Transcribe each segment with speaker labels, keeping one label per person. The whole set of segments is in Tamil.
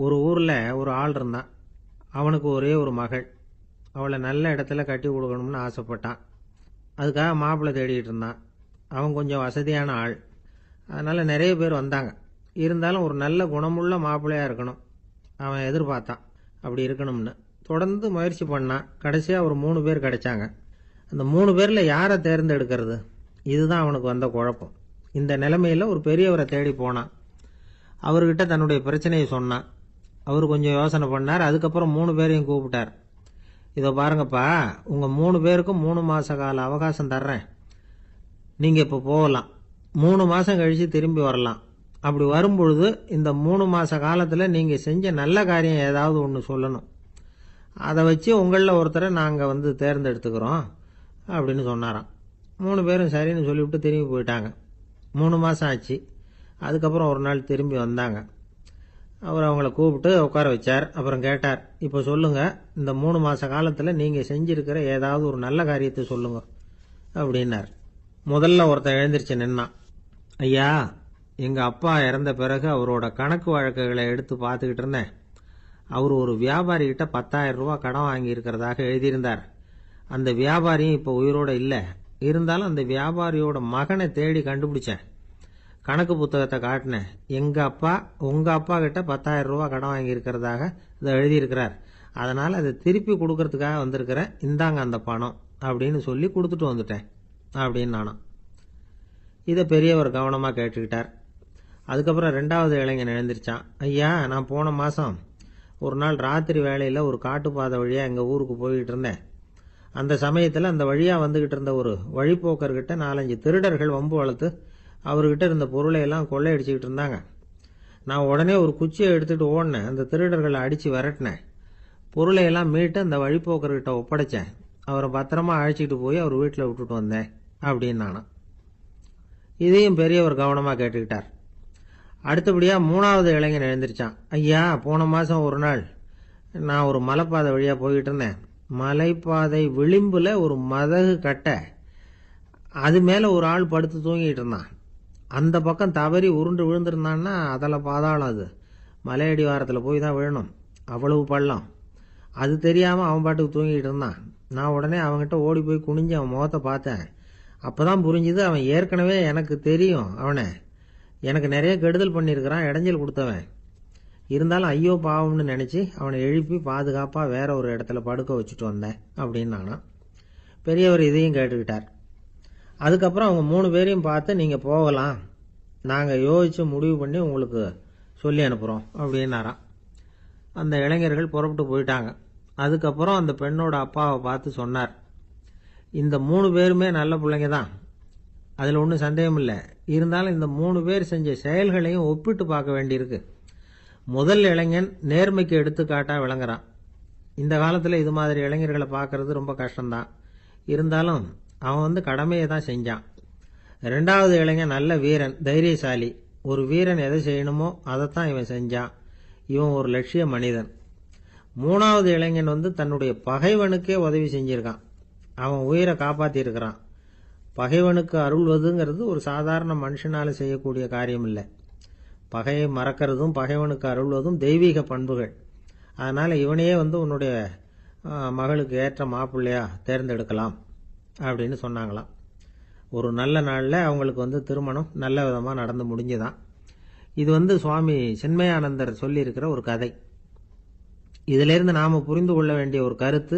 Speaker 1: ஒரு ஊரில் ஒரு ஆள் இருந்தான். அவனுக்கு ஒரே ஒரு மகள். அவளை நல்ல இடத்துல கட்டி கொடுக்கணும்னு ஆசைப்பட்டான். அதுக்காக மாப்பிள்ளை தேடிட்டு இருந்தான். அவன் கொஞ்சம் வசதியான ஆள். அதனால் நிறைய பேர் வந்தாங்க. இருந்தாலும் ஒரு நல்ல குணமுள்ள மாப்பிள்ளையாக இருக்கணும் அவன் எதிர்பார்த்தான். அப்படி இருக்கணும்னு தொடர்ந்து முயற்சி பண்ணான். கடைசியாக ஒரு 3 பேர் கிடைச்சாங்க. அந்த 3 பேரில் யாரை தேர்ந்தெடுக்கிறது, இதுதான் அவனுக்கு வந்த குழப்பம். இந்த நிலைமையில் ஒரு பெரியவரை தேடி போனான். அவர்கிட்ட தன்னுடைய பிரச்சனையை சொன்னான். அவர் கொஞ்சம் யோசனை பண்ணார். அதுக்கப்புறம் 3 பேரையும் கூப்பிட்டார். இதோ பாருங்கப்பா, உங்கள் 3 பேருக்கும் 3 மாத கால அவகாசம் தர்றேன். நீங்கள் இப்போ போகலாம். 3 மாதம் கழித்து திரும்பி வரலாம். அப்படி வரும்பொழுது இந்த 3 மாத காலத்தில் நீங்கள் செஞ்ச நல்ல காரியம் ஏதாவது ஒன்று சொல்லணும். அதை வச்சு உங்களில் ஒருத்தரை நாங்கள் தேர்ந்தெடுத்துக்கிறோம் அப்படின்னு சொன்னாராம். 3 பேரும் சரின்னு சொல்லிவிட்டு திரும்பி போயிட்டாங்க. 3 மாதம் ஆச்சு. அதுக்கப்புறம் ஒரு நாள் திரும்பி வந்தாங்க. அவர் அவங்கள கூப்பிட்டு உட்கார வச்சார். அப்புறம் கேட்டார், இப்போ சொல்லுங்கள், இந்த 3 மாத காலத்தில் நீங்கள் செஞ்சிருக்கிற ஏதாவது ஒரு நல்ல காரியத்தை சொல்லுங்க அப்படின்னார். முதல்ல ஒருத்தன் எழுந்திரிச்சு நின்னான். ஐயா, எங்கள் அப்பா இறந்த பிறகு அவரோட கணக்கு வழக்குகளை எடுத்து பார்த்துக்கிட்டு இருந்தேன். அவர் ஒரு வியாபாரிகிட்ட 10,000 ரூபா கடன் வாங்கியிருக்கிறதாக எழுதியிருந்தார். அந்த வியாபாரியும் இப்போ உயிரோடு இல்லை. இருந்தாலும் அந்த வியாபாரியோட மகனை தேடி கண்டுபிடிச்சேன். கணக்கு புத்தகத்தை காட்டினேன். எங்கள் அப்பா உங்கள் அப்பா கிட்ட 10,000 ரூபா கடன் வாங்கியிருக்கிறதாக இதை எழுதியிருக்கிறார். அதனால் அதை திருப்பி கொடுக்கறதுக்காக வந்திருக்கிறேன். இந்தாங்க அந்த பணம் அப்படின்னு சொல்லி கொடுத்துட்டு வந்துட்டேன் அப்படின்னு நானும். இதை பெரியவர் கவனமாக கேட்டுக்கிட்டார். அதுக்கப்புறம் 2வது இளைஞன் எழுந்திரிச்சான். ஐயா, நான் போன மாதம் ஒரு நாள் ராத்திரி வேளையில் ஒரு காட்டுப்பாதை வழியாக எங்கள் ஊருக்கு போய்கிட்டு இருந்தேன். அந்த சமயத்தில் அந்த வழியாக வந்துக்கிட்டு இருந்த ஒரு வழிப்போக்கர்கிட்ட 4-5 திருடர்கள் வம்பு வளர்த்து அவர்கிட்ட இருந்த பொருளை எல்லாம் கொள்ளையடிச்சிக்கிட்டு இருந்தாங்க. நான் உடனே ஒரு குச்சியை எடுத்துகிட்டு ஓடினேன். அந்த திருடர்களை அடித்து விரட்டினேன். பொருளை எல்லாம் மீட்டு அந்த வழிப்போக்கர்கிட்ட ஒப்படைச்சேன். அவரை பத்திரமா அழைச்சிட்டு போய் அவர் வீட்டில் விட்டுட்டு வந்தேன் அப்படின்னு நானும். இதையும் பெரியவர் கவனமாக கேட்டுக்கிட்டார். அடுத்தபடியாக 3வது இளைஞன் எழுந்திரிச்சான். ஐயா, போன மாதம் ஒரு நாள் நான் ஒரு மலைப்பாதை வழியாக போய்கிட்டு இருந்தேன். மலைப்பாதை விளிம்பில் ஒரு மதகு கட்டை, அது மேலே ஒரு ஆள் படுத்து தூங்கிட்டு இருந்தான். அந்த பக்கம் தவறி உருண்டு விழுந்திருந்தான்னா அதில் பாதாளம். அது மலையடி வாரத்தில் போய் தான் விழணும். அவ்வளவு பள்ளம். அது தெரியாமல் அவன் பாட்டுக்கு தூங்கிட்டு இருந்தான். நான் உடனே அவன்கிட்ட ஓடி போய் குனிஞ்சு அவன் முகத்தை பார்த்தேன். அப்போ தான் புரிஞ்சுது, அவன் ஏற்கனவே எனக்கு தெரியும். அவனை எனக்கு நிறைய கெடுதல் பண்ணியிருக்கிறான், இடைஞ்சல் கொடுத்தவன். இருந்தாலும் ஐயோ பாவம்னு நினச்சி அவனை எழுப்பி பாதுகாப்பாக வேற ஒரு இடத்துல படுக்க வச்சுட்டு வந்தேன் அப்படின்னு நானும். பெரியவர் இதையும் கேட்டுக்கிட்டார். அதுக்கப்புறம் அவங்க 3 பேரையும் பார்த்து, நீங்கள் போகலாம், நாங்கள் யோசித்து முடிவு பண்ணி உங்களுக்கு சொல்லி அனுப்புகிறோம் அப்படின்னாராம். அந்த இளைஞர்கள் புறப்பட்டு போயிட்டாங்க. அதுக்கப்புறம் அந்த பெண்ணோட அப்பாவை பார்த்து சொன்னார், இந்த 3 பேருமே நல்ல பிள்ளைங்க தான், அதில் ஒன்றும் சந்தேகம் இல்லை. இருந்தாலும் இந்த 3 பேர் செஞ்ச செயல்களையும் ஒப்பிட்டு பார்க்க வேண்டியிருக்கு. முதல் இளைஞன் நேர்மைக்கு எடுத்துக்காட்டாக விளங்குறான். இந்த காலத்தில் இது மாதிரி இளைஞர்களை பார்க்கறது ரொம்ப கஷ்டம்தான். இருந்தாலும் அவன் கடமையை தான் செஞ்சான். 2வது இளைஞன் நல்ல வீரன், தைரியசாலி. ஒரு வீரன் எதை செய்யணுமோ அதைத்தான் இவன் செஞ்சான். இவன் ஒரு லட்சிய மனிதன். 3வது இளைஞன் தன்னுடைய பகைவனுக்கே உதவி செஞ்சிருக்கான். அவன் உயிரை காப்பாற்றியிருக்கிறான். பகைவனுக்கு அருள்வதுங்கிறது ஒரு சாதாரண மனுஷனால் செய்யக்கூடிய காரியம் இல்லை. பகையை மறக்கிறதும் பகைவனுக்கு அருள்வதும் தெய்வீக பண்புகள். அதனால் இவனையே உன்னுடைய மகளுக்கு ஏற்ற மாப்பிள்ளையா தேர்ந்தெடுக்கலாம் அப்படின்னு சொன்னாங்களாம். ஒரு நல்ல நாளில் அவங்களுக்கு திருமணம் நல்ல விதமாக நடந்து முடிஞ்சுதான். இது சுவாமி சின்மயானந்தர் சொல்லியிருக்கிற ஒரு கதை. இதிலேருந்து நாம் புரிந்து கொள்ள வேண்டிய ஒரு கருத்து,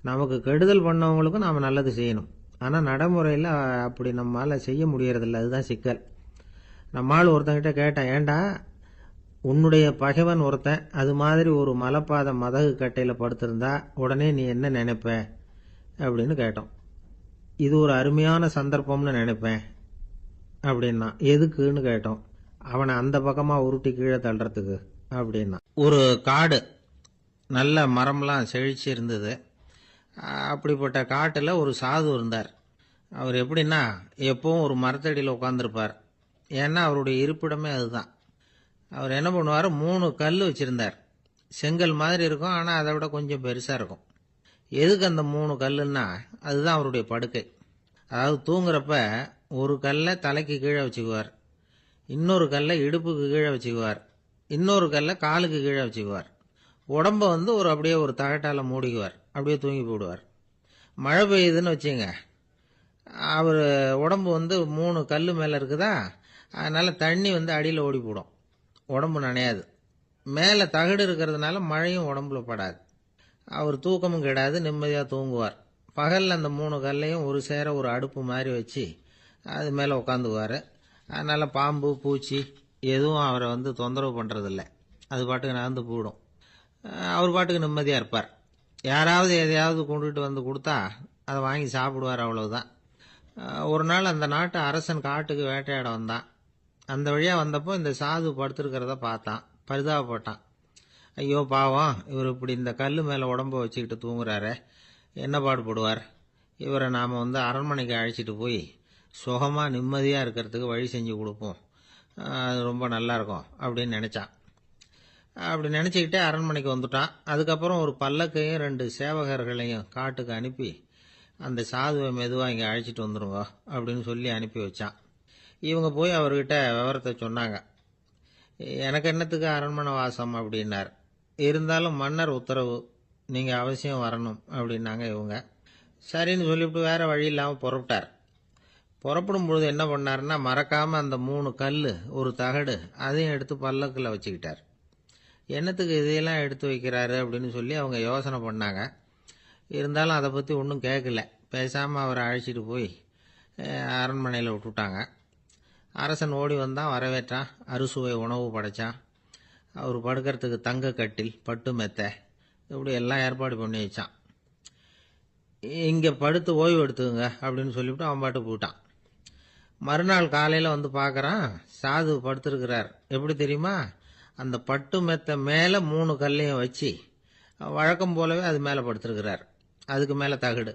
Speaker 1: நமக்கு கெடுதல் பண்ணவங்களுக்கும் நாம் நல்லது செய்யணும். ஆனால் நடைமுறையில் அப்படி நம்மளால் செய்ய முடியறதில்ல. அதுதான் சிக்கல். நம்மால் ஒருத்தங்கிட்ட கேட்டேன், ஏண்டா உன்னுடைய பகைவன் ஒருத்தன் அது மாதிரி ஒரு மலைப்பாதை மதகு கட்டையில் படுத்திருந்தா உடனே நீ என்ன நினைப்ப அப்படின்னு கேட்டோம். இது ஒரு அருமையான சந்தர்ப்பம்னு நினைப்பேன் அப்படின்னா. எதுக்குன்னு கேட்டோம். அவனை அந்த பக்கமாக உருட்டி கீழே தள்ளுறதுக்கு அப்படின்னா. ஒரு காடு, நல்ல மரம்லாம் செழிச்சு இருந்தது. அப்படிப்பட்ட காட்டில் ஒரு சாது இருந்தார். அவர் எப்படின்னா, எப்பவும் ஒரு மரத்தடியில் உட்காந்துருப்பார். ஏன்னா அவருடைய இருப்பிடமே அதுதான். அவர் என்ன பண்ணுவார், 3 கல் வச்சுருந்தார். செங்கல் மாதிரி இருக்கும், ஆனால் அதை விட கொஞ்சம் பெருசாக இருக்கும். எதுக்கு அந்த 3 கல்லுன்னா, அதுதான் அவருடைய படுக்கை. அதாவது தூங்குறப்ப ஒரு கல்லை தலைக்கு கீழே வச்சுக்குவார், இன்னொரு கல்லை இடுப்புக்கு கீழே வச்சுக்குவார், இன்னொரு கல்லை காலுக்கு கீழே வச்சுக்குவார். உடம்ப வந்து அப்படியே ஒரு தகட்டால மூடிக்குவார். அப்படியே தூங்கி போடுவார். மழை பெய்யுதுன்னு வச்சுங்க, அவர் உடம்பு வந்து 3 கல் மேலே இருக்குதா, அதனால தண்ணி வந்து அடியில் ஓடி போடும், உடம்பு நனையாது. மேலே தகடு இருக்கிறதுனால மழையும் உடம்புல படாது. அவர் தூக்கமும் கெடாது, நிம்மதியாக தூங்குவார். பகலில் அந்த 3 கல்லையும் ஒரு சேர ஒரு அடுப்பு மாதிரி வச்சு அது மேலே உட்காந்துக்குவார். அதனால் பாம்பு பூச்சி எதுவும் அவரை வந்து தொந்தரவு பண்ணுறதில்ல. அது பாட்டுக்கு நகர்ந்து போயிடும். அவர் பாட்டுக்கு நிம்மதியாக இருப்பார். யாராவது எதையாவது கொண்டுகிட்டு வந்து கொடுத்தா அதை வாங்கி சாப்பிடுவார், அவ்வளவுதான். ஒரு நாள் அந்த நாட்டு அரசன் காட்டுக்கு வேட்டையாட வந்தான். அந்த வழியாக வந்தப்போ இந்த சாது படுத்திருக்கிறத பார்த்தான். பரிதாபப்பட்டான். ஐயோ பாவம், இவர் இப்படி இந்த கல் மேலே உடம்ப வச்சுக்கிட்டு தூங்குறாரு, என்ன பாடுபடுவார். இவரை நாம் வந்து அரண்மனைக்கு அழைச்சிட்டு போய் சுகமாக நிம்மதியாக இருக்கிறதுக்கு வழி செஞ்சு கொடுப்போம், அது ரொம்ப நல்லாயிருக்கும் அப்படின்னு நினச்சான். அப்படி நினச்சிக்கிட்டே அரண்மனைக்கு வந்துட்டான். அதுக்கப்புறம் ஒரு பல்லக்கையும் 2 சேவகர்களையும் காட்டுக்கு அனுப்பி அந்த சாதுவை மெதுவாக இங்கே அழைச்சிட்டு வந்துருங்க அப்படின்னு சொல்லி அனுப்பி வச்சான். இவங்க போய் அவர்கிட்ட விவரத்தை சொன்னாங்க. எனக்கு என்னத்துக்கு அரண்மனை வாசம் அப்படின்னார். இருந்தாலும் மன்னர் உத்தரவு, நீங்கள் அவசியம் வரணும் அப்படின்னாங்க இவங்க. சரின்னு சொல்லிவிட்டு வேற வழி இல்லாமல் புறப்பட்டார். புறப்படும் பொழுது என்ன பண்ணாருன்னா, மறக்காமல் அந்த 3 கல் ஒரு தகடு அதையும் எடுத்து பல்லக்கில் வச்சுக்கிட்டார். என்னத்துக்கு இதையெல்லாம் எடுத்து வைக்கிறாரு அப்படின்னு சொல்லி அவங்க யோசனை பண்ணாங்க. இருந்தாலும் அதை பற்றி ஒன்றும் கேட்கல. பேசாமல் அவரை அழைச்சிட்டு போய் அரண்மனையில் விட்டுட்டாங்க. அரசன் ஓடி வந்தான், வரவேற்றான், அறுசுவை உணவு படைச்சான். அவர் படுக்கிறதுக்கு தங்க கட்டில், பட்டு மெத்தை, இப்படி எல்லாம் ஏற்பாடு பண்ணி வச்சான். இங்கே படுத்து ஓய்வு எடுத்துக்குங்க அப்படின்னு சொல்லிவிட்டு அவன் பாட்டு போயிட்டான். மறுநாள் காலையில் வந்து பார்க்குறான், சாது படுத்திருக்கிறார். எப்படி தெரியுமா, அந்த பட்டு மெத்தை மேலே 3 கல்லையும் வச்சு வழக்கம் போலவே அது மேலே படுத்திருக்கிறார். அதுக்கு மேலே தகடு.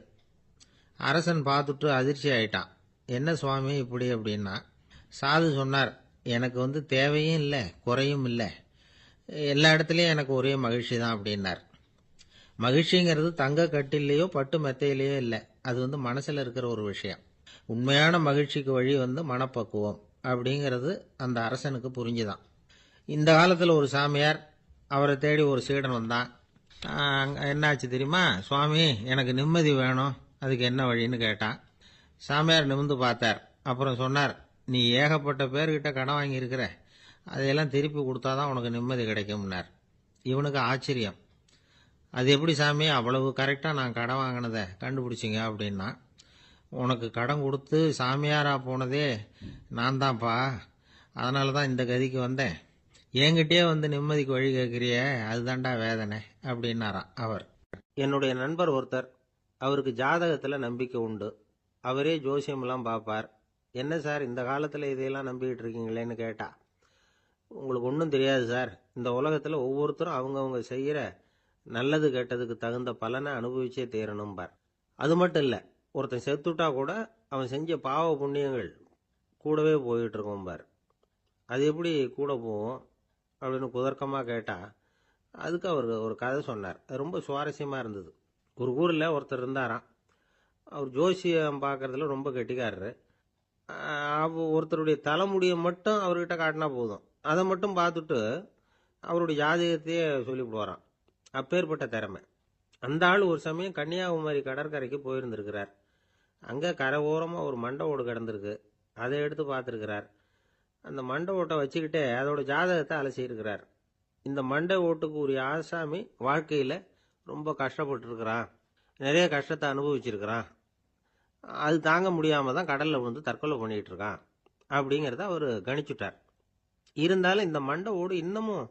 Speaker 1: அரசன் பார்த்துட்டு அதிர்ச்சி ஆயிட்டான். என்ன சுவாமி இப்படி அப்படின்னா, சாது சொன்னார், எனக்கு வந்து தேவையும் இல்லை குறையும் இல்லை, எல்லா இடத்துலையும் எனக்கு ஒரே மகிழ்ச்சி தான் அப்படின்னார். மகிழ்ச்சிங்கிறது தங்க கட்டிலேயோ பட்டு மெத்தையிலேயோ இல்லை, அது வந்து மனசில் இருக்கிற ஒரு விஷயம். உண்மையான மகிழ்ச்சிக்கு வழி வந்து மனப்பக்குவம் அப்படிங்கிறது அந்த அரசனுக்கு புரிஞ்சுதான். இந்த காலத்தில் ஒரு சாமியார், அவரை தேடி ஒரு சீடன் வந்தான். என்னாச்சு தெரியுமா, சுவாமி எனக்கு நிம்மதி வேணும், அதுக்கு என்ன வழின்னு கேட்டான். சாமியார் நிமிர்ந்து பார்த்தார். அப்புறம் சொன்னார், நீ ஏகப்பட்ட பேர்கிட்ட கடன் வாங்கியிருக்கிற, அதையெல்லாம் திருப்பி கொடுத்தாதான் உனக்கு நிம்மதி கிடைக்கும்னார். இவனுக்கு ஆச்சரியம். அது எப்படி சாமி, அவ்வளவு கரெக்டாக நான் கடன் வாங்கினதை கண்டுபிடிச்சிங்க அப்படின்னா. உனக்கு கடன் கொடுத்து சாமியாரா போனதே நான் தான்ப்பா, அதனால தான் இந்த கதிக்கு வந்தேன். என்கிட்டயே வந்து நிம்மதிக்கு வழி கேட்குறிய, அதுதான்டா வேதனை அப்படின்னாராம் அவர். என்னுடைய நண்பர் ஒருத்தர், அவருக்கு ஜாதகத்தில் நம்பிக்கை உண்டு. அவரே ஜோசியமெல்லாம் பார்ப்பார். என்ன சார் இந்த காலத்தில் இதையெல்லாம் நம்பிக்கிட்டு இருக்கீங்களேன்னு கேட்டா, உங்களுக்கு ஒன்றும் தெரியாது சார், இந்த உலகத்தில் ஒவ்வொருத்தரும் அவங்கவுங்க செய்கிற நல்லது கெட்டதுக்கு தகுந்த பலனை அனுபவிச்சே தீரணும்பார். அது மட்டும் இல்லை, ஒருத்தன் செத்துட்டா கூட அவன் செஞ்ச பாவ புண்ணியங்கள் கூடவே போயிட்டு இருக்கோம்பார். அது எப்படி கூட போகும் அப்படின்னு குதர்க்கமாக கேட்டால், அதுக்கு அவர் ஒரு கதை சொன்னார். அது ரொம்ப சுவாரஸ்யமாக இருந்தது. ஒரு ஊரில் ஒருத்தர் இருந்தாராம். அவர் ஜோசியம் பார்க்குறதுல ரொம்ப கெட்டிக்காரரு. ஒருத்தருடைய தலைமுடியை மட்டும் அவர்கிட்ட காட்டினா போதும், அதை மட்டும் பார்த்துட்டு அவருடைய ஜாதகத்தையே சொல்லிவிடுவாராம். அப்பேற்பட்ட திறமை. அந்த ஆள் ஒரு சமயம் கன்னியாகுமரி கடற்கரைக்கு போயிருந்திருக்கிறார். அங்கே கரை ஓரமாக ஒரு மண்டை ஓடு கிடந்திருக்கு. அதை எடுத்து பார்த்துருக்கிறார். அந்த மண்டை ஓட்டை வச்சுக்கிட்டே அதோட ஜாதகத்தை அலசியிருக்கிறார். இந்த மண்டை ஓட்டுக்கு உரிய ஆசாமி வாழ்க்கையில் ரொம்ப கஷ்டப்பட்டுருக்கிறான், நிறைய கஷ்டத்தை அனுபவிச்சிருக்கிறான், அது தாங்க முடியாமல் தான் கடலில் விழுந்து தற்கொலை பண்ணிகிட்டு இருக்கான் அப்படிங்கிறத அவர் கணிச்சுட்டார். இருந்தாலும் இந்த மண்டை ஓடு இன்னமும்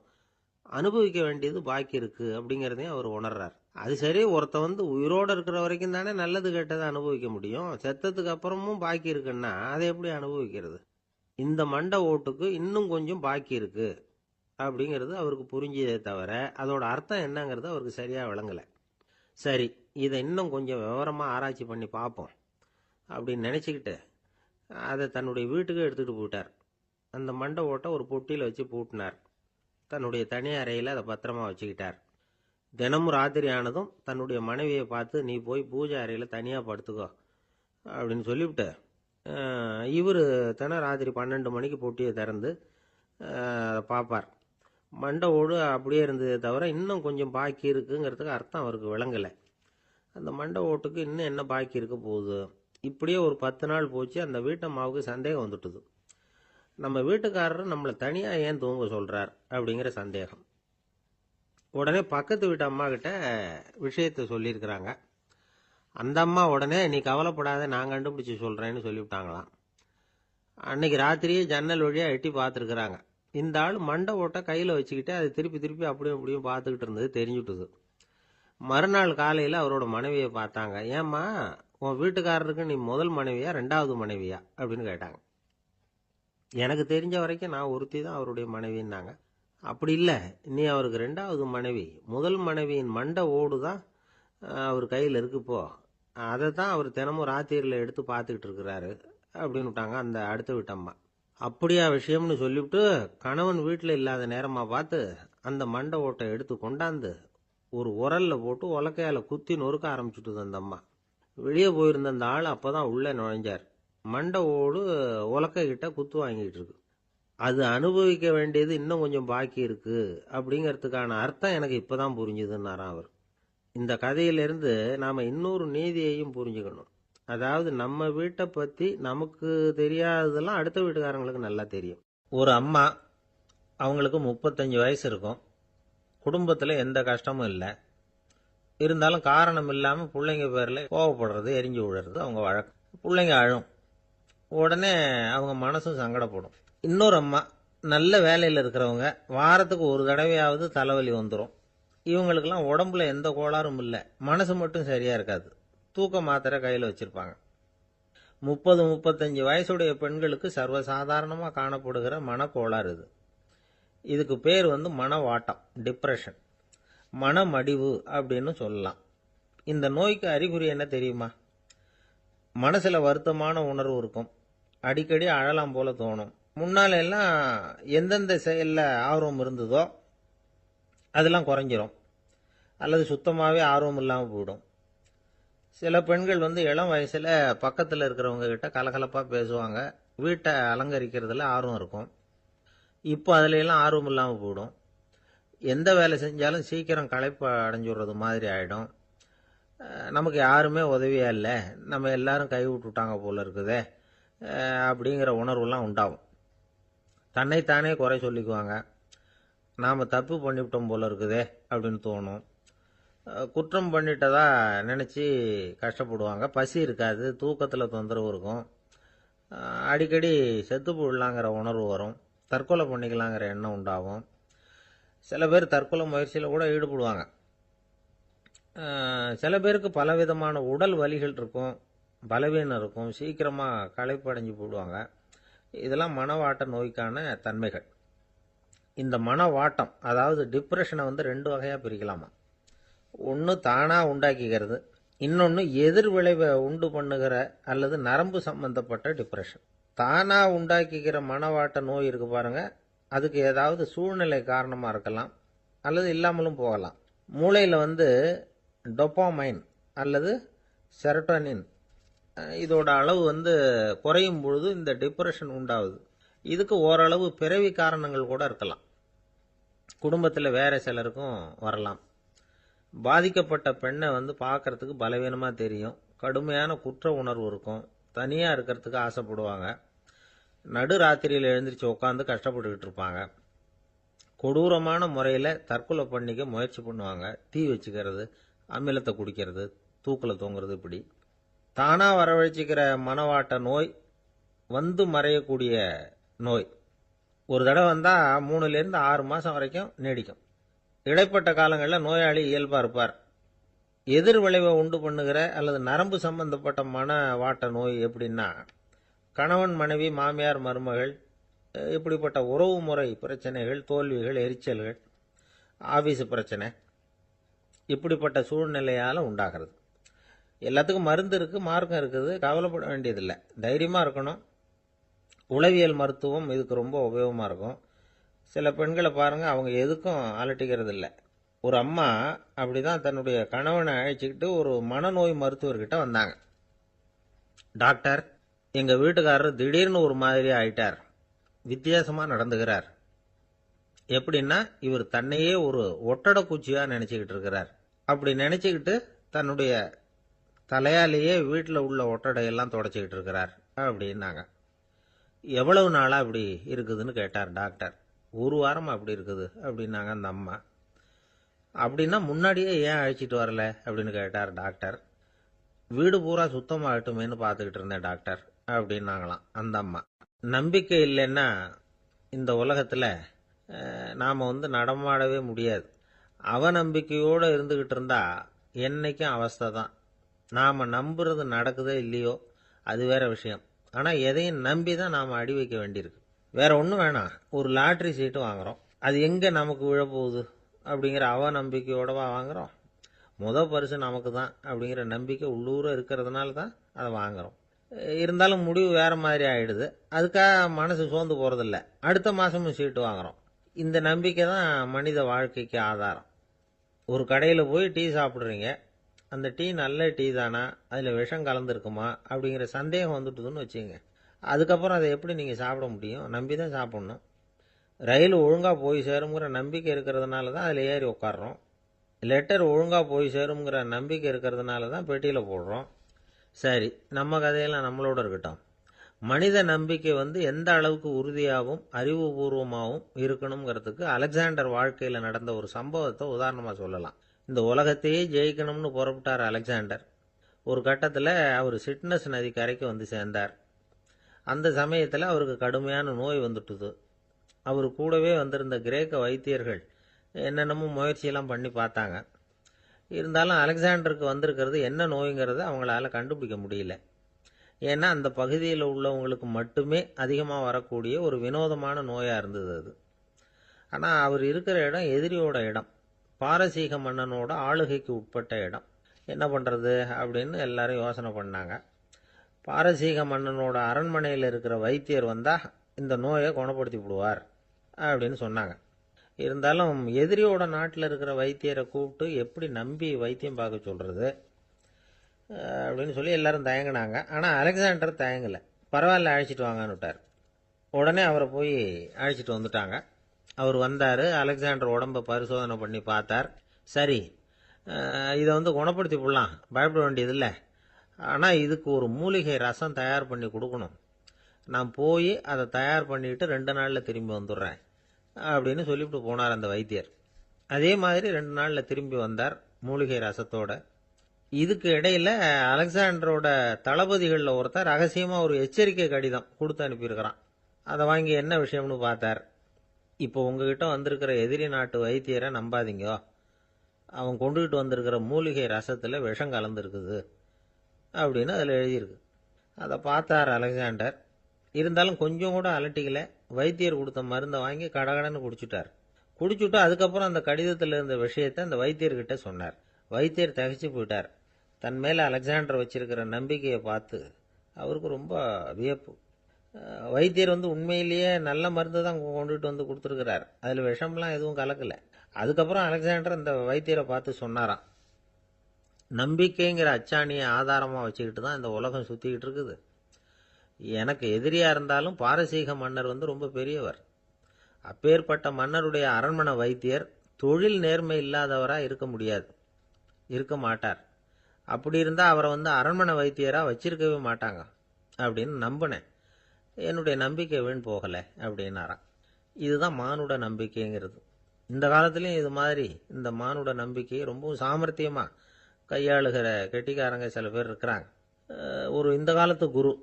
Speaker 1: அனுபவிக்க வேண்டியது பாக்கி இருக்கு அப்படிங்கிறதையும் அவர் உணர்றார். அது சரி, ஒருத்த வந்து உயிரோடு இருக்கிற வரைக்கும் தானே நல்லது கெட்டதை அனுபவிக்க முடியும், செத்ததுக்கு அப்புறமும் பாக்கி இருக்குன்னா அதை எப்படி அனுபவிக்கிறது? இந்த மண்டை ஓட்டுக்கு இன்னும் கொஞ்சம் பாக்கி இருக்கு அப்படிங்கிறது அவருக்கு புரிஞ்சதே தவிர அதோட அர்த்தம் என்னங்கிறது அவருக்கு சரியாக விளங்கலை. சரி, இதை இன்னும் கொஞ்சம் விவரமாக ஆராய்ச்சி பண்ணி பார்ப்போம் அப்படின்னு நினச்சிக்கிட்டு அதை தன்னுடைய வீட்டுக்கு எடுத்துகிட்டு போயிட்டார். அந்த மண்டை ஓட்டை ஒரு பொட்டியில் வச்சு பூட்டினார். தன்னுடைய தனி அறையில் அதை பத்திரமா வச்சுக்கிட்டார். தினமும் ராத்திரி ஆனதும் தன்னுடைய மனைவியை பார்த்து, நீ போய் பூஜை அறையில் தனியாக படுத்துக்கோ அப்படின்னு சொல்லிவிட்டு இவர் ராத்திரி 12 மணிக்கு பொட்டியை திறந்து பார்ப்பார். மண்டை ஓடு அப்படியே இருந்ததே தவிர இன்னும் கொஞ்சம் பாக்கி இருக்குங்கிறதுக்கு அர்த்தம் அவருக்கு விளங்கலை. அந்த மண்டை ஓட்டுக்கு இன்னும் என்ன பாக்கி இருக்க போகுது. இப்படியே ஒரு 10 நாள் போச்சு. அந்த வீட்டம்மாவுக்கு சந்தேகம் வந்துட்டுது. நம்ம வீட்டுக்காரர் நம்மளை தனியாக ஏன் தூங்க சொல்கிறார் அப்படிங்கிற சந்தேகம். உடனே பக்கத்து வீட்டு அம்மா கிட்ட விஷயத்தை சொல்லியிருக்கிறாங்க. அந்த அம்மா உடனே நீ கவலைப்படாத, நான் கண்டுபிடிச்சி சொல்கிறேன்னு சொல்லிவிட்டாங்களாம். அன்னைக்கு ராத்திரியே ஜன்னல் வழியாக எட்டி பார்த்துருக்குறாங்க. இந்த ஆள் மண்டை ஓட்டை கையில் வச்சுக்கிட்டு அதை திருப்பி திருப்பி அப்படியும் இப்படியும் பார்த்துக்கிட்டு இருந்தது தெரிஞ்சுட்டுது. மறுநாள் காலையில் அவரோட மனைவியை பார்த்தாங்க. ஏம்மா, உன் வீட்டுக்காரருக்கு நீ முதல் மனைவியா 2வது மனைவியா அப்படின்னு கேட்டாங்க. எனக்கு தெரிஞ்ச வரைக்கும் நான் ஒருத்தி தான் அவருடைய மனைவின்னாங்க. அப்படி இல்லை, நீ அவருக்கு 2வது மனைவி. முதல் மனைவியின் மண்டை ஓடு தான் அவர் கையில் இருக்குப்போ. அதை தான் அவர் தினமும் ராத்திரியில் எடுத்து பார்த்துக்கிட்டு இருக்கிறாரு அப்படின்னு விட்டாங்க அந்த அடுத்த வீட்டம்மா. அப்படியா விஷயம்னு சொல்லிவிட்டு கணவன் வீட்டில் இல்லாத நேரமாக பார்த்து அந்த மண்டை ஓட்டை எடுத்து கொண்டாந்து ஒரு உரலில் போட்டு உலக்கையால் குத்தி நொறுக்க ஆரம்பிச்சுட்டுது அந்த அம்மா. வெளியே போயிருந்த அந்த ஆள் அப்போ தான் உள்ளே நுழைஞ்சார். மண்டை ஓடு உலக்கை கிட்ட குத்து வாங்கிட்டு இருக்கு. அது அனுபவிக்க வேண்டியது இன்னும் கொஞ்சம் பாக்கி இருக்கு அப்படிங்கிறதுக்கான அர்த்தம் எனக்கு இப்போதான் புரிஞ்சுதுன்னாராம் அவர். இந்த கதையிலிருந்து நாம் இன்னொரு நீதியையும் புரிஞ்சுக்கணும். அதாவது நம்ம வீட்டை பற்றி நமக்கு தெரியாததெல்லாம் அடுத்த வீட்டுக்காரங்களுக்கு நல்லா தெரியும். ஒரு அம்மா, அவங்களுக்கு 35 வயசு இருக்கும். குடும்பத்தில் எந்த கஷ்டமும் இல்லை. இருந்தாலும் காரணம் இல்லாமல் பிள்ளைங்க பேரில் கோவப்படுறது, எரிஞ்சு விடுறது அவங்க வழக்கம். பிள்ளைங்க அழும். உடனே அவங்க மனசும் சங்கடப்படும். இன்னொரு அம்மா, நல்ல வேலையில் இருக்கிறவங்க, வாரத்துக்கு ஒரு தடவையாவது தலைவலி வந்துடும். இவங்களுக்கெல்லாம் உடம்புல எந்த கோளாறும் இல்லை, மனசு மட்டும் சரியாக இருக்காது. தூக்க மாத்திரை கையில் வச்சுருப்பாங்க. 30-35 வயசுடைய பெண்களுக்கு சர்வசாதாரணமாக காணப்படுகிற மனக்கோளாறு இது. இதுக்கு பேர் மனவாட்டம், டிப்ரெஷன், மனமடிவு அப்படின்னு சொல்லலாம். இந்த நோய்க்கு அறிகுறி என்ன தெரியுமா? மனசில் வருத்தமான உணர்வு இருக்கும். அடிக்கடி அழலாம் போல தோணும். முன்னால எல்லாம் எந்தெந்த செயலில் ஆர்வம் இருந்ததோ அதெல்லாம் குறைஞ்சிரும், அல்லது சுத்தமாகவே ஆர்வம் இல்லாமல் போயிடும். சில பெண்கள் இளம் வயசில் பக்கத்தில் இருக்கிறவங்க கிட்ட கலகலப்பாக பேசுவாங்க. வீட்டை அலங்கரிக்கிறதுல ஆர்வம் இருக்கும். இப்போ அதுல எல்லாம் ஆர்வம் இல்லாமல் போயிடும். எந்த வேலை செஞ்சாலும் சீக்கிரம் களைப்பு அடைஞ்சுடுறது மாதிரி ஆகிடும். நமக்கு யாருமே உதவியா இல்லை, நம்ம எல்லாரும் கை விட்டுட்டாங்க போல இருக்குதே அப்படிங்கிற உணர்வுலாம் உண்டாகும். தன்னைத்தானே குறை சொல்லிக்குவாங்க. நாம் தப்பு பண்ணிவிட்டோம் போல இருக்குதே அப்படின்னு தோணும். குற்றம் பண்ணிட்டதா நினச்சி கஷ்டப்படுவாங்க. பசி இருக்காது, தூக்கத்தில் தொந்தரவு இருக்கும். அடிக்கடி செத்து போடலாங்கிற உணர்வு வரும். தற்கொலை பண்ணிக்கலாங்கிற எண்ணம் உண்டாகும். சில பேர் தற்கொலை முயற்சியில் கூட ஈடுபடுவாங்க. சில பேருக்கு பலவிதமான உடல் வலிகள் இருக்கும், பலவீனம் இருக்கும், சீக்கிரமாக களைப்படைஞ்சு போடுவாங்க. இதெல்லாம் மனவாட்ட நோய்க்கான தன்மைகள். இந்த மனவாட்டம், அதாவது டிப்ரெஷனை 2 வகையாக பிரிக்கலாமா. ஒன்று தானாக உண்டாக்கிக்கிறது, இன்னொன்று எதிர் விளைவை உண்டு பண்ணுகிற அல்லது நரம்பு சம்பந்தப்பட்ட டிப்ரெஷன். தானாக உண்டாக்கிக்கிற மனவாட்ட நோய் இருக்கு பாருங்க, அதுக்கு ஏதாவது சூழ்நிலை காரணமாக இருக்கலாம் அல்லது இல்லாமலும் போகலாம். மூளையில் டொபாமைன் அல்லது செரோட்டோனின் இதோட அளவு குறையும் பொழுது இந்த டிப்ரெஷன் உண்டாகுது. இதுக்கு ஓரளவு பிறவி காரணங்கள் கூட இருக்கலாம். குடும்பத்தில் வேற சிலருக்கும் வரலாம். பாதிக்கப்பட்ட பெண்ணை பார்க்கறதுக்கு பலவீனமாக தெரியும். கடுமையான குற்ற உணர்வு இருக்கும். தனியாக இருக்கிறதுக்கு ஆசைப்படுவாங்க. நடு ராத்திரியில் எழுந்திரிச்சு உட்காந்து கஷ்டப்பட்டுக்கிட்டு இருப்பாங்க. கொடூரமான முறையில் தற்கொலை பண்ணிக்க முயற்சி பண்ணுவாங்க. தீ வச்சுக்கிறது, அமிலத்தை குடிக்கிறது, தூக்கில் தூங்குறது. இப்படி தானாக வரவழைச்சிக்கிற மனவாட்ட நோய் மறையக்கூடிய நோய். ஒரு தடவை வந்தால் 3லேருந்து 6 மாதம் வரைக்கும் நீடிக்கும். இடைப்பட்ட காலங்களில் நோயாளி இயல்பாக இருப்பார். எதிர் விளைவை உண்டு பண்ணுகிற அல்லது நரம்பு சம்பந்தப்பட்ட மனவாட்ட நோய் எப்படின்னா, கணவன் மனைவி, மாமியார் மருமகள், இப்படிப்பட்ட உறவு முறை பிரச்சனைகள், தோல்விகள், எரிச்சல்கள், ஆபீஸ் பிரச்சனை, இப்படிப்பட்ட சூழ்நிலையால் உண்டாகிறது. எல்லாத்துக்கும் மருந்து இருக்குது, மார்க்கம் இருக்குது, கவலைப்பட வேண்டியதில்லை. தைரியமாக இருக்கணும். உளவியல் மருத்துவம் இதுக்கு ரொம்ப உபயோகமாக இருக்கும். சில பெண்களை பாருங்கள், அவங்க எதுக்கும் அலட்டிக்கிறது இல்லை. ஒரு அம்மா அப்படிதான் தன்னுடைய கணவனை அழைச்சிக்கிட்டு ஒரு மனநோய் மருத்துவர்கிட்ட வந்தாங்க. டாக்டர், எங்கள் வீட்டுக்காரர் திடீர்னு ஒரு மாதிரி ஆயிட்டார், வித்தியாசமாக நடந்துகிறார், எப்படின்னா இவர் தன்னையே ஒரு ஒட்டடை பூச்சியா நினைச்சுக்கிட்டு இருக்கிறார். அப்படி நினைச்சுக்கிட்டு தன்னுடைய தலையாலேயே வீட்டில் உள்ள ஒட்டடையெல்லாம் தொடச்சிக்கிட்டு இருக்கிறார் அப்படின்னாங்க. எவ்வளவு நாளா அப்படி இருக்குதுன்னு கேட்டார் டாக்டர். ஒரு வாரமா அப்படி இருக்குது அப்படின்னாங்க அந்த அம்மா. அப்படின்னா முன்னாடியே ஏன் அழைச்சிட்டு வரல அப்படின்னு கேட்டார் டாக்டர். வீடு பூரா சுத்தமாகட்டுமேனு பார்த்துக்கிட்டு இருந்தேன் டாக்டர் அப்படின்னாங்களாம் அந்த அம்மா. நம்பிக்கை இல்லைன்னா இந்த உலகத்தில் நாம் நடமாடவே முடியாது. அவநம்பிக்கையோடு இருந்துக்கிட்டு இருந்தா என்னைக்கும் அவஸ்தை தான். நாம் நம்புறது நடக்குதோ இல்லையோ அது வேற விஷயம். ஆனால் எதையும் நம்பி தான் நாம் அடி வைக்க வேண்டியிருக்கு. வேற ஒன்றும் வேணாம், ஒரு லாட்ரி சீட்டு வாங்குறோம், அது எங்கே நமக்கு விழப்போகுது அப்படிங்கிற அவநம்பிக்கையோடவா வாங்குறோம். பரிசு நமக்கு தான் அப்படிங்கிற நம்பிக்கை உள்ளூர இருக்கிறதுனால தான் அதை வாங்குறோம். இருந்தாலும் முடிவு வேற மாதிரி ஆயிடுது. அதுக்காக மனசு சோர்ந்து போறதில்ல. அடுத்த மாசமும் சீட்டு வாங்குறோம். இந்த நம்பிக்கை தான் மனித வாழ்க்கைக்கு ஆதாரம். ஒரு கடையில் போய் டீ சாப்பிட்றீங்க, அந்த டீ நல்ல டீ தானா, அதில் விஷம் கலந்துருக்குமா அப்படிங்கிற சந்தேகம் வந்துட்டுதுன்னு வச்சுங்க. அதுக்கப்புறம் அதை எப்படி நீங்கள் சாப்பிட முடியும்? நம்பி தான் சாப்பிட்ணும். ரயில் ஒழுங்காக போய் சேருங்கிற நம்பிக்கை இருக்கிறதுனால தான் அதில் ஏறி உட்காடுறோம். லெட்டர் ஒழுங்காக போய் சேருங்கிற நம்பிக்கை இருக்கிறதுனால தான் பெட்டியில் போடுறோம். சரி, நம்ம கதையெல்லாம் நம்மளோட இருக்கட்டும். மனித நம்பிக்கை எந்த அளவுக்கு உறுதியாகவும் அறிவுபூர்வமாகவும் இருக்கணுங்கிறதுக்கு அலெக்சாண்டர் வாழ்க்கையில் நடந்த ஒரு சம்பவத்தை உதாரணமாக சொல்லலாம். இந்த உலகத்தையே ஜெயிக்கணும்னு புறப்பட்டார் அலெக்சாண்டர். ஒரு கட்டத்தில் அவர் சிட்னஸ் நதி கரைக்கு சேர்ந்தார். அந்த சமயத்தில் அவருக்கு கடுமையான நோய் வந்துட்டுது. அவர் கூடவே வந்திருந்த கிரேக்க வைத்தியர்கள் என்னென்னமோ முயற்சியெல்லாம் பண்ணி பார்த்தாங்க. இருந்தாலும் அலெக்சாண்டருக்கு வந்திருக்கிறது என்ன நோய்ங்கிறத அவங்களால கண்டுபிடிக்க முடியல. ஏன்னா அந்த பகுதியில் உள்ளவங்களுக்கு மட்டுமே அதிகமாக வரக்கூடிய ஒரு வினோதமான நோயாக இருந்தது அது. ஆனால் அவர் இருக்கிற இடம் எதிரியோட இடம், பாரசீக மன்னனோட ஆளுகைக்கு உட்பட்ட இடம். என்ன பண்ணுறது அப்படின்னு எல்லாரும் யோசனை பண்ணாங்க. பாரசீக மன்னனோட அரண்மனையில் இருக்கிற வைத்தியர் வந்தால் இந்த நோயை குணப்படுத்தி விடுவார் அப்படின்னு சொன்னாங்க. இருந்தாலும் எதிரியோட நாட்டில் இருக்கிற வைத்தியரை கூப்பிட்டு எப்படி நம்பி வைத்தியம் பார்க்க சொல்கிறது அப்படின்னு சொல்லி எல்லாரும் தயங்கினாங்க. ஆனால் அலெக்சாண்டர் தயங்கலை. பரவாயில்ல, அழைச்சிட்டு வாங்கன்னு விட்டார். உடனே அவரை போய் அழைச்சிட்டு வந்துட்டாங்க. அவர் வந்தார். அலெக்சாண்டர் உடம்பை பரிசோதனை பண்ணி பார்த்தார். சரி, இதை குணப்படுத்தி விடலாம், பயப்பட வேண்டியதில்லை. ஆனால் இதுக்கு ஒரு மூலிகை ரசம் தயார் பண்ணி கொடுக்கணும். நான் போய் அதை தயார் பண்ணிட்டு 2 நாளில் திரும்பி வந்துடுறேன் அப்படின்னு சொல்லிவிட்டு போனார் அந்த வைத்தியர். அதே மாதிரி 2 நாளில் திரும்பி வந்தார் மூலிகை ரசத்தோட. இதுக்கு இடையில அலெக்சாண்டரோட தளபதிகளில் ஒருத்தர் ரகசியமாக ஒரு எச்சரிக்கை கடிதம் கொடுத்து அனுப்பியிருக்கிறான். அதை வாங்கி என்ன விஷயம்னு பார்த்தார். இப்போ உங்ககிட்ட வந்திருக்கிற எதிரி நாட்டு வைத்தியரை நம்பாதீங்க, அவன் கொண்டுகிட்டு வந்திருக்கிற மூலிகை ரசத்தில் விஷம் கலந்துருக்குது அப்படின்னு அதில் எழுதியிருக்கு. அதை பார்த்தார் அலெக்சாண்டர். இருந்தாலும் கொஞ்சம் கூட அலட்டிக்கல. வைத்தியர் கொடுத்த மருந்தை வாங்கி கடகடன்னு குடிச்சுட்டார். குடிச்சுட்டு அதுக்கப்புறம் அந்த கடிதத்தில் இருந்த விஷயத்தை அந்த வைத்தியர்கிட்ட சொன்னார். வைத்தியர் தகைச்சு போயிட்டார். தன் மேலே அலெக்சாண்டர் வச்சிருக்கிற நம்பிக்கையை பார்த்து அவருக்கு ரொம்ப வியப்பு. வைத்தியர் உண்மையிலேயே நல்ல மருந்து தான் கொண்டுகிட்டு கொடுத்துருக்கிறார், அதில் விஷம்லாம் எதுவும் கலக்கலை. அதுக்கப்புறம் அலெக்சாண்டர் அந்த வைத்தியரை பார்த்து சொன்னாராம், நம்பிக்கைங்கிற அச்சாணியை ஆதாரமாக வச்சுக்கிட்டு தான் இந்த உலகம் சுற்றிக்கிட்டு இருக்குது. எனக்கு எதிரியாக இருந்தாலும் பாரசீக மன்னர் ரொம்ப பெரியவர். அப்பேற்பட்ட மன்னருடைய அரண்மனை வைத்தியர் தொழில் நேர்மை இல்லாதவராக இருக்க முடியாது, இருக்க மாட்டார். அப்படி இருந்தால் அவரை அரண்மனை வைத்தியராக வச்சிருக்கவே மாட்டாங்க அப்படின்னு நம்பினேன். என்னுடைய நம்பிக்கை வீண் போகலை அப்படின்னாராம். இதுதான் மானுட நம்பிக்கைங்கிறது. இந்த காலத்துலேயும் இது மாதிரி இந்த மானுட நம்பிக்கையை ரொம்பவும் சாமர்த்தியமாக கையாளுகிற கெட்டிக்காரங்க சில பேர் இருக்கிறாங்க. ஒரு இந்த காலத்து குரு,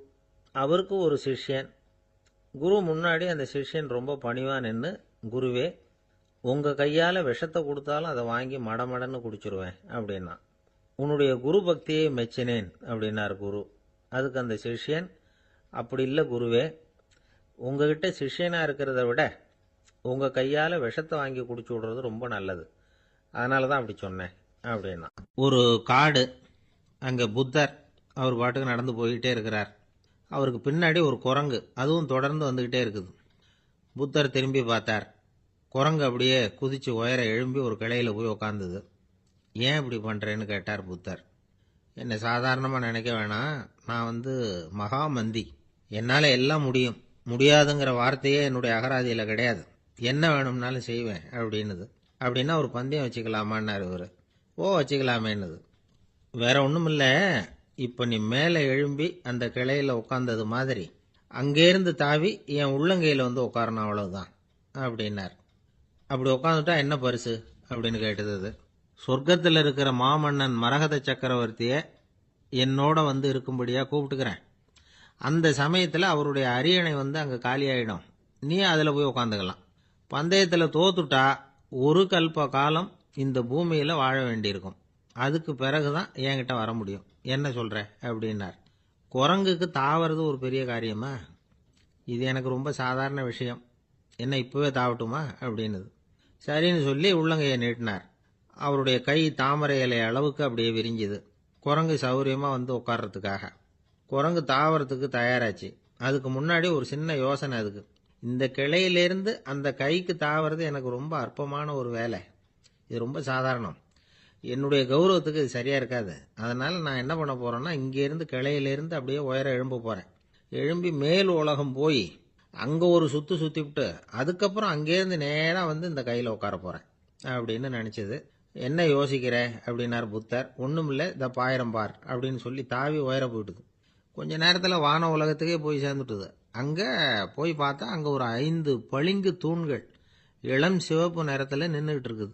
Speaker 1: அவருக்கு ஒரு சிஷ்யன். குரு முன்னாடி அந்த சிஷ்யன் ரொம்ப பணிவாக நின்று, குருவே, உங்கள் கையால் விஷத்தை கொடுத்தாலும் அதை வாங்கி மடமடன்னு குடிச்சிருவேன் அப்படின்னா. உன்னுடைய குரு பக்தியை மெச்சினேன் அப்படின்னார் குரு. அதுக்கு அந்த சிஷ்யன், அப்படி இல்லை குருவே, உங்ககிட்ட சிஷ்யனாக இருக்கிறத விட உங்கள் கையால் விஷத்தை வாங்கி குடிச்சு விடுறது ரொம்ப நல்லது, அதனால தான் அப்படி சொன்னேன் அப்படின்னா. ஒரு காடு, அங்கே புத்தர் அவர் பாட்டுக்கு நடந்து போய்கிட்டே இருக்கிறார். அவருக்கு பின்னாடி ஒரு குரங்கு, அதுவும் தொடர்ந்து வந்துக்கிட்டே இருக்குது. புத்தர் திரும்பி பார்த்தார். குரங்கு அப்படியே குதித்து உயர எழும்பி ஒரு கிளையில் போய் உக்காந்துது. ஏன் இப்படி பண்ணுறேன்னு கேட்டார் புத்தர். என்னை சாதாரணமாக நினைக்க வேணாம், நான் மகாமந்தி, என்னால் எல்லாம் முடியும், முடியாதுங்கிற வார்த்தையே என்னுடைய அகராதியில் கிடையாது. என்ன வேணும்னாலும் செய்வேன் அப்படின்னுது. அப்படின்னா ஒரு பந்தயம் வச்சுக்கலாமான்னாரு இவர். ஓ வச்சுக்கலாமேன்னுது. வேற ஒன்றும் இல்லை, இப்போ நீ மேலே எழும்பி அந்த கிளையில் உட்காந்தது மாதிரி அங்கேருந்து தாவி என் உள்ளங்கையில் வந்து உட்காரணும், அவ்வளவுதான் அப்படின்னார். அப்படி உட்காந்துட்டா என்ன பரிசு அப்படின்னு கேட்டது அது. சொர்க்கத்தில் இருக்கிற மாமன்னன் மரகத சக்கரவர்த்தியை என்னோட வந்து இருக்கும்படியா கூப்பிட்டுக்கிறேன். அந்த சமயத்தில் அவருடைய அரியணை வந்து அங்கே காலியாயிடும், நீ அதில் போய் உட்காந்துக்கலாம். பந்தயத்தில் தோத்துட்டா ஒரு கல்ப காலம் இந்த பூமியில் வாழ வேண்டியிருக்கும். அதுக்கு பிறகுதான் என்கிட்ட வர முடியும். என்ன சொல்ற அப்படின்னார். குரங்குக்கு தாவறது ஒரு பெரிய காரியமா? இது எனக்கு ரொம்ப சாதாரண விஷயம், என்ன இப்பவே தாவட்டுமா அப்படின்னுது. சரின்னு சொல்லி உள்ளங்கையை நீட்டினார். அவருடைய கை தாமரை இலை அளவுக்கு அப்படியே விரிஞ்சுது, குரங்கு சௌரியமா வந்து உட்கார்றதுக்காக. குரங்கு தாவறதுக்கு தயாராச்சு. அதுக்கு முன்னாடி ஒரு சின்ன யோசனை அதுக்கு. இந்த கிளையிலேருந்து அந்த கைக்கு தாவறது எனக்கு ரொம்ப அற்பமான ஒரு வேலை, இது ரொம்ப சாதாரணம், என்னுடைய கௌரவத்துக்கு இது சரியா இருக்காது. அதனால நான் என்ன பண்ண போறேன்னா, இங்கேருந்து கிளையிலேருந்து அப்படியே உயர எழும்ப போறேன். எழும்பி மேல் உலகம் போய் அங்க ஒரு சுத்து சுத்திவிட்டு அதுக்கப்புறம் அங்கேருந்து நேரா வந்து இந்த கையில உட்கார போறேன் அப்படின்னு நினைச்சது. என்ன யோசிக்கிற அப்படின்னார் புத்தர். ஒண்ணும் இல்லை, இந்த பாயிரம் பார் அப்படின்னு சொல்லி தாவி உயர போயிட்டுது. கொஞ்ச நேரத்தில் வான உலகத்துக்கே போய் சேர்ந்துட்டுது. அங்க போய் பார்த்தா அங்க ஒரு 5 பளிங்கு தூண்கள் இளம் சிவப்பு நிறத்துல நின்றுகிட்டு இருக்குது.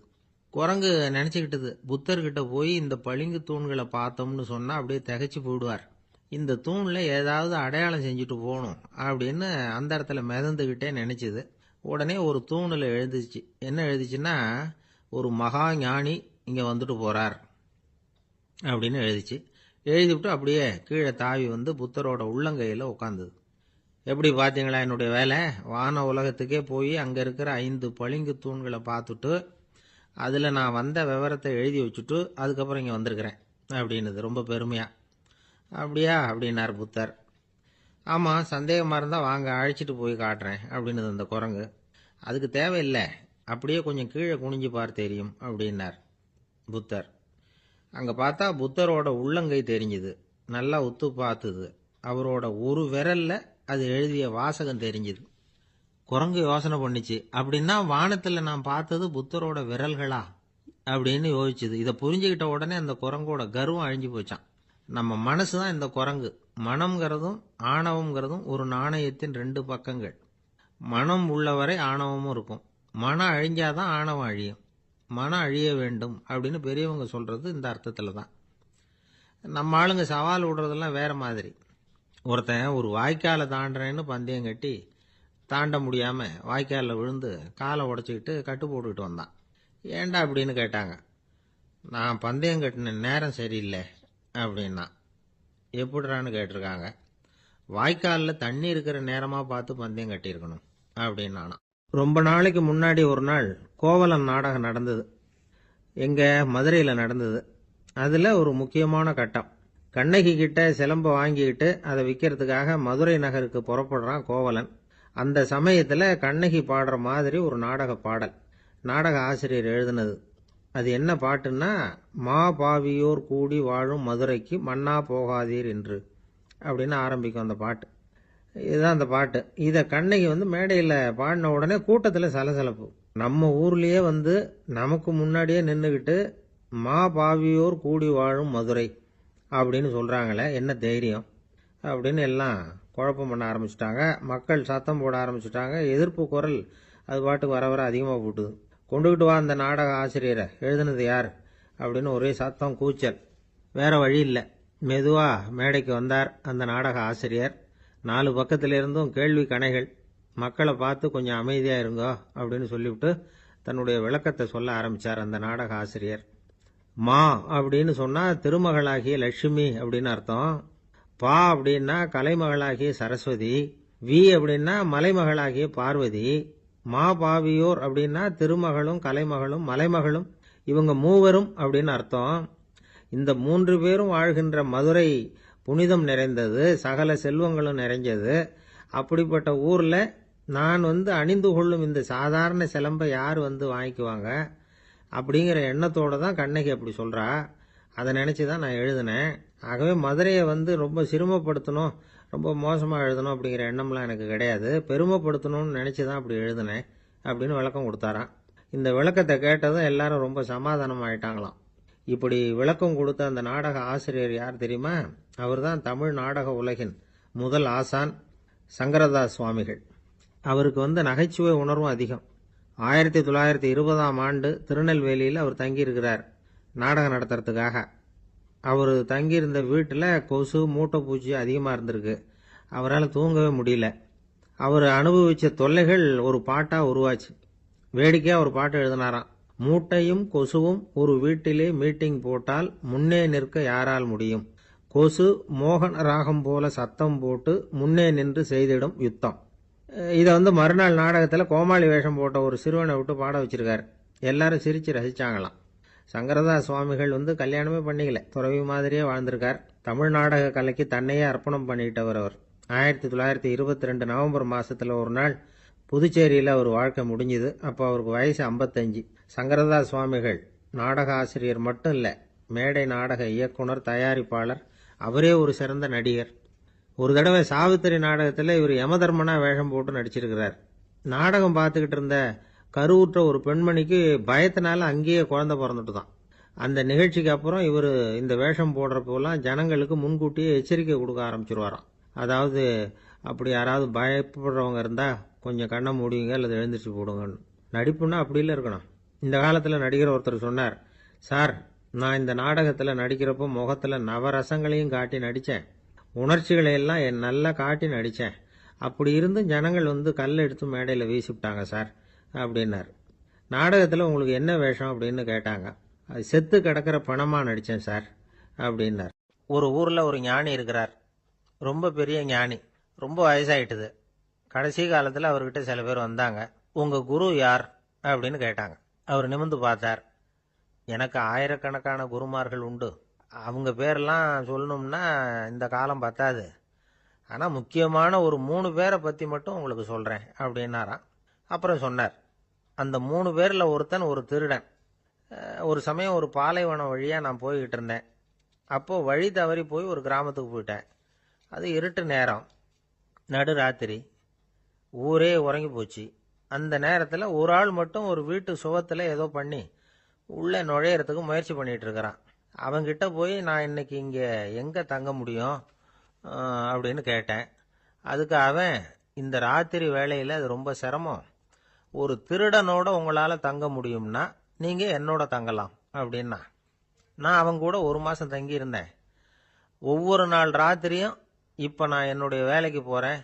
Speaker 1: குரங்கு நினைச்சுக்கிட்டது, புத்தர்கிட்ட போய் இந்த பளிங்கு தூண்களை பார்த்தோம்னு சொன்னா அப்படியே திகைச்சு போயிடுவார், இந்த தூண்ல ஏதாவது அடையாளம் செஞ்சுட்டு போகணும் அப்படின்னு அந்த இடத்துல மிதந்துகிட்டே நினைச்சுது. உடனே ஒரு தூணில் எழுதிச்சு. என்ன எழுதிச்சுன்னா, ஒரு மகா ஞானி இங்க வந்துட்டு போறார் அப்படின்னு எழுதிச்சு. எழுதிவிட்டு அப்படியே கீழே தாவி வந்து புத்தரோட உள்ளங்கையில் உட்காந்துது. எப்படி பார்த்தீங்களா என்னுடைய வேலை? வான உலகத்துக்கே போய் அங்கே இருக்கிற 5 பளிங்கு தூண்களை பார்த்துட்டு அதில் நான் வந்த விவரத்தை எழுதி வச்சுட்டு அதுக்கப்புறம் இங்கே வந்திருக்கிறேன் அப்படின்னுது ரொம்ப பெருமையா. அப்படியா அப்படின்னார் புத்தர். ஆமாம், சந்தேகமாக இருந்தால் வாங்க அழைச்சிட்டு போய் காட்டுறேன் அப்படின்னுது அந்த குரங்கு. அதுக்கு தேவையில்லை, அப்படியே கொஞ்சம் கீழே குனிஞ்சு பார் தெரியும் அப்படின்னார் புத்தர். அங்கே பார்த்தா புத்தரோட உள்ளங்கை தெரிஞ்சுது. நல்லா உத்து பார்த்துது. அவரோட ஒரு விரல்ல அது எழுதிய வாசகம் தெரிஞ்சுது. குரங்கு யோசனை பண்ணிச்சு, அப்படின்னா வானத்தில் நான் பார்த்தது புத்தரோட விரல்களா அப்படின்னு யோசிச்சுது. இதை புரிஞ்சுக்கிட்ட உடனே அந்த குரங்கோட கர்வம் அழிஞ்சு போச்சான். நம்ம மனசு தான் இந்த குரங்கு. மனம்ங்கிறதும் ஆணவம்ங்கிறதும் ஒரு நாணயத்தின் 2 பக்கங்கள். மனம் உள்ளவரை ஆணவமும் இருக்கும். மனம் அழிஞ்சாதான் ஆணவம் அழியும். மனம் அழிய வேண்டும் அப்படின்னு பெரியவங்க சொல்றது இந்த அர்த்தத்தில் தான். நம்ம ஆளுங்க சவால் விடுறதெல்லாம் வேற மாதிரி. ஒருத்தன் ஒரு வாய்க்காலை தாண்டுறேன்னு பந்தயம் கட்டி தாண்ட முடியாம வாய்க்காலில் விழுந்து காலை உடச்சிக்கிட்டு கட்டு போட்டுக்கிட்டு வந்தான். ஏண்டா அப்படின்னு கேட்டாங்க. நான் பந்தயம் கட்டின நேரம் சரியில்லை அப்படின்னா. எப்படிறான்னு கேட்டிருக்காங்க. வாய்க்காலில் தண்ணி இருக்கிற நேரமாக பார்த்து பந்தயம் கட்டியிருக்கணும் அப்படின்னானா. ரொம்ப நாளைக்கு முன்னாடி ஒரு நாள் கோவலன் நாடகம் நடந்தது. எங்க மதுரையில் நடந்தது. அதில் ஒரு முக்கியமான கட்டம். கண்ணகி கிட்ட சிலம்ப வாங்கிக்கிட்டு அதை விற்கிறதுக்காக மதுரை நகருக்கு புறப்படுறான் கோவலன். அந்த சமயத்தில் கண்ணகி பாடுற மாதிரி ஒரு நாடக பாடல் நாடக ஆசிரியர் எழுதினது. அது என்ன பாட்டுன்னா, மா பாவியோர் கூடி வாழும் மதுரைக்கு மன்னா போகாதீர் என்று அப்படின்னு ஆரம்பிக்கும் அந்த பாட்டு. இதுதான் அந்த பாட்டு. இதை கண்ணகி வந்து மேடையில் பாடின உடனே கூட்டத்தில் சலசலப்பு. நம்ம ஊர்லயே வந்து நமக்கு முன்னாடியே நின்றுக்கிட்டு மா பாவியோர் கூடி வாழும் மதுரை அப்படின்னு சொல்றாங்களே, என்ன தைரியம் அப்படின்னு எல்லாம் குழப்பம் பண்ண ஆரம்பிச்சிட்டாங்க. மக்கள் சத்தம் போட ஆரம்பிச்சிட்டாங்க. எதிர்ப்பு குரல் அது பாட்டுக்கு வர வர அதிகமாக போட்டுது. கொண்டுகிட்டு வா அந்த நாடக ஆசிரியரை, எழுதுனது யார் அப்படின்னு ஒரே சத்தம் கூச்சல். வேற வழி இல்லை. மெதுவா மேடைக்கு வந்தார் அந்த நாடக ஆசிரியர். 4 பக்கத்திலிருந்தும் கேள்வி கணைகள். மக்களை பார்த்து கொஞ்சம் அமைதியா இருங்கோ அப்படின்னு சொல்லிவிட்டு தன்னுடைய விளக்கத்தை சொல்ல ஆரம்பிச்சார் அந்த நாடக ஆசிரியர். மா அப்படின்னு சொன்னா திருமகளாகிய லட்சுமி அப்படின்னு அர்த்தம். பா அப்படின்னா கலைமகளாகிய சரஸ்வதி. வி அப்படின்னா மலைமகளாகிய பார்வதி. மா பாவியோர் அப்படின்னா திருமகளும் கலைமகளும் மலைமகளும், இவங்க மூவரும் அப்படின்னு அர்த்தம். இந்த 3 பேரும் வாழ்கின்ற மதுரை புனிதம் நிறைந்தது, சகல செல்வங்களும் நிறைஞ்சது. அப்படிப்பட்ட ஊர்ல நான் வந்து அணிந்து கொள்ளும் இந்த சாதாரண சிலம்பை யார் வந்து வாங்கிக்குவாங்க அப்படிங்கிற எண்ணத்தோட தான் கண்ணகி அப்படி சொல்றா. அதை நினைச்சு தான் நான் எழுதினேன். ஆகவே மதுரையை வந்து ரொம்ப சிரமப்படுத்தணும், ரொம்ப மோசமாக எழுதணும் அப்படிங்கிற எண்ணம்லாம் எனக்கு கிடையாது. பெருமைப்படுத்தணும்னு நினைச்சு தான் அப்படி எழுதினேன் அப்படின்னு விளக்கம் கொடுத்தாராம். இந்த விளக்கத்தை கேட்டதும் எல்லாரும் ரொம்ப சமாதானம் ஆயிட்டாங்களாம். இப்படி விளக்கம் கொடுத்த அந்த நாடக ஆசிரியர் யார் தெரியுமா? அவர்தான் தமிழ் நாடக உலகின் முதல் ஆசான் சங்கரதாஸ் சுவாமிகள். அவருக்கு நகைச்சுவை உணர்வும் அதிகம். 1920ஆம் ஆண்டு திருநெல்வேலியில் அவர் தங்கியிருக்கிறார் நாடகம் நடத்துறதுக்காக. அவர் தங்கியிருந்த வீட்டில் கொசு மூட்டைப்பூச்சி அதிகமாக இருந்திருக்கு. அவரால் தூங்கவே முடியல. அவர் அனுபவித்த தொல்லைகள் ஒரு பாட்டாக உருவாச்சு. வேடிக்கையாக ஒரு பாட்டு எழுதினாராம். மூட்டையும் கொசுவும் ஒரு வீட்டிலே மீட்டிங் போட்டால் முன்னே நிற்க யாரால் முடியும்? கொசு மோகன ராகம் போல சத்தம் போட்டு முன்னே நின்று செய்திடும் யுத்தம். இதை மறுநாள் நாடகத்தில் கோமாளி வேஷம் போட்ட ஒரு சிறுவனை விட்டு பாட வச்சிருக்காரு. எல்லாரும் சிரிச்சு ரசிச்சாங்களாம். சங்கரதாஸ் சுவாமிகள் கல்யாணமே பண்ணிக்கல, துறவி மாதிரியே வாழ்ந்திருக்கார். தமிழ் நாடக கலைக்கு தன்னையே அர்ப்பணம் பண்ணிட்டவர் அவர். 1922 நவம்பர் மாசத்துல ஒரு நாள் புதுச்சேரியில் அவர் வாழ்க்கை முடிஞ்சுது. அப்போ அவருக்கு வயசு 55. சங்கரதாஸ் சுவாமிகள் நாடக ஆசிரியர் மட்டும் இல்லை, மேடை நாடக இயக்குனர், தயாரிப்பாளர். அவரே ஒரு சிறந்த நடிகர். ஒரு தடவை சாவித்திரி நாடகத்தில் இவர் யமதர்மனா வேஷம் போட்டு நடிச்சிருக்கிறார். நாடகம் பார்த்துக்கிட்டு இருந்த கருவுற்ற ஒரு பெண்மணிக்கு பயத்தினால அங்கேயே குழந்தை பிறந்துட்டு தான். அந்த நிகழ்ச்சிக்கு அப்புறம் இவர் இந்த வேஷம் போடுறப்போலாம் ஜனங்களுக்கு முன்கூட்டியே எச்சரிக்கை கொடுக்க ஆரம்பிச்சிருவாராம். அதாவது அப்படி யாராவது பயப்படுறவங்க இருந்தால் கொஞ்சம் கண்ணை மூடிங்க அல்லது எழுந்திரிச்சு போடுங்கன்னு. நடிப்புன்னா அப்படிலாம் இருக்கணும். இந்த காலத்தில் நடிகர் ஒருத்தர் சொன்னார், சார் நான் இந்த நாடகத்தில் நடிக்கிறப்போ முகத்தில் நவரசங்களையும் காட்டி நடித்தேன், உணர்ச்சிகளை எல்லாம் நல்லா காட்டி நடித்தேன். அப்படி இருந்தும் ஜனங்கள் கல்லை எடுத்து மேடையில் வீசிவிட்டாங்க சார் அப்படின்னார். நாடகத்தில் உங்களுக்கு என்ன வேஷம் அப்படின்னு கேட்டாங்க. அது செத்து கிடக்கிற பணமாக நடித்தேன் சார் அப்படின்னார். ஒரு ஊரில் ஒரு ஞானி இருக்கிறார். ரொம்ப பெரிய ஞானி. ரொம்ப வயசாயிட்டுது. கடைசி காலத்தில் அவர்கிட்ட சில பேர் வந்தாங்க. உங்கள் குரு யார் அப்படின்னு கேட்டாங்க. அவர் நிமிர்ந்து பார்த்தார். எனக்கு ஆயிரக்கணக்கான குருமார்கள் உண்டு. அவங்க பேரெல்லாம் சொல்லணும்னா இந்த காலம் பத்தாது. ஆனால் முக்கியமான ஒரு 3 பேரை பற்றி மட்டும் உங்களுக்கு சொல்கிறேன் அப்படின்னாராம். அப்புறம் சொன்னார், அந்த 3 பேரில் ஒருத்தன் ஒரு திருடன். ஒரு சமயம் ஒரு பாலைவனம் வழியாக நான் போய்கிட்டு இருந்தேன். அப்போது வழி தவறி போய் ஒரு கிராமத்துக்கு போயிட்டேன். அது இருட்டு நேரம், நடு ராத்திரி, ஊரே உறங்கி போச்சு. அந்த நேரத்தில் ஒரு ஆள் மட்டும் ஒரு வீட்டு சுவத்தில் ஏதோ பண்ணி உள்ளே நுழையிறதுக்கு முயற்சி பண்ணிகிட்டு இருக்கிறான். அவங்கிட்ட போய் நான் இன்னைக்கு இங்கே எங்கே தங்க முடியும் அப்படின்னு கேட்டேன். அதுக்கு அவன், இந்த ராத்திரி வேளையில் அது ரொம்ப சிரமம், ஒரு திருடனோட உங்களால் தங்க முடியும்னா நீங்கள் என்னோட தங்கலாம் அப்படின்னா. நான் அவங்க கூட 1 மாதம் தங்கியிருந்தேன். ஒவ்வொரு நாள் ராத்திரியும் இப்போ நான் என்னுடைய வேலைக்கு போகிறேன்,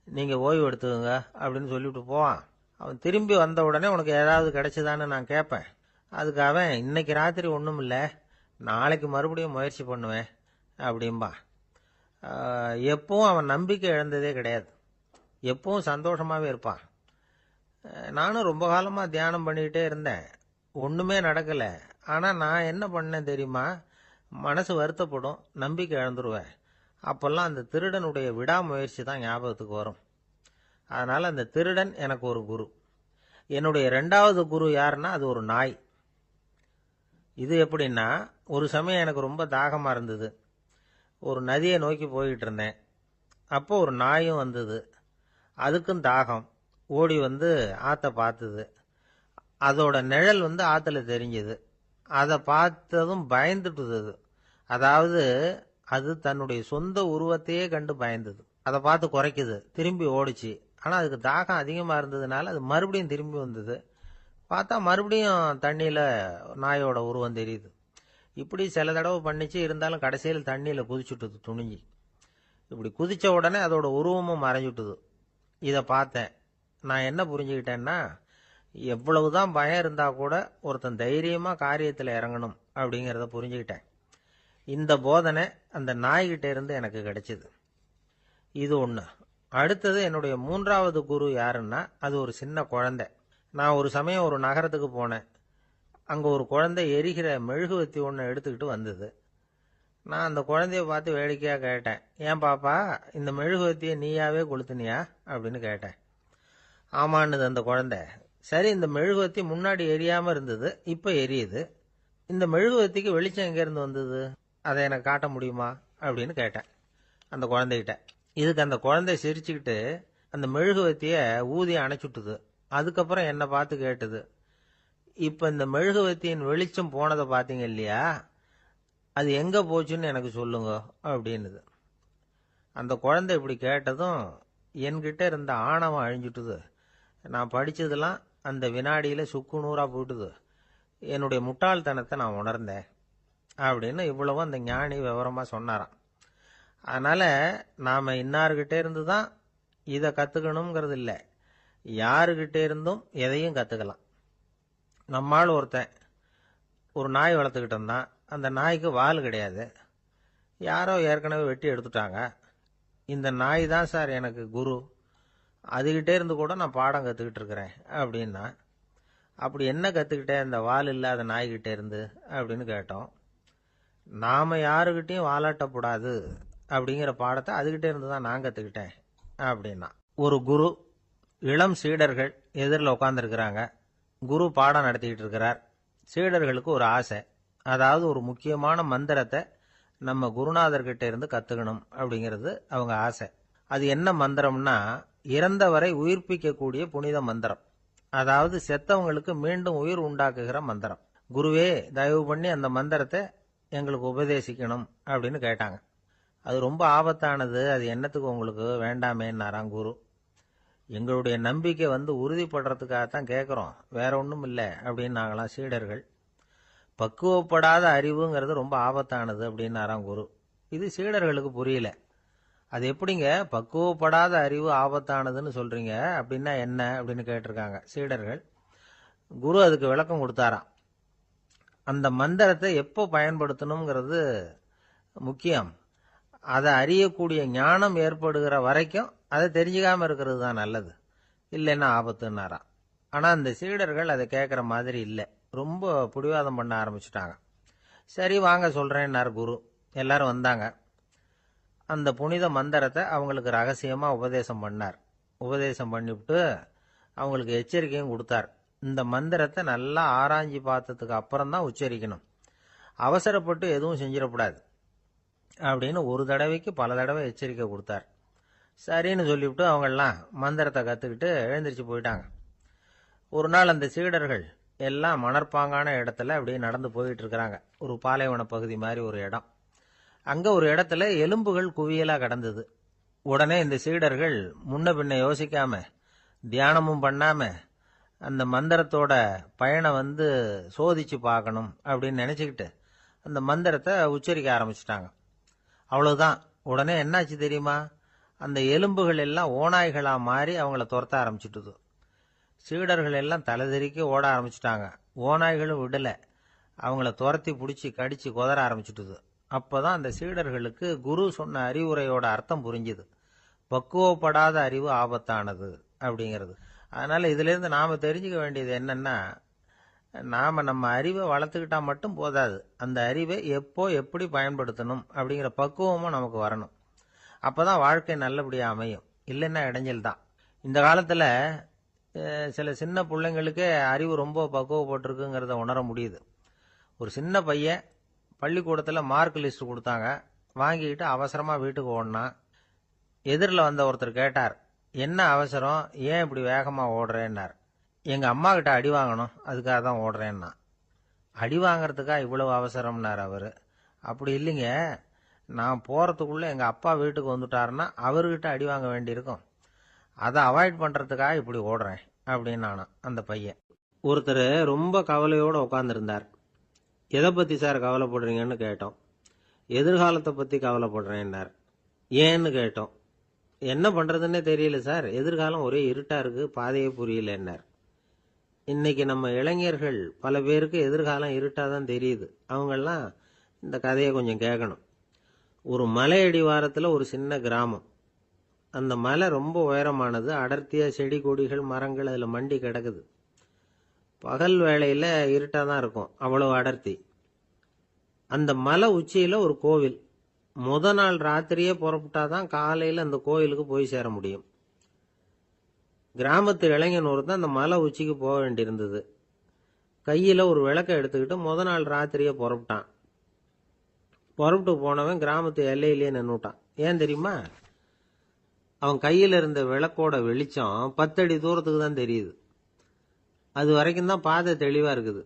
Speaker 1: நீங்கள் ஓய்வு எடுத்துக்கோங்க அப்படின்னு சொல்லிவிட்டு போவான். அவன் திரும்பி வந்த உடனே உனக்கு ஏதாவது கிடைச்சிதான்னு நான் கேட்பேன். அதுக்கு அவன், இன்னைக்கு ராத்திரி ஒன்றும் இல்லை, நாளைக்கு மறுபடியும் முயற்சி பண்ணுவேன் அப்படின்பா. எப்பவும் அவன் நம்பிக்கை இழந்ததே கிடையாது. எப்பவும் சந்தோஷமாகவே இருப்பான். நானும் ரொம்ப காலமாக தியானம் பண்ணிக்கிட்டே இருந்தேன். ஒன்றுமே நடக்கலை. ஆனால் நான் என்ன பண்ணேன் தெரியுமா? மனசு வருத்தப்படும், நம்பிக்கை இழந்துருவேன். அப்போல்லாம் அந்த திருடனுடைய விடாமுயற்சி தான் ஞாபகத்துக்கு வரும். அதனால் அந்த திருடன் எனக்கு ஒரு குரு. என்னுடைய 2வது குரு யாருன்னா அது ஒரு நாய். இது எப்படின்னா, ஒரு சமயம் எனக்கு ரொம்ப தாகமாக இருந்தது. ஒரு நதியை நோக்கி போய்கிட்டு இருந்தேன். அப்போ ஒரு நாயும் வந்தது. அதுக்கும் தாகம். ஓடி ஆற்றை பார்த்தது. அதோட நிழல் ஆற்றுல தெரிஞ்சுது. அதை பார்த்ததும் பயந்துட்டுது. அதாவது அது தன்னுடைய சொந்த உருவத்தையே கண்டு பயந்தது. அதை பார்த்து குறைக்குது, திரும்பி ஓடிச்சு. ஆனால் அதுக்கு தாகம் அதிகமாக இருந்ததுனால அது மறுபடியும் திரும்பி வந்தது. பார்த்தா மறுபடியும் தண்ணியில் நாயோட உருவம் தெரியுது. இப்படி சில தடவை பண்ணிச்சு. இருந்தாலும் கடைசியில் தண்ணியில் குதிச்சுட்டுது துணிஞ்சி. இப்படி குதித்த உடனே அதோட உருவமும் மறைஞ்சுட்டுது. இதை பார்த்தேன். நான் என்ன புரிஞ்சுக்கிட்டேன்னா, எவ்வளவுதான் பயம் இருந்தால் கூட ஒருத்தன் தைரியமாக காரியத்தில் இறங்கணும் அப்படிங்கிறத புரிஞ்சுக்கிட்டேன். இந்த போதனை அந்த நாய்கிட்ட இருந்து எனக்கு கிடைச்சிது. இது ஒன்று. அடுத்தது என்னுடைய 3வது குரு யாருன்னா அது ஒரு சின்ன குழந்தை. நான் ஒரு சமயம் ஒரு நகரத்துக்கு போனேன். அங்கே ஒரு குழந்தை எரிகிற மெழுகுவத்தி ஒன்று எடுத்துக்கிட்டு வந்தது. நான் அந்த குழந்தைய பார்த்து வேடிக்கையாக கேட்டேன், ஏன் பாப்பா இந்த மெழுகுவத்தியை நீயாவே கொளுத்துனியா அப்படின்னு கேட்டேன். ஆமான்னுது அந்த குழந்தை. சரி, இந்த மெழுகுவத்தி முன்னாடி எரியாமல் இருந்தது, இப்போ எரியுது. இந்த மெழுகுவத்திக்கு வெளிச்சம் எங்கேருந்து வந்தது, அதை எனக்கு காட்ட முடியுமா அப்படின்னு கேட்டேன் அந்த குழந்தைகிட்ட. இதுக்கு அந்த குழந்தை சிரிச்சுக்கிட்டு அந்த மெழுகுவத்தியை ஊதி அணைச்சுட்டுது. அதுக்கப்புறம் என்னை பார்த்து கேட்டது, இப்ப இந்த மெழுகுவர்த்தியின் வெளிச்சம் போனதை பார்த்தீங்க இல்லையா, அது எங்க போச்சுன்னு எனக்கு சொல்லுங்க அப்படின்னுது. அந்த குழந்தை இப்படி கேட்டதும் என்கிட்ட இருந்த ஆணவம் அழிஞ்சுட்டுது. நான் படிச்சதெல்லாம் அந்த வினாடியில சுக்கு நூறா போயிட்டுது. என்னுடைய முட்டாள்தனத்தை நான் உணர்ந்தேன் அப்படின்னு இவ்வளவும் அந்த ஞானி விவரமா சொன்னாராம். அதனால நாம இன்னார்கிட்ட இருந்து தான் இதை கத்துக்கணுங்கிறது இல்லை, யாருகிட்ட இருந்தும் எதையும் கத்துக்கலாம். நம்மால் ஒருத்தன் ஒரு நாய் வளர்த்துக்கிட்டு இருந்தான். அந்த நாய்க்கு வால் கிடையாது. யாரோ ஏற்கனவே வெட்டி எடுத்துட்டாங்க. இந்த நாய் தான் சார் எனக்கு குரு, அதுகிட்டே இருந்து கூட நான் பாடம் கற்றுக்கிட்டு இருக்கிறேன் அப்படின்னா. அப்படி என்ன கற்றுக்கிட்டேன் இந்த வால் இல்லாத நாய்கிட்ட இருந்து அப்படின்னு கேட்டோம். நாம் யாருக்கிட்டையும் வாலாட்டக்கூடாது அப்படிங்கிற பாடத்தை அதுகிட்டே இருந்து தான் நான் கற்றுக்கிட்டேன் அப்படின்னா. ஒரு குரு, இளம் சீடர்கள் எதிரில் உட்காந்துருக்கிறாங்க. குரு பாடம் நடத்திக்கிட்டு இருக்கிறார். சீடர்களுக்கு ஒரு ஆசை, அதாவது ஒரு முக்கியமான மந்திரத்தை நம்ம குருநாதர்கிட்ட இருந்து கற்றுக்கணும் அப்படிங்கிறது அவங்க ஆசை. அது என்ன மந்திரம்னா, இறந்தவரை உயிர்ப்பிக்கக்கூடிய புனித மந்திரம், அதாவது செத்தவங்களுக்கு மீண்டும் உயிர் உண்டாக்குகிற மந்திரம். குருவே, தயவு பண்ணி அந்த மந்திரத்தை எங்களுக்கு உபதேசிக்கணும் அப்படின்னு கேட்டாங்க. அது ரொம்ப ஆபத்தானது, அது என்னத்துக்கு உங்களுக்கு வேண்டாமேன்னாராம் குரு. எங்களுடைய நம்பிக்கை உறுதிப்படுறதுக்காகத்தான் கேட்குறோம், வேற ஒன்றும் இல்லை அப்படின்னு நாங்களாம் சீடர்கள். பக்குவப்படாத அறிவுங்கிறது ரொம்ப ஆபத்தானது அப்படின்னாராம் குரு. இது சீடர்களுக்கு புரியல. அது எப்படிங்க பக்குவப்படாத அறிவு ஆபத்தானதுன்னு சொல்றீங்க, அப்படின்னா என்ன அப்படின்னு கேட்டிருக்காங்க சீடர்கள். குரு அதுக்கு விளக்கம் கொடுத்தாராம். அந்த மந்திரத்தை எப்போ பயன்படுத்தணுங்கிறது முக்கியம். அதை அறியக்கூடிய ஞானம் ஏற்படுகிற வரைக்கும் அதை தெரிஞ்சுக்காம இருக்கிறது தான் நல்லது, இல்லைன்னா ஆபத்துன்னாராம். ஆனால் அந்த சீடர்கள் அதை கேட்குற மாதிரி இல்லை, ரொம்ப பிடிவாதம் பண்ண ஆரம்பிச்சுட்டாங்க. சரி வாங்க சொல்கிறேன்னார் குரு. எல்லாரும் வந்தாங்க. அந்த புனித மந்திரத்தை அவங்களுக்கு ரகசியமாக உபதேசம் பண்ணார். உபதேசம் பண்ணிவிட்டு அவங்களுக்கு எச்சரிக்கையும் கொடுத்தார். இந்த மந்திரத்தை நல்லா ஆராய்ச்சி பார்த்ததுக்கு அப்புறம் தான் உச்சரிக்கணும், அவசரப்பட்டு எதுவும் செஞ்சிடக்கூடாது அப்படின்னு ஒரு தடவைக்கு பல தடவை எச்சரிக்கை கொடுத்தார். சரின்னு சொல்லிவிட்டு அவங்கெல்லாம் மந்திரத்தை கற்றுக்கிட்டு எழுந்திரிச்சு போயிட்டாங்க. ஒரு நாள் அந்த சீடர்கள் எல்லாம் மணற்பாங்கான இடத்துல அப்படியே நடந்து போயிட்டு இருக்கிறாங்க. ஒரு பாலைவன பகுதி மாதிரி ஒரு இடம். அங்கே ஒரு இடத்துல எலும்புகள் குவியலாக கிடந்தது. உடனே இந்த சீடர்கள் முன்ன பின்ன யோசிக்காம, தியானமும் பண்ணாம, அந்த மந்திரத்தோட பயனை சோதிச்சு பார்க்கணும் அப்படின்னு நினச்சிக்கிட்டு அந்த மந்திரத்தை உச்சரிக்க ஆரம்பிச்சிட்டாங்க. அவ்வளவுதான். உடனே என்னாச்சு தெரியுமா, அந்த எலும்புகள் எல்லாம் ஓநாய்களாக மாறி அவங்கள துரத்த ஆரம்பிச்சுட்டுது. சீடர்கள் எல்லாம் தலைதெறிக்க ஓட ஆரம்பிச்சிட்டாங்க. ஓநாய்களும் விடலை, அவங்கள துரத்தி பிடிச்சி கடிச்சு கொதற ஆரம்பிச்சுட்டுது. அப்போதான் அந்த சீடர்களுக்கு குரு சொன்ன அறிவுரையோட அர்த்தம் புரிஞ்சுது. பக்குவப்படாத அறிவு ஆபத்தானது அப்படிங்கிறது. அதனால இதிலிருந்து நாம தெரிஞ்சுக்க வேண்டியது என்னன்னா, நாம நம்ம அறிவை வளர்த்துக்கிட்டா மட்டும் போதாது, அந்த அறிவை எப்போ எப்படி பயன்படுத்தணும் அப்படிங்கிற பக்குவமும் நமக்கு வரணும். அப்பதான் வாழ்க்கை நல்லபடியாக அமையும், இல்லைன்னா இடைஞ்சல் தான். இந்த காலத்தில் சில சின்ன பிள்ளைங்களுக்கே அறிவு ரொம்ப பக்குவப்பட்டிருக்குங்கிறத உணர முடியுது. ஒரு சின்ன பையன் பள்ளிக்கூடத்தில் மார்க் லிஸ்ட் கொடுத்தாங்க, வாங்கிக்கிட்டு அவசரமாக வீட்டுக்கு ஓடினான். எதிரில் வந்த ஒருத்தர் கேட்டார், என்ன அவசரம், ஏன் இப்படி வேகமாக ஓடுறேன்னார். எங்கள் அம்மா கிட்ட அடி வாங்கணும், அதுக்காக தான் ஓடுறேன்னா. அடி வாங்கிறதுக்கா இவ்வளவு அவசரம்னார் அவர். அப்படி இல்லைங்க, நான் போகிறதுக்குள்ளே எங்கள் அப்பா வீட்டுக்கு வந்துட்டாருன்னா அவர்கிட்ட அடி வாங்க வேண்டியிருக்கும், அதை அவாய்ட் பண்ணுறதுக்காக இப்படி ஓடுறேன் அப்படின்னு நானாம் அந்த பையன். ஒருத்தர் ரொம்ப கவலையோடு உட்காந்துருந்தார். எதை பற்றி சார் கவலைப்படுறீங்கன்னு கேட்டோம். எதிர்காலத்தை பற்றி கவலைப்படுறேன்னார். ஏன்னு கேட்டோம். என்ன பண்ணுறதுன்னே தெரியல சார், எதிர்காலம் ஒரே இருட்டாக இருக்குது, பாதையே புரியலன்னார். இன்னைக்கு நம்ம இளைஞர்கள் பல பேருக்கு எதிர்காலம் இருட்டாக தான் தெரியுது. அவங்கெல்லாம் இந்த கதையை கொஞ்சம் கேட்கணும். ஒரு மலை அடிவாரத்தில் ஒரு சின்ன கிராமம். அந்த மலை ரொம்ப உயரமானது, அடர்த்தியாக செடி கொடிகள் மரங்கள் அதில் மண்டி கிடக்குது. பகல் வேளையில் இருட்டாக தான் இருக்கும், அவ்வளவு அடர்த்தி. அந்த மலை உச்சியில் ஒரு கோவில். நாள் ராத்திரியே புறப்பட்டாதான் காலையில் அந்த கோயிலுக்கு போய் சேர முடியும். கிராமத்து இளைஞன் ஒருத்தன் அந்த மலை உச்சிக்கு போக வேண்டியிருந்தது. கையில் ஒரு விளக்கை எடுத்துக்கிட்டு நாள் ராத்திரியே புறப்பட்டான். புறப்பட்டு போனவன் கிராமத்து எல்லையிலேயே நின்றுட்டான். ஏன் தெரியுமா, அவன் கையில் இருந்த விளக்கோட வெளிச்சம் 10 அடி தூரத்துக்கு தான் தெரியுது. அது வரைக்கும் தான் பாதை தெளிவாக இருக்குது.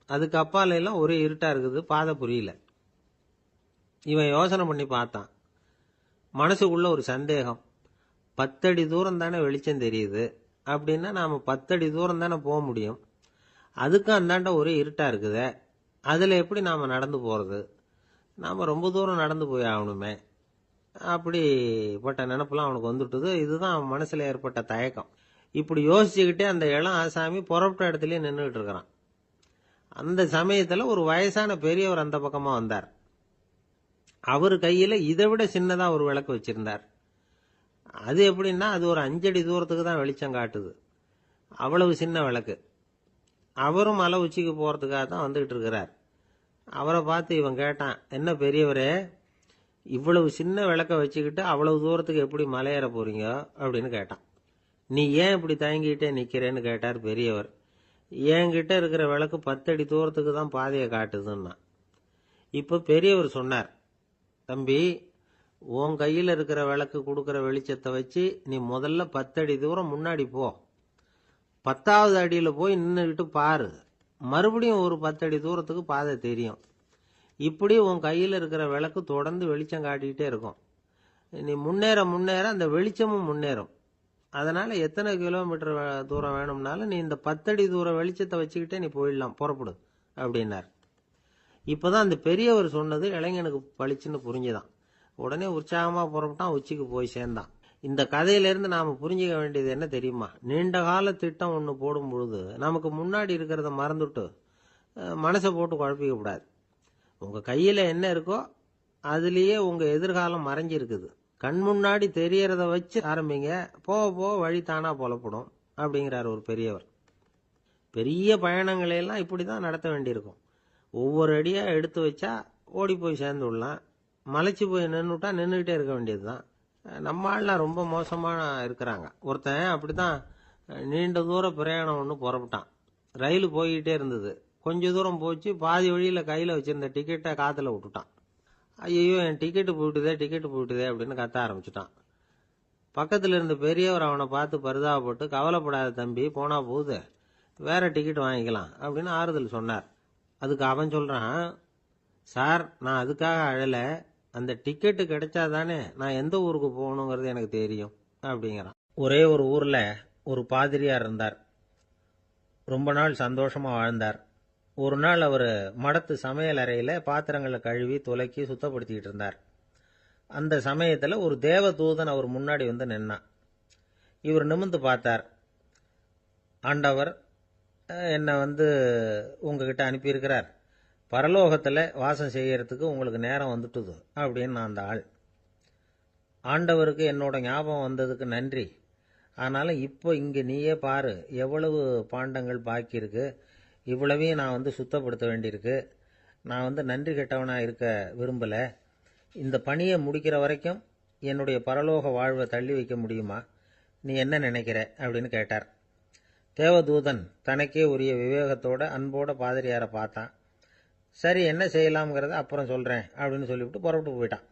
Speaker 1: அதுக்கு அப்பால எல்லாம் ஒரே இருட்டாக இருக்குது, பாதை புரியல. இவன் யோசனை பண்ணி பார்த்தான். மனசுக்குள்ள ஒரு சந்தேகம். 10 அடி தூரம் தானே வெளிச்சம் தெரியுது, அப்படின்னா நாம் 10 அடி தூரம் தானே போக முடியும். அதுக்கும் அந்தாண்ட ஒரே இருட்டாக இருக்குதே, அதில் எப்படி நாம் நடந்து போகிறது? நாம் ரொம்ப தூரம் நடந்து போய் ஆகணுமே. அப்படிப்பட்ட நினப்பெல்லாம் அவனுக்கு வந்துட்டுது. இதுதான் அவன் மனசில் ஏற்பட்ட தயக்கம். இப்படி யோசிச்சுக்கிட்டே அந்த இளம் ஆசாமி புறப்பட்ட இடத்துலயே நின்றுட்டு இருக்கிறான். அந்த சமயத்தில் ஒரு வயசான பெரியவர் அந்த பக்கமாக வந்தார். அவர் கையில் இதை விட சின்னதாக ஒரு விளக்கு வச்சிருந்தார். அது எப்படின்னா அது ஒரு 5 அடி தூரத்துக்கு தான் வெளிச்சம் காட்டுது, அவ்வளவு சின்ன விளக்கு. அவரும் மலை உச்சிக்கு போகிறதுக்காக தான் வந்துகிட்டு இருக்கிறார். அவரை பார்த்து இவன் கேட்டான், என்ன பெரியவரே, இவ்வளவு சின்ன விளக்க வச்சுக்கிட்டு அவ்வளவு தூரத்துக்கு எப்படி மலையேற போறீங்க அப்படின்னு கேட்டான். நீ ஏன் இப்படி தயங்கிட்டே நிக்கிறேன்னு கேட்டார் பெரியவர். என்கிட்ட இருக்கிற விளக்கு 10 அடி தூரத்துக்கு தான் பாதையை காட்டுதுன்னா. இப்ப பெரியவர் சொன்னார், தம்பி, உன் கையில் இருக்கிற விளக்கு கொடுக்குற வெளிச்சத்தை வச்சு நீ முதல்ல 10 அடி தூரம் முன்னாடி போ. 10வது அடியில் போய் நின்றுக்கிட்டு பாரு, மறுபடியும் ஒரு 10 அடி தூரத்துக்கு பாதை தெரியும். இப்படி உன் கையில் இருக்கிற விளக்கு தொடர்ந்து வெளிச்சம் காட்டிக்கிட்டே இருக்கும். நீ முன்னேற முன்னேற அந்த வெளிச்சமும் முன்னேறும். அதனால எத்தனை கிலோமீட்டர் தூரம் வேணும்னாலும் நீ இந்த 10 அடி தூரம் வெளிச்சத்தை வச்சுக்கிட்டே நீ போயிடலாம், புறப்படு அப்படின்னார். இப்போதான் அந்த பெரியவர் சொன்னது இளைஞனுக்கு பளிச்சுன்னு புரிஞ்சுதான். உடனே உற்சாகமாக புறப்பட்டான், உச்சிக்கு போய் சேர்ந்தான். இந்த கதையிலேருந்து நாம் புரிஞ்சுக்க வேண்டியது என்ன தெரியுமா? நீண்ட கால திட்டம் ஒன்று போடும் பொழுது நமக்கு முன்னாடி இருக்கிறத மறந்துட்டு மனசை போட்டு குழப்பிக்க கூடாது. உங்கள் கையில் என்ன இருக்கோ அதுலேயே உங்கள் எதிர்காலம் மறைஞ்சிருக்குது. கண் முன்னாடி தெரியறத வச்சு ஆரம்பிங்க, போக போக வழி தானா புலப்படும் அப்படிங்கிறார் ஒரு பெரியவர். பெரிய பயணங்களையெல்லாம் இப்படி தான் நடத்த வேண்டியிருக்கும். ஒவ்வொரு அடியாக எடுத்து வச்சா ஓடி போய் சேர்ந்து விடலாம். மலைச்சு போய் நின்றுட்டா நின்றுக்கிட்டே இருக்க வேண்டியது தான். நம்ம ஆள்லாம் ரொம்ப மோசமான இருக்கிறாங்க. ஒருத்தன் அப்படிதான் நீண்ட தூர பிரயாணம் ஒன்று புறப்பட்டான். ரயில் போய்கிட்டே இருந்தது. கொஞ்ச தூரம் போச்சு, பாதி வழியில் கையில் வச்சிருந்த டிக்கெட்டை காற்றுல விட்டுட்டான். ஐயோ, என் டிக்கெட்டு போயிட்டுதே அப்படின்னு கத்த ஆரம்பிச்சுட்டான். பக்கத்தில் இருந்த பெரியவர் அவனை பார்த்து பரிதாபப்பட்டு, கவலைப்படாத தம்பி, போனா போகுது, வேற டிக்கெட் வாங்கிக்கலாம் அப்படின்னு ஆறுதல் சொன்னார். அதுக்கு அவன் சொல்றான், சார், நான் அதுக்காக அழலை, அந்த டிக்கெட்டு கிடைச்சாதானே நான் எந்த ஊருக்கு போகணுங்கிறது எனக்கு தெரியும் அப்படிங்கிறான். ஒரே ஒரு ஊரில் ஒரு பாதிரியார் இருந்தார். ரொம்ப நாள் சந்தோஷமாக வாழ்ந்தார். ஒரு நாள் அவர் மடத்து சமையல் அறையில் பாத்திரங்களை கழுவி துலக்கி சுத்தப்படுத்திக்கிட்டு இருந்தார். அந்த சமயத்தில் ஒரு தேவதூதன் அவர் முன்னாடி வந்து நின்னான். இவர் நிமிர்ந்து பார்த்தார். ஆண்டவர் என்னை உங்ககிட்ட அனுப்பியிருக்கிறார், பரலோகத்தில் வாசம் செய்யறதுக்கு உங்களுக்கு நேரம் வந்துட்டுது அப்படின்னு அந்த ஆள். ஆண்டவருக்கு என்னோட ஞாபகம் வந்ததுக்கு நன்றி. ஆனாலும் இப்போ இங்கே நீயே பாரு, எவ்வளவு பாண்டங்கள் பாக்கி இருக்கு, இவ்வளவையும் நான் சுத்தப்படுத்த வேண்டியிருக்கு. நான் நன்றி கெட்டவனாக இருக்க விரும்பலை. இந்த பணியை முடிக்கிற வரைக்கும் என்னுடைய பரலோக வாழ்வை தள்ளி வைக்க முடியுமா? நீ என்ன நினைக்கிற அப்படின்னு கேட்டார். தேவதூதன் தனக்கே உரிய விவேகத்தோட அன்போட பாதிரியாரை பார்த்தான். சரி, என்ன செய்யலாம்ங்கிறத அப்புறம் சொல்கிறேன் அப்படின்னு சொல்லிவிட்டு புறப்பட்டு போயிட்டான்.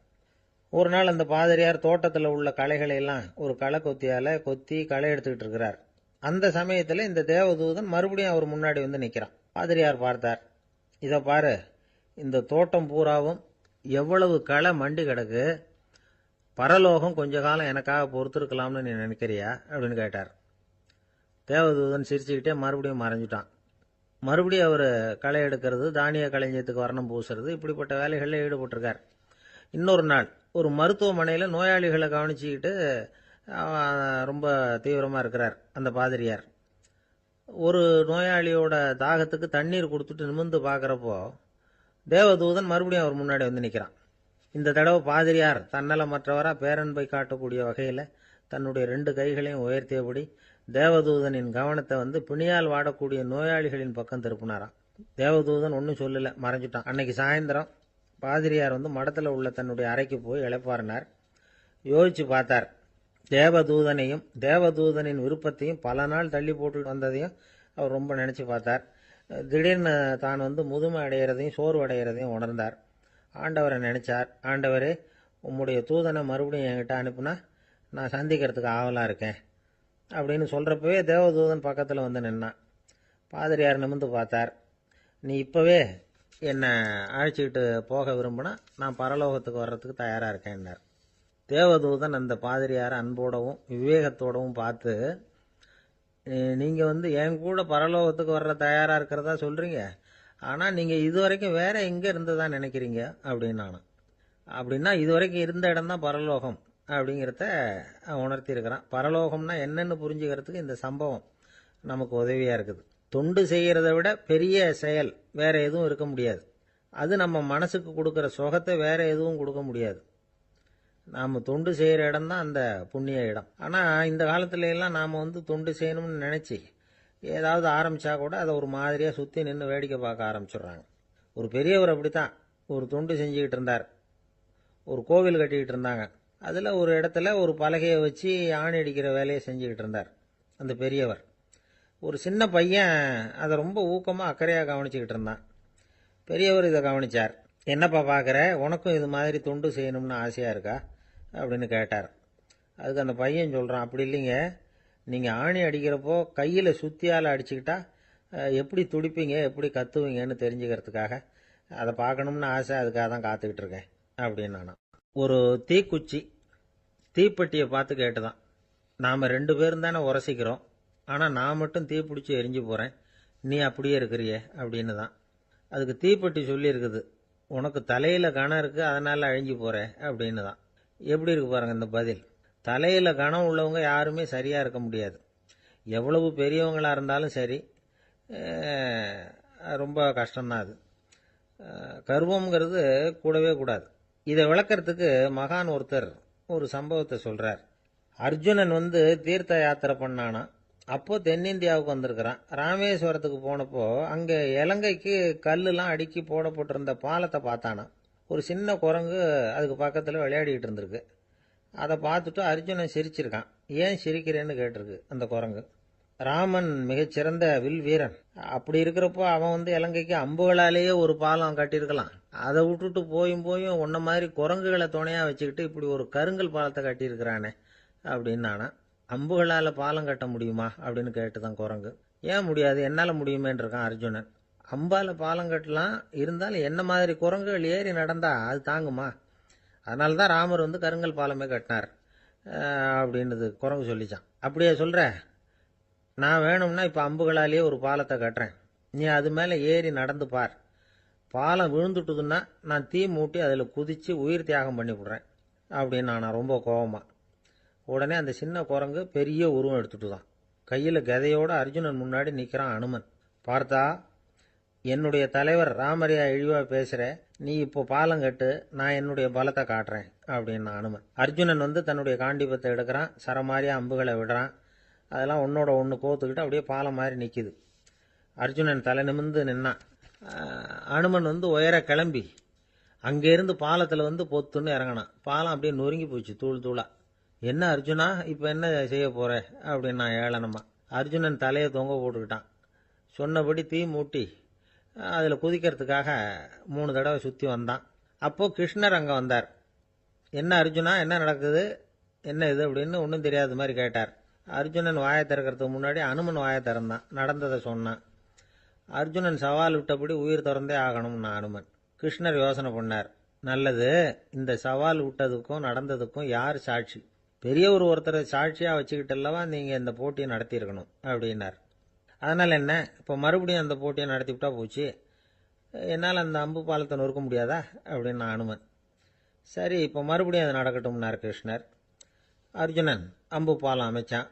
Speaker 1: ஒரு நாள் அந்த பாதிரியார் தோட்டத்தில் உள்ள களைகளை எல்லாம் ஒரு களை கொத்தியால் கொத்தி களை எடுத்துக்கிட்டு இருக்கிறார். அந்த சமயத்தில் இந்த தேவதூதன் மறுபடியும் அவர் முன்னாடி நிற்கிறான். பாதிரியார் பார்த்தார். இதை பாரு, இந்த தோட்டம் பூராவும் எவ்வளவு களை மண்டி கிடக்கு, பரலோகம் கொஞ்ச காலம் எனக்காக பொறுத்திருக்கலாம்னு நீ நினைக்கிறியா அப்படின்னு கேட்டார். தேவதூதன் சிரிச்சுக்கிட்டே மறுபடியும் மறைஞ்சிட்டான். மறுபடியும் அவர் களை எடுக்கிறது, தானிய களஞ்சியத்துக்கு வர்ணம் பூசுறது, இப்படிப்பட்ட வேலைகளில் ஈடுபட்டிருக்கார். இன்னொரு நாள் ஒரு மருத்துவமனையில் நோயாளிகளை கவனிச்சுக்கிட்டு ரொம்ப தீவிரமாக இருக்கிறார் அந்த பாதிரியார். ஒரு நோயாளியோட தாகத்துக்கு தண்ணீர் கொடுத்துட்டு நிமிர்ந்து பார்க்குறப்போ தேவதூதன் மறுபடியும் அவர் முன்னாடி நிற்கிறான். இந்த தடவை பாதிரியார் தன்னலமற்றவராக பேரன்பை காட்டக்கூடிய வகையில் தன்னுடைய 2 கைகளையும் உயர்த்தியபடி தேவதூதனின் கவனத்தை பிணியால் வாடக்கூடிய நோயாளிகளின் பக்கம் திருப்பினாராம். தேவதூதன் ஒன்றும் சொல்லலை, மறைஞ்சிட்டான். அன்னைக்கு சாயந்தரம் பாதிரியார் மடத்தில் உள்ள தன்னுடைய அறைக்கு போய் இளைப்பாறினார். யோசிச்சு பார்த்தார். தேவதூதனையும் தேவதூதனின் விருப்பத்தையும் பல நாள் தள்ளி போட்டு வந்ததையும் அவர் ரொம்ப நினச்சி பார்த்தார். திடீர்னு தான் முதுமை அடைகிறதையும் சோர்வு அடைகிறதையும் உணர்ந்தார். ஆண்டவரை நினைச்சார். ஆண்டவரே, உம்முடைய தூதனை மறுபடியும் என்கிட்ட அனுப்புனா நான் சந்திக்கிறதுக்கு ஆவலாக இருக்கேன் அப்படின்னு சொல்கிறப்பவே தேவதூதன் பக்கத்தில் நின்னான். பாதிரியார் நிமிர்ந்து பார்த்தார். நீ இப்போவே என்னை அழைச்சிக்கிட்டு போக விரும்பினா நான் பரலோகத்துக்கு வர்றதுக்கு தயாராக இருக்கேன்னார். தேவதூதன் அந்த பாதிரியாரை அன்போடவும் விவேகத்தோடவும் பார்த்து, நீங்கள் என் கூட பரலோகத்துக்கு வர்ற தயாராக இருக்கிறதா சொல்கிறீங்க, ஆனால் நீங்கள் இதுவரைக்கும் வேற எங்கே இருந்ததா நினைக்கிறீங்க அப்படின்னு நானும். அப்படின்னா இதுவரைக்கும் இருந்த இடம் தான் பரலோகம் அப்படிங்கிறத உணர்த்தி இருக்கிறான். பரலோகம்னா என்னன்னு புரிஞ்சுக்கிறதுக்கு இந்த சம்பவம் நமக்கு உதவியாக இருக்குது. தொண்டு செய்கிறத விட பெரிய செயல் வேற எதுவும் இருக்க முடியாது. அது நம்ம மனசுக்கு கொடுக்குற சுகத்தை வேற எதுவும் கொடுக்க முடியாது. நாம் தொண்டு செய்கிற இடம் தான் அந்த புண்ணிய இடம். ஆனால் இந்த காலத்துல எல்லாம் நாம் தொண்டு செய்யணும்னு நினச்சி ஏதாவது ஆரம்பித்தா கூட அதை ஒரு மாதிரியாக சுற்றி நின்று வேடிக்கை பார்க்க ஆரம்பிச்சிடுறாங்க. ஒரு பெரியவர் அப்படித்தான் ஒரு தொண்டு செஞ்சுக்கிட்டு இருந்தார். ஒரு கோவில் கட்டிக்கிட்டு இருந்தாங்க. அதில் ஒரு இடத்துல ஒரு பலகையை வச்சு ஆணி அடிக்கிற வேலையை செஞ்சுக்கிட்டு இருந்தார் அந்த பெரியவர். ஒரு சின்ன பையன் அதை ரொம்ப ஊக்கமாக அக்கறையாக கவனிச்சுக்கிட்டு இருந்தான். பெரியவர் இதை கவனித்தார். என்னப்பா பார்க்குற, உனக்கும் இது மாதிரி தொண்டு செய்யணும்னு ஆசையாக இருக்கா அப்படின்னு கேட்டார். அதுக்கு அந்த பையன் சொல்கிறான், அப்படி இல்லைங்க, நீங்கள் ஆணி அடிக்கிறப்போ கையில் சுத்தியால் அடிச்சுக்கிட்டா எப்படி துடிப்பீங்க எப்படி கத்துவீங்கன்னு தெரிஞ்சுக்கிறதுக்காக அதை பார்க்கணும்னு ஆசை, அதுக்காக தான் காத்துக்கிட்டு இருக்கேன் அப்படின்னு நானா. ஒரு தீக்குச்சி தீப்பெட்டியை பார்த்து கேட்டுதான், நாம் 2 பேரும் தானே உரசிக்கிறோம், ஆனால் நான் மட்டும் தீப்பிடிச்சி எரிஞ்சு போகிறேன், நீ அப்படியே இருக்கிறியே அப்படின்னு தான். அதுக்கு தீப்பெட்டி சொல்லியிருக்குது, உனக்கு தலையில் கணம் இருக்குது அதனால் அழிஞ்சு போகிற அப்படின்னு தான். எப்படி இருக்கு பாருங்க இந்த பதில். தலையில் கணம் உள்ளவங்க யாருமே சரியாக இருக்க முடியாது. எவ்வளவு பெரியவங்களாக இருந்தாலும் சரி, ரொம்ப கஷ்டம்தான் அது. கர்வம்ங்கிறது கூடவே கூடாது. இதை விளக்கறதுக்கு மகான் ஒருத்தர் ஒரு சம்பவத்தை சொல்கிறார். அர்ஜுனன் தீர்த்த யாத்திரை பண்ணானா. அப்போ தென்னிந்தியாவுக்கு வந்திருக்கிறான். ராமேஸ்வரத்துக்கு போனப்போ அங்கே இலங்கைக்கு கல்லுலாம் அடுக்கி போடப்பட்டிருந்த பாலத்தை பார்த்தானா. ஒரு சின்ன குரங்கு அதுக்கு பக்கத்தில் விளையாடிக்கிட்டு இருந்திருக்கு. அதை பார்த்துட்டு அர்ஜுனன் சிரிச்சிருக்கான். ஏன் சிரிக்கிறேன்னு கேட்டிருக்கு அந்த குரங்கு. ராமன் மிகச்சிறந்த வில் வீரன். அப்படி இருக்கிறப்போ அவன் இலங்கைக்கு அம்புகளாலேயே ஒரு பாலம் கட்டியிருக்கலாம். அதை விட்டுட்டு போயும் உன்ன மாதிரி குரங்குகளை துணையாக வச்சுக்கிட்டு இப்படி ஒரு கருங்கல் பாலத்தை கட்டியிருக்கிறானே அப்படின்னு நானா. அம்புகளால் பாலம் கட்ட முடியுமா அப்படின்னு கேட்டுதான் குரங்கு. ஏன் முடியாது, என்னால் முடியுமேன்னு இருக்கான் அர்ஜுனன். அம்பால் பாலம் கட்டலாம், இருந்தாலும் என்ன மாதிரி குரங்குகள் ஏறி நடந்தா அது தாங்குமா? அதனால தான் ராமர் கருங்கல் பாலமே கட்டினார் அப்படின்னுது குரங்கு சொல்லிச்சான். அப்படியே சொல்கிற, நான் வேணும்னா இப்போ அம்புகளாலேயே ஒரு பாலத்தை கட்டுறேன், நீ அது மேலே ஏறி நடந்து பார். பாலம் விழுந்துட்டுதுன்னா நான் தீ மூட்டி அதில் குதித்து உயிர் தியாகம் பண்ணி விடுறேன் அப்படின்னு நான் ரொம்ப கோபமா. உடனே அந்த சின்ன குரங்கு பெரிய உருவம் எடுத்துட்டு தான் கையில் கதையோடு அர்ஜுனன் முன்னாடி நிற்கிறான் அனுமன். பார்த்தா, என்னுடைய தலைவர் ராமரையா இழிவாக பேசுகிற, நீ இப்போ பாலம் கட்டு, நான் என்னுடைய பலத்தை காட்டுறேன் அப்படின்னு அனுமன். அர்ஜுனன் தன்னுடைய காண்டிபத்தை எடுக்கிறான், சரமாரியாக அம்புகளை விடுறான். அதெல்லாம் ஒன்னோட ஒன்று கோத்துக்கிட்டு அப்படியே பாலம் மாதிரி நிற்கிது. அர்ஜுனன் தலை நிமிர்ந்து நின்னான். அனுமன் உயர கிளம்பி அங்கேருந்து பாலத்தில் பொத்துன்னு இறங்கினான். பாலம் அப்படியே நொறுங்கி போச்சு தூள் தூளா. என்ன அர்ஜுனா, இப்போ என்ன செய்ய போற அப்படின்னா ஏளனமா. அர்ஜுனன் தலையை தொங்க போட்டுக்கிட்டான். சொன்னபடி தீ மூட்டி அதில் குதிக்கிறதுக்காக 3 தடவை சுற்றி வந்தான். அப்போது கிருஷ்ணர் அங்கே வந்தார். என்ன அர்ஜுனா, என்ன நடக்குது, என்ன இது அப்படின்னு ஒன்றும் தெரியாத மாதிரி கேட்டார். அர்ஜுனன் வாயை திறக்கிறதுக்கு முன்னாடி அனுமன் வாயை திறந்தான், நடந்ததை சொன்னான். அர்ஜுனன் சவால் விட்டபடி உயிர் திறந்தே ஆகணும்னு அனுமன். கிருஷ்ணர் யோசனை பண்ணார். நல்லது, இந்த சவால் விட்டதுக்கும் நடந்ததுக்கும் யார் சாட்சி? ஒருத்தரை சாட்சியாக வச்சுக்கிட்டல்லவா நீங்கள் இந்த போட்டியை நடத்தியிருக்கணும் அப்படின்னார். அதனால் என்ன, இப்போ மறுபடியும் அந்த போட்டியை நடத்திவிட்டா போச்சு, என்னால் அந்த அம்பு பாலத்தை நொறுக்க முடியாதா அப்படின்னு அனுமன். சரி, இப்போ மறுபடியும் அது நடக்கட்டும்னார் கிருஷ்ணர். அர்ஜுனன் அம்பு பாலம் அமைச்சான்.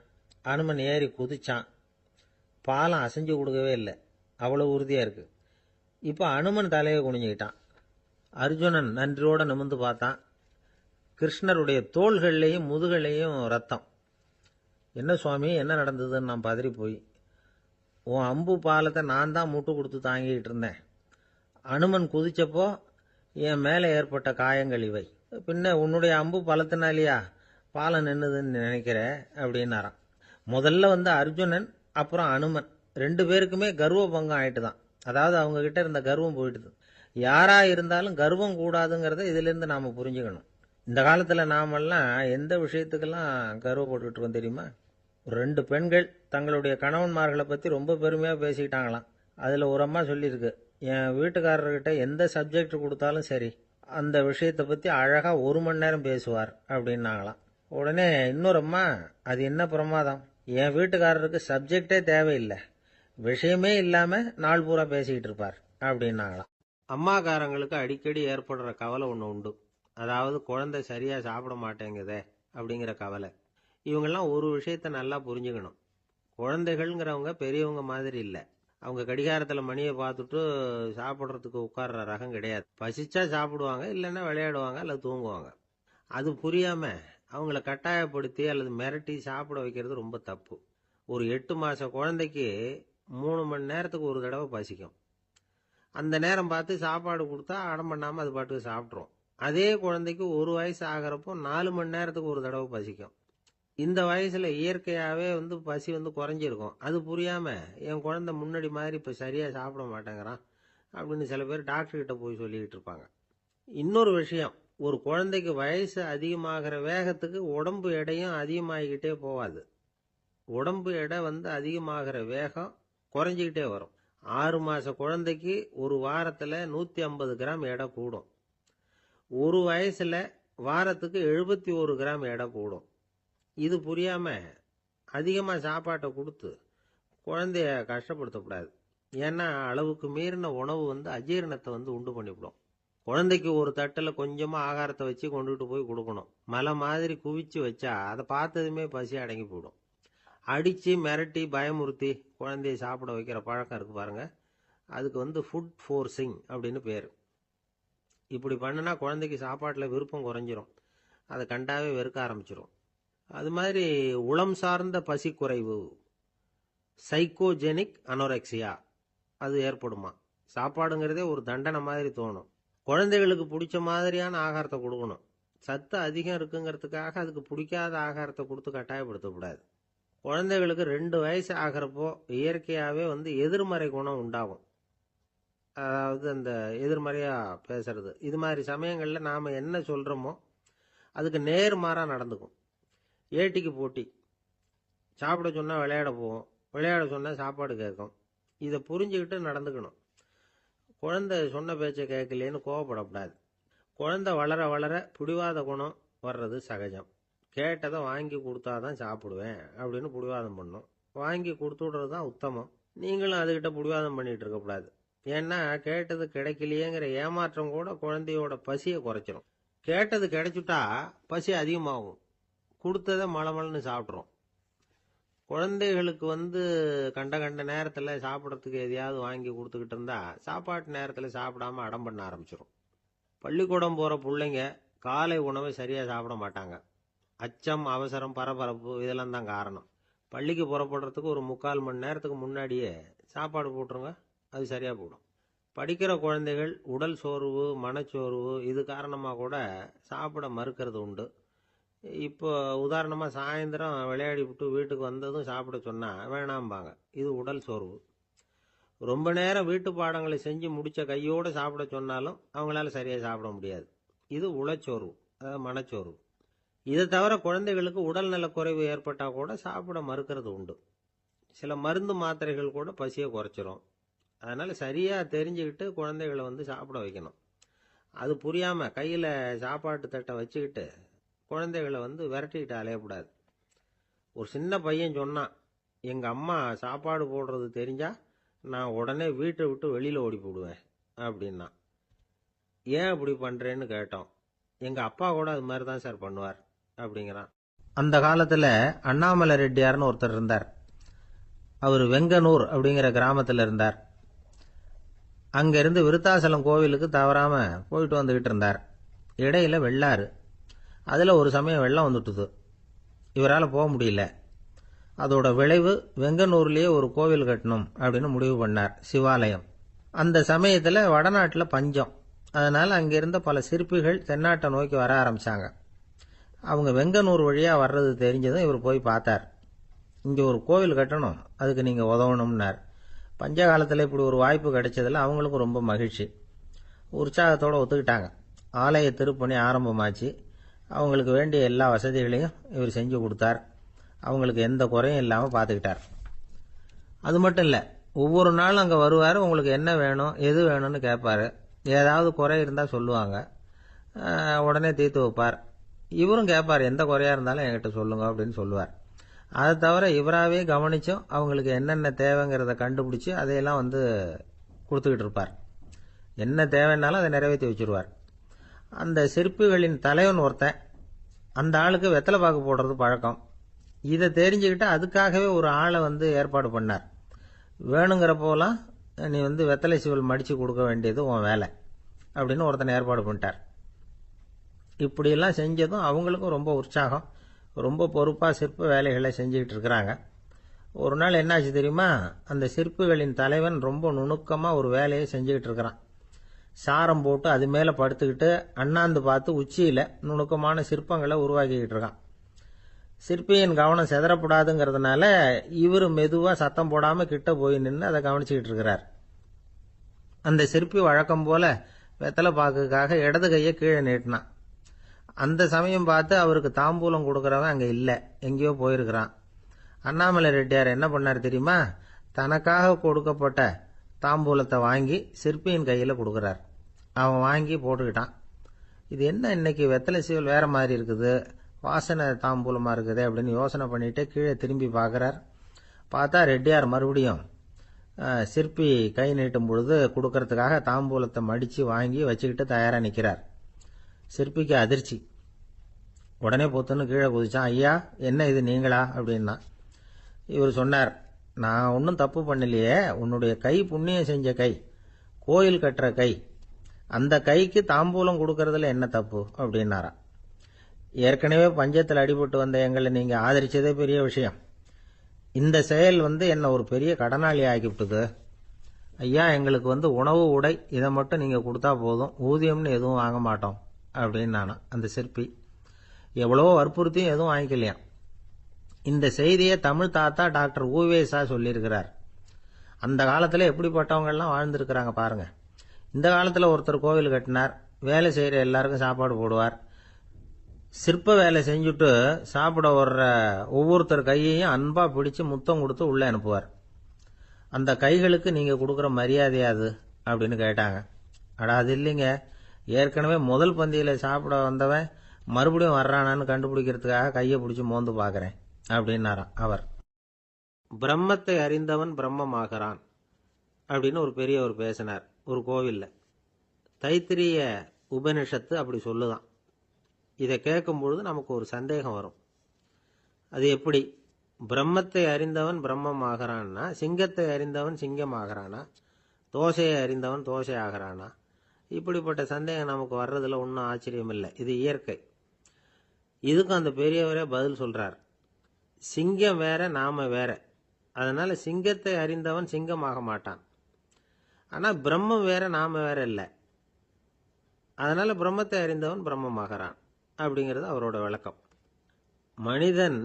Speaker 1: அனுமன் ஏறி குதிச்சான். பாலம் அசைஞ்சு கொடுக்கவே இல்லை, அவ்வளோ உறுதியாக இருக்குது. இப்போ அனுமன் தலையை குனிஞ்சுக்கிட்டான். அர்ஜுனன் நன்றியோடு நிமிர்ந்து பார்த்தான். கிருஷ்ணருடைய தோள்கள்லேயும் முதுகள்லேயும் ரத்தம். என்ன சுவாமி, என்ன நடந்ததுன்னு நான் பதறி போய், உன் அம்பு பாலத்தை நான் தான் முட்டு கொடுத்து தாங்கிக்கிட்டு இருந்தேன். அனுமன் குதிச்சப்போ என் மேலே ஏற்பட்ட காயங்கள் இவை. பின்ன உன்னுடைய அம்பு பலத்தினாலேயா பாலம் நின்னுதுன்னு நினைக்கிற அப்படின்னாராம். முதல்ல அர்ஜுனன் அப்புறம் அனுமன் 2 பேருக்குமே கர்வ பங்கம் ஆயிட்டு தான். அதாவது அவங்க கிட்ட இருந்த கர்வம் போயிட்டுது. யாரா இருந்தாலும் கர்வம் கூடாதுங்கிறத இதிலிருந்து நாம புரிஞ்சுக்கணும். இந்த காலத்துல நாமெல்லாம் எந்த விஷயத்துக்கெல்லாம் கர்வப்பட்டுக்கிட்டு இருக்கோம் தெரியுமா? 2 பெண்கள் தங்களுடைய கணவன்மார்களை பற்றி ரொம்ப பெருமையாக பேசிக்கிட்டாங்களாம். அதில் ஒரு அம்மா சொல்லியிருக்கு, என் வீட்டுக்காரர்கிட்ட எந்த சப்ஜெக்ட் கொடுத்தாலும் சரி அந்த விஷயத்தை பற்றி அழகாக 1 மணி நேரம் பேசுவார் அப்படின்னாங்களாம். உடனே இன்னொரு அம்மா, அது என்ன பிரமாதம், என் வீட்டுக்காரருக்கு சப்ஜெக்டே தேவையில்லை, விஷயமே இல்லாமல் நாள் பூரா பேசிக்கிட்டு இருப்பார் அப்படின்னாங்களாம். அம்மாக்காரங்களுக்கு அடிக்கடி ஏற்படுற கவலை ஒன்று உண்டு. அதாவது குழந்தை சரியாக சாப்பிட மாட்டேங்குதே அப்படிங்கிற கவலை. இவங்கெல்லாம் ஒரு விஷயத்த நல்லா புரிஞ்சுக்கணும். குழந்தைகள்ங்கிறவங்க பெரியவங்க மாதிரி இல்லை. அவங்க கடிகாரத்தில் மணியை பார்த்துட்டு சாப்பிட்றதுக்கு உட்கார்ற ரகம் கிடையாது. பசிச்சா சாப்பிடுவாங்க, இல்லைன்னா விளையாடுவாங்க அல்லது தூங்குவாங்க. அது புரியாமல் அவங்கள கட்டாயப்படுத்தி அல்லது மிரட்டி சாப்பிட வைக்கிறது ரொம்ப தப்பு. ஒரு 8 மாத குழந்தைக்கு 3 மணி நேரத்துக்கு ஒரு தடவை பசிக்கும். அந்த நேரம் பார்த்து சாப்பாடு கொடுத்தா அடம் பண்ணாமல் அது பாட்டுக்கு சாப்பிட்றோம். அதே குழந்தைக்கு 1 வயசு ஆகிறப்போ 4 மணி நேரத்துக்கு ஒரு தடவை பசிக்கும். இந்த வயசில் இயற்கையாகவே பசி குறைஞ்சிருக்கும். அது புரியாமல் என் குழந்தை முன்னாடி மாதிரி இப்போ சரியாக சாப்பிட மாட்டேங்கிறான் அப்படின்னு சில பேர் டாக்டர்கிட்ட போய் சொல்லிக்கிட்டு இருப்பாங்க. இன்னொரு விஷயம், ஒரு குழந்தைக்கு வயசு அதிகமாகிற வேகத்துக்கு உடம்பு எடையும் அதிகமாகிக்கிட்டே போகாது. உடம்பு எடை அதிகமாகிற வேகம் குறைஞ்சிக்கிட்டே வரும். 6 மாத குழந்தைக்கு ஒரு வாரத்தில் 150 கிராம் எடை கூடும். ஒரு வயசில் வாரத்துக்கு 71 கிராம் எடை கூடும். இது புரியாமல் அதிகமாக சாப்பாட்டை கொடுத்து குழந்தைய கஷ்டப்படுத்தக்கூடாது. ஏன்னா அளவுக்கு மீறின உணவு அஜீரணத்தை உண்டு பண்ணிவிடும். குழந்தைக்கு ஒரு தட்டில் கொஞ்சமாக ஆகாரத்தை வச்சு கொண்டுகிட்டு போய் கொடுக்கணும். மலை மாதிரி குவிச்சு வச்சா அதை பார்த்ததுமே பசி அடங்கி போயிடும். அடித்து மிரட்டி பயமுறுத்தி குழந்தைய சாப்பிட வைக்கிற பழக்கம் இருக்குது பாருங்கள், அதுக்கு ஃபுட் ஃபோர்ஸிங் அப்படின்னு பேர். இப்படி பண்ணுனா குழந்தைக்கு சாப்பாட்டில் விருப்பம் குறைஞ்சிரும், அதை கண்டாவே வெறுக்க ஆரம்பிச்சிடும். அது மாதிரி உளம் சார்ந்த பசி குறைவு, சைக்கோஜெனிக் அனோரெக்சியா, அது ஏற்படுமா. சாப்பாடுங்கிறதே ஒரு தண்டனை மாதிரி தோணும். குழந்தைகளுக்கு பிடிச்ச மாதிரியான ஆகாரத்தை கொடுக்கணும். சத்து அதிகம் இருக்குங்கிறதுக்காக அதுக்கு பிடிக்காத ஆகாரத்தை கொடுத்து கட்டாயப்படுத்தக்கூடாது. குழந்தைகளுக்கு 2 வயசு ஆகிறப்போ இயற்கையாகவே எதிர்மறை குணம் உண்டாகும். அதாவது அந்த எதிர்மறையாக பேசுறது. இது மாதிரி சமயங்களில் நாம் என்ன சொல்கிறோமோ அதுக்கு நேர்மாறாக நடந்துக்கும். ஏட்டிக்கு போட்டி. சாப்பிட சொன்னால் விளையாட போவோம், விளையாட சொன்னால் சாப்பாடு கேட்கும். இதை புரிஞ்சுக்கிட்டு நடந்துக்கணும். குழந்தை சொன்ன பேச்சை கேட்கலேன்னு கோவப்படக்கூடாது. குழந்தை வளர வளர பிடிவாத குணம் வர்றது சகஜம். கேட்டதை வாங்கி கொடுத்தாதான் சாப்பிடுவேன் அப்படின்னு பிடிவாதம் பண்ணும். வாங்கி கொடுத்து விடுறது தான் உத்தமம். நீங்களும் அதுக்கிட்ட பிடிவாதம் பண்ணிகிட்டு இருக்கக்கூடாது. ஏன்னா கேட்டது கிடைக்கலையேங்கிற ஏமாற்றம் கூட குழந்தையோட பசியை குறைச்சிரும். கேட்டது கிடைச்சிட்டா பசி அதிகமாகும், கொடுத்ததை மலமலன்னு சாப்பிட்றோம். குழந்தைகளுக்கு கண்ட கண்ட நேரத்தில் சாப்பிட்றதுக்கு எதையாவது வாங்கி கொடுத்துக்கிட்டு இருந்தா சாப்பாட்டு நேரத்தில் சாப்பிடாம அடம் பண்ண ஆரம்பிச்சிடும். பள்ளிக்கூடம் போகிற பிள்ளைங்க காலை உணவை சரியாக சாப்பிட மாட்டாங்க. அச்சம், அவசரம், பரபரப்பு இதெல்லாம் தான் காரணம். பள்ளிக்கு புறப்படுறதுக்கு ஒரு 3/4 மணி நேரத்துக்கு முன்னாடியே சாப்பாடு போட்டுருங்க, அது சரியாக போடும். படிக்கிற குழந்தைகள் உடல் சோர்வு, மனச்சோர்வு இது காரணமாக கூட சாப்பிட மறுக்கிறது உண்டு. இப்போ உதாரணமாக சாயந்தரம் விளையாடி விட்டு வீட்டுக்கு வந்ததும் சாப்பிட சொன்னால் வேணாம்பாங்க. இது உடல் சோர்வு. ரொம்ப நேரம் வீட்டு பாடங்களை செஞ்சு முடித்த கையோடு சாப்பிட சொன்னாலும் அவங்களால சரியாக சாப்பிட முடியாது. இது உளச்சோர்வு, அதாவது மனச்சோர்வு. இதை தவிர குழந்தைகளுக்கு உடல் நலக்குறைவு ஏற்பட்டால் கூட சாப்பிட மறுக்கிறது உண்டு. சில மருந்து மாத்திரைகள் கூட பசியை குறைச்சிரும். அதனால் சரியாக தெரிஞ்சுக்கிட்டு குழந்தைகளை சாப்பிட வைக்கணும். அது புரியாமல் கையில் சாப்பாட்டு தட்டை வச்சுக்கிட்டு குழந்தைகளை விரட்டிக்கிட்டு அலையக்கூடாது. ஒரு சின்ன பையன் சொன்னான், எங்கள் அம்மா சாப்பாடு போடுறது தெரிஞ்சால் நான் உடனே வீட்டை விட்டு வெளியில் ஓடி போடுவேன் அப்படின்னா. ஏன் அப்படி பண்ணுறேன்னு கேட்டோம். எங்கள் அப்பா கூட அது மாதிரி தான் சார் பண்ணுவார் அப்படிங்கிறான். அந்த காலத்தில் அண்ணாமலை ரெட்டியார்னு ஒருத்தர் இருந்தார். அவர் வெங்கனூர் அப்படிங்கிற கிராமத்தில் இருந்தார். அங்கேருந்து விருத்தாசலம் கோவிலுக்கு தவறாமல் போயிட்டு வந்துக்கிட்டு இருந்தார். இடையில வெள்ளாறு. அதில் ஒரு சமயம் வெள்ளம் வந்துட்டுது. இவரால் போக முடியல. அதோட விளைவு வெங்கனூர்லேயே ஒரு கோவில் கட்டணும் அப்படின்னு முடிவு பண்ணார், சிவாலயம். அந்த சமயத்தில் வடநாட்டில் பஞ்சம். அதனால் அங்கே இருந்த பல சிற்பிகள் தென்னாட்டை நோக்கி வர ஆரம்பித்தாங்க. அவங்க வெங்கனூர் வழியாக வர்றது தெரிஞ்சதும் இவர் போய் பார்த்தார். இங்கே ஒரு கோவில் கட்டணும், அதுக்கு நீங்கள் உதவணும்னார். பஞ்ச காலத்தில் இப்படி ஒரு வாய்ப்பு கிடைச்சதில் அவங்களுக்கும் ரொம்ப மகிழ்ச்சி. உற்சாகத்தோடு ஒத்துக்கிட்டாங்க. ஆலய திருப்பணி ஆரம்பமாச்சு. அவங்களுக்கு வேண்டிய எல்லா வசதிகளையும் இவர் செஞ்சு கொடுத்தார். அவங்களுக்கு எந்த குறையும் இல்லாமல் பார்த்துக்கிட்டார். அது மட்டும் இல்லை, ஒவ்வொரு நாளும் அங்கே வருவார். உங்களுக்கு என்ன வேணும் எது வேணும்னு கேட்பார். ஏதாவது குறை இருந்தால் சொல்லுவாங்க, உடனே தீர்த்து வைப்பார். இவரும் கேட்பார், எந்த குறையாக இருந்தாலும் என்கிட்ட சொல்லுங்க அப்படின்னு சொல்லுவார். அதை தவிர இவராகவே கவனிச்சும் அவங்களுக்கு என்னென்ன தேவைங்கிறத கண்டுபிடிச்சி அதையெல்லாம் கொடுத்துக்கிட்டு இருப்பார். என்ன தேவைன்னாலும் அதை நிறைவேற்றி வச்சுருவார். அந்த சிற்பிகளின் தலைவன் ஒருத்தன், அந்த ஆளுக்கு வெத்தலை பாக்கு போடுறது பழக்கம். இதை தெரிஞ்சுக்கிட்டு அதுக்காகவே ஒரு ஆளை ஏற்பாடு பண்ணார். வேணுங்கிறப்போலாம் நீ வெத்தலை சீவல் மடித்து கொடுக்க வேண்டியது உன் வேலை அப்படின்னு ஒருத்தனை ஏற்பாடு பண்ணிட்டார். இப்படியெல்லாம் செஞ்சதும் அவங்களுக்கும் ரொம்ப உற்சாகம். ரொம்ப பொறுப்பாக சிற்ப வேலைகளை செஞ்சுக்கிட்டு இருக்கிறாங்க. ஒரு நாள் என்னாச்சு தெரியுமா? அந்த சிற்பிகளின் தலைவன் ரொம்ப நுணுக்கமாக ஒரு வேலையை செஞ்சுக்கிட்டு இருக்கிறான். சாரம் போட்டு அது மேலே படுத்துக்கிட்டு அண்ணாந்து பார்த்து உச்சியில் நுணுக்கமான சிற்பங்களை உருவாக்கிக்கிட்டு இருக்கான். சிற்பியின் கவனம் செதறப்படாதுங்கிறதுனால இவர் மெதுவாக சத்தம் போடாமல் கிட்ட போய் நின்று அதை கவனிச்சுக்கிட்டு இருக்கிறார். அந்த சிற்பி வழக்கம் போல வெத்தலை பாக்குக்காக இடது கையை கீழே நீட்டினான். அந்த சமயம் பார்த்து அவருக்கு தாம்பூலம் கொடுக்குறவன் அங்கே இல்லை, எங்கேயோ போயிருக்கிறான். அண்ணாமலை ரெட்டியார் என்ன பண்ணார் தெரியுமா? தனக்காக கொடுக்கப்பட்ட தாம்பூலத்தை வாங்கி சிற்பியின் கையில் கொடுக்குறார். அவன் வாங்கி போட்டுக்கிட்டான். இது என்ன இன்னைக்கு வெத்தலை சீவல் வேற மாதிரி இருக்குது, வாசனை தாம்பூலமாக இருக்குது அப்படின்னு யோசனை பண்ணிட்டு கீழே திரும்பி பார்க்குறார். பார்த்தா ரெட்டியார் மறுபடியும் சிற்பி கை நீட்டும் பொழுது கொடுக்கறதுக்காக தாம்பூலத்தை மடித்து வாங்கி வச்சுக்கிட்டு தயாராக நிற்கிறார். சிற்பிக்கு அதிர்ச்சி. உடனே பொத்துன்னு கீழே குதிச்சான். ஐயா, என்ன இது நீங்களா அப்படின்னா. இவர் சொன்னார், நான் ஒன்றும் தப்பு பண்ணலையே, உன்னுடைய கை புண்ணியம் செஞ்ச கை, கோயில் கட்டுற கை, அந்த கைக்கு தாம்பூலம் கொடுக்கறதுல என்ன தப்பு அப்படின்னாராம். ஏற்கனவே பஞ்சத்தில் அடிபட்டு வந்த எங்களை நீங்கள் ஆதரிச்சதே பெரிய விஷயம். இந்த செயல் என்ன ஒரு பெரிய கடனாளி ஆகிவிட்டது. ஐயா, எங்களுக்கு உணவு உடை இதை மட்டும் நீங்கள் கொடுத்தா போதும், ஊதியம்னு எதுவும் வாங்க மாட்டோம் அப்படின்னு நானும். அந்த சிற்பி எவ்வளவோ வற்புறுத்தியும் எதுவும் வாங்கிக்கலையாம். இந்த செய்தியை தமிழ் தாத்தா டாக்டர் ஊவேசா சொல்லியிருக்கிறார். அந்த காலத்தில் எப்படிப்பட்டவங்கெல்லாம் வாழ்ந்துருக்கிறாங்க பாருங்க. இந்த காலத்தில் ஒருத்தர் கோவில் கட்டினார், வேலை செய்கிற எல்லாருக்கும் சாப்பாடு போடுவார். சிற்ப வேலை செஞ்சுட்டு சாப்பிட வர்ற ஒவ்வொருத்தர் கையையும் அன்பா பிடிச்சு முத்தம் கொடுத்து உள்ளே அனுப்புவார். அந்த கைகளுக்கு நீங்கள் கொடுக்குற மரியாதையாது அப்படின்னு கேட்டாங்க. அடா, அது இல்லைங்க, ஏற்கனவே முதல் பந்தியில் சாப்பிட வந்தவன் மறுபடியும் வர்றானான்னு கண்டுபிடிக்கிறதுக்காக கையை பிடிச்சி மோந்து பார்க்குறேன் அப்படின்னாராம் அவர். பிரம்மத்தை அறிந்தவன் பிரம்மமாகிறான் அப்படின்னு ஒரு பெரியவர் பேசினார் ஒரு கோவிலில். தைத்திரிய உபனிஷத்து அப்படி சொல்லுதான். இதை கேட்கும்பொழுது நமக்கு ஒரு சந்தேகம் வரும். அது எப்படி? பிரம்மத்தை அறிந்தவன் பிரம்மம் ஆகிறான்னா, சிங்கத்தை அறிந்தவன் சிங்கம் ஆகிறானா, தோசையை அறிந்தவன் தோசை ஆகிறானா? இப்படிப்பட்ட சந்தேகம் நமக்கு வர்றதுல ஒன்றும் ஆச்சரியம் இல்லை. இது இயற்கை. இதுக்கும் அந்த பெரியவரே பதில் சொல்றார். சிங்கம் வேற, நாம வேற. அதனால சிங்கத்தை அறிந்தவன் சிங்கம் ஆக மாட்டான். ஆனால் பிரம்மம் வேற, நாம வேற இல்லை. அதனால பிரம்மத்தை அறிந்தவன் பிரம்மமாகிறான் அப்படிங்கிறது அவரோட விளக்கம். மனிதன்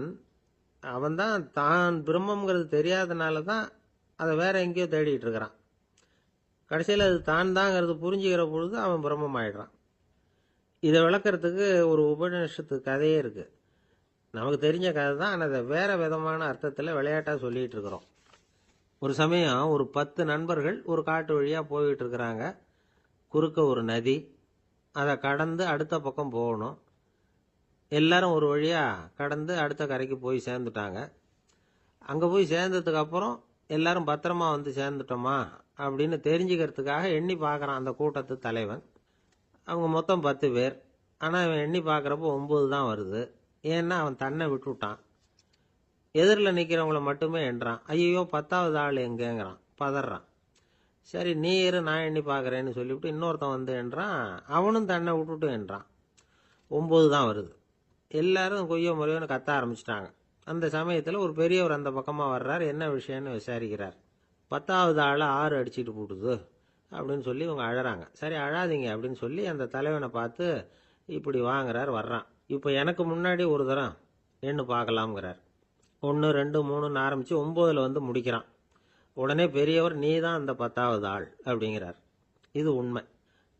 Speaker 1: அவன்தான் தான் பிரம்மங்கிறது தெரியாதனால தான் அதை வேற எங்கேயோ தேடிட்டு இருக்கிறான். கடைசியில் அது தான் தாங்கிறது புரிஞ்சுக்கிற பொழுது அவன் பிரம்மம் ஆயிடுறான். இதை விளக்கறதுக்கு ஒரு உபநிஷத்து கதையே இருக்கு. நமக்கு தெரிஞ்ச கதை தான், ஆனால் அதை வேற விதமான அர்த்தத்தில் விளையாட்டாக சொல்லிட்டு இருக்கிறோம். ஒரு சமயம் ஒரு 10 நண்பர்கள் ஒரு காட்டு வழியாக போய்கிட்டு இருக்கிறாங்க. குறுக்க ஒரு நதி, அதை கடந்து அடுத்த பக்கம் போகணும். எல்லாரும் ஒரு வழியாக கடந்து அடுத்த கரைக்கு போய் சேர்ந்துட்டாங்க. அங்கே போய் சேர்ந்ததுக்கு அப்புறம் எல்லாரும் பத்திரமா சேர்ந்துட்டோமா அப்படின்னு தெரிஞ்சுக்கிறதுக்காக எண்ணி பார்க்குறான் அந்த கூட்டத்து தலைவன். அவங்க மொத்தம் 10 பேர். ஆனால் அவன் எண்ணி பார்க்குறப்போ 9 தான் வருது. ஏன்னா அவன் தன்னை விட்டுவிட்டான். எதிரில் நிற்கிறவங்கள மட்டுமே எண்றான். ஐயோ, 10வது ஆள் எங்கேங்கிறான், பதறான். சரி, நீ இரு, நான் எண்ணி பார்க்குறேன்னு சொல்லிவிட்டு இன்னொருத்தன் என்றான். அவனும் தன்னை விட்டுட்டு என்றான். 9 தான் வருது. எல்லாரும் கொய்யோ முறையோன்னு கத்த ஆரம்பிச்சிட்டாங்க. அந்த சமயத்தில் ஒரு பெரியவர் அந்த பக்கமாக வர்றார். என்ன விஷயம்னு விசாரிக்கிறார். 10வது ஆளை 6 அடிச்சுட்டு போட்டுது அப்படின்னு சொல்லி இவங்க அழறாங்க. சரி, அழாதீங்க அப்படின்னு சொல்லி அந்த தலைவனை பார்த்து இப்படி வாங்குறார். வர்றான். இப்போ எனக்கு முன்னாடி ஒரு தரம் எண்ணு பார்க்கலாம்ங்கிறார். 1 2 3ன்னு ஆரம்பித்து 9ல் முடிக்கிறான். உடனே பெரியவர், நீ தான் அந்த 10வது ஆள் அப்படிங்கிறார். இது உண்மை.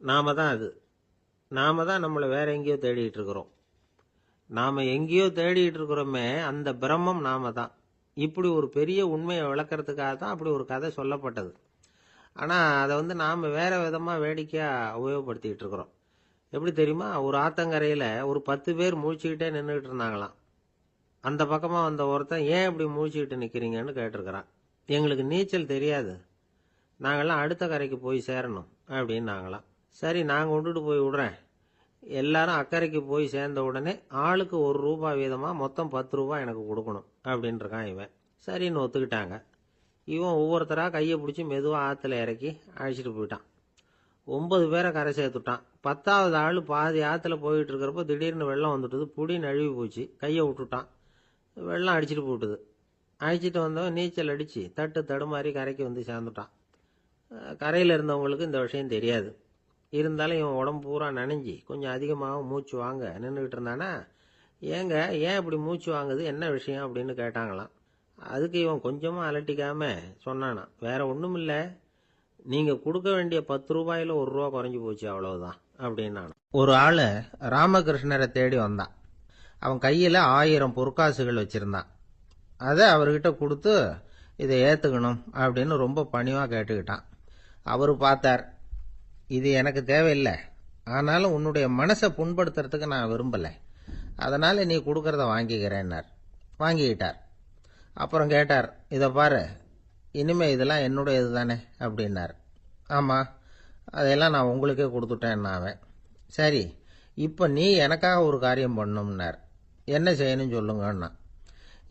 Speaker 1: நாம தான் அது. நாம தான் நம்மளை வேற எங்கேயோ தேடிட்டு இருக்கிறோம். நாம் எங்கேயோ தேடிட்டு இருக்கிறோமே அந்த பிரம்மம் நாம தான். இப்படி ஒரு பெரிய உண்மையை விளக்கறதுக்காக தான் அப்படி ஒரு கதை சொல்லப்பட்டது. ஆனால் அதை நாம் வேற விதமாக வேடிக்கையாக உபயோகப்படுத்திக்கிட்டு இருக்கிறோம். எப்படி தெரியுமா? ஒரு ஆத்தங்கரையில் ஒரு 10 பேர் முழிச்சுக்கிட்டே நின்றுக்கிட்டு இருந்தாங்களாம். அந்த பக்கமாக வந்த ஒருத்தன், ஏன் இப்படி முழிச்சுக்கிட்டு நிற்கிறீங்கன்னு கேட்டிருக்கிறான். எங்களுக்கு நீச்சல் தெரியாது, நாங்கள்லாம் அடுத்த கரைக்கு போய் சேரணும் அப்படின்னாங்களாம். சரி, நான் கொண்டுட்டு போய் விடுறேன். எல்லாரும் அக்கறைக்கு போய் சேர்ந்த உடனே ஆளுக்கு ₹1 வீதமாக மொத்தம் ₹10 எனக்கு கொடுக்கணும் அப்படின்ட்டுருக்கான் இவன். சரின்னு ஒத்துக்கிட்டாங்க. இவன் ஒவ்வொருத்தராக கையை பிடிச்சி மெதுவாக ஆற்றுல இறக்கி அழைச்சிட்டு போயிட்டான். 9 பேரை கரை சேர்த்துட்டான். 10வது ஆள் பாதி ஆற்றுல போயிட்டு இருக்கிறப்போ திடீர்னு வெள்ளம் வந்துட்டுது. புடி நழுவி போச்சு. கையை விட்டுட்டான். வெள்ளம் அடிச்சிட்டு போட்டுது. அழைச்சிட்டு வந்தவன் நீச்சல் அடித்து தட்டு தடுமாறி கரைக்கு வந்து சேர்ந்துட்டான். கரையில் இருந்தவங்களுக்கு இந்த விஷயம் தெரியாது. இருந்தாலும் இவன் உடம்பு பூரா நனைஞ்சி கொஞ்சம் அதிகமாக மூச்சு வாங்க நின்றுக்கிட்டு இருந்தானா, ஏங்க ஏன் இப்படி மூச்சு வாங்குது, என்ன விஷயம் அப்படின்னு கேட்டாங்களாம். அதுக்கு இவன் கொஞ்சமாக அலட்டிக்காமல் சொன்னானா, வேற ஒன்றும் இல்லை, நீங்கள் கொடுக்க வேண்டிய ₹10 ₹1 குறைஞ்சி போச்சு, அவ்வளவுதான் அப்படின்னான். ஒரு ஆள் ராமகிருஷ்ணரை தேடி வந்தான். அவன் கையில் 1000 பொற்காசுகள் வச்சுருந்தான். அதை அவர்கிட்ட கொடுத்து இதை ஏற்றுக்கணும் அப்படின்னு ரொம்ப பணிவாக கேட்டுக்கிட்டான். அவர் பார்த்தார், இது எனக்கு தேவையில்லை, ஆனாலும் உன்னுடைய மனசை புண்படுத்துறதுக்கு நான் விரும்பலை, அதனால் நீ கொடுக்கறத வாங்கிக்கிறேன்னார். வாங்கிக்கிட்டார். அப்புறம் கேட்டார், இதை பாரு, இனிமேல் இதெல்லாம் என்னுடையது தானே அப்படின்னார். ஆமாம், அதையெல்லாம் நான் உங்களுக்கே கொடுத்துட்டேன் அவன். சரி, இப்போ நீ எனக்காக ஒரு காரியம் பண்ணணும்னார். என்ன செய்யணும்னு சொல்லுங்கன்னா,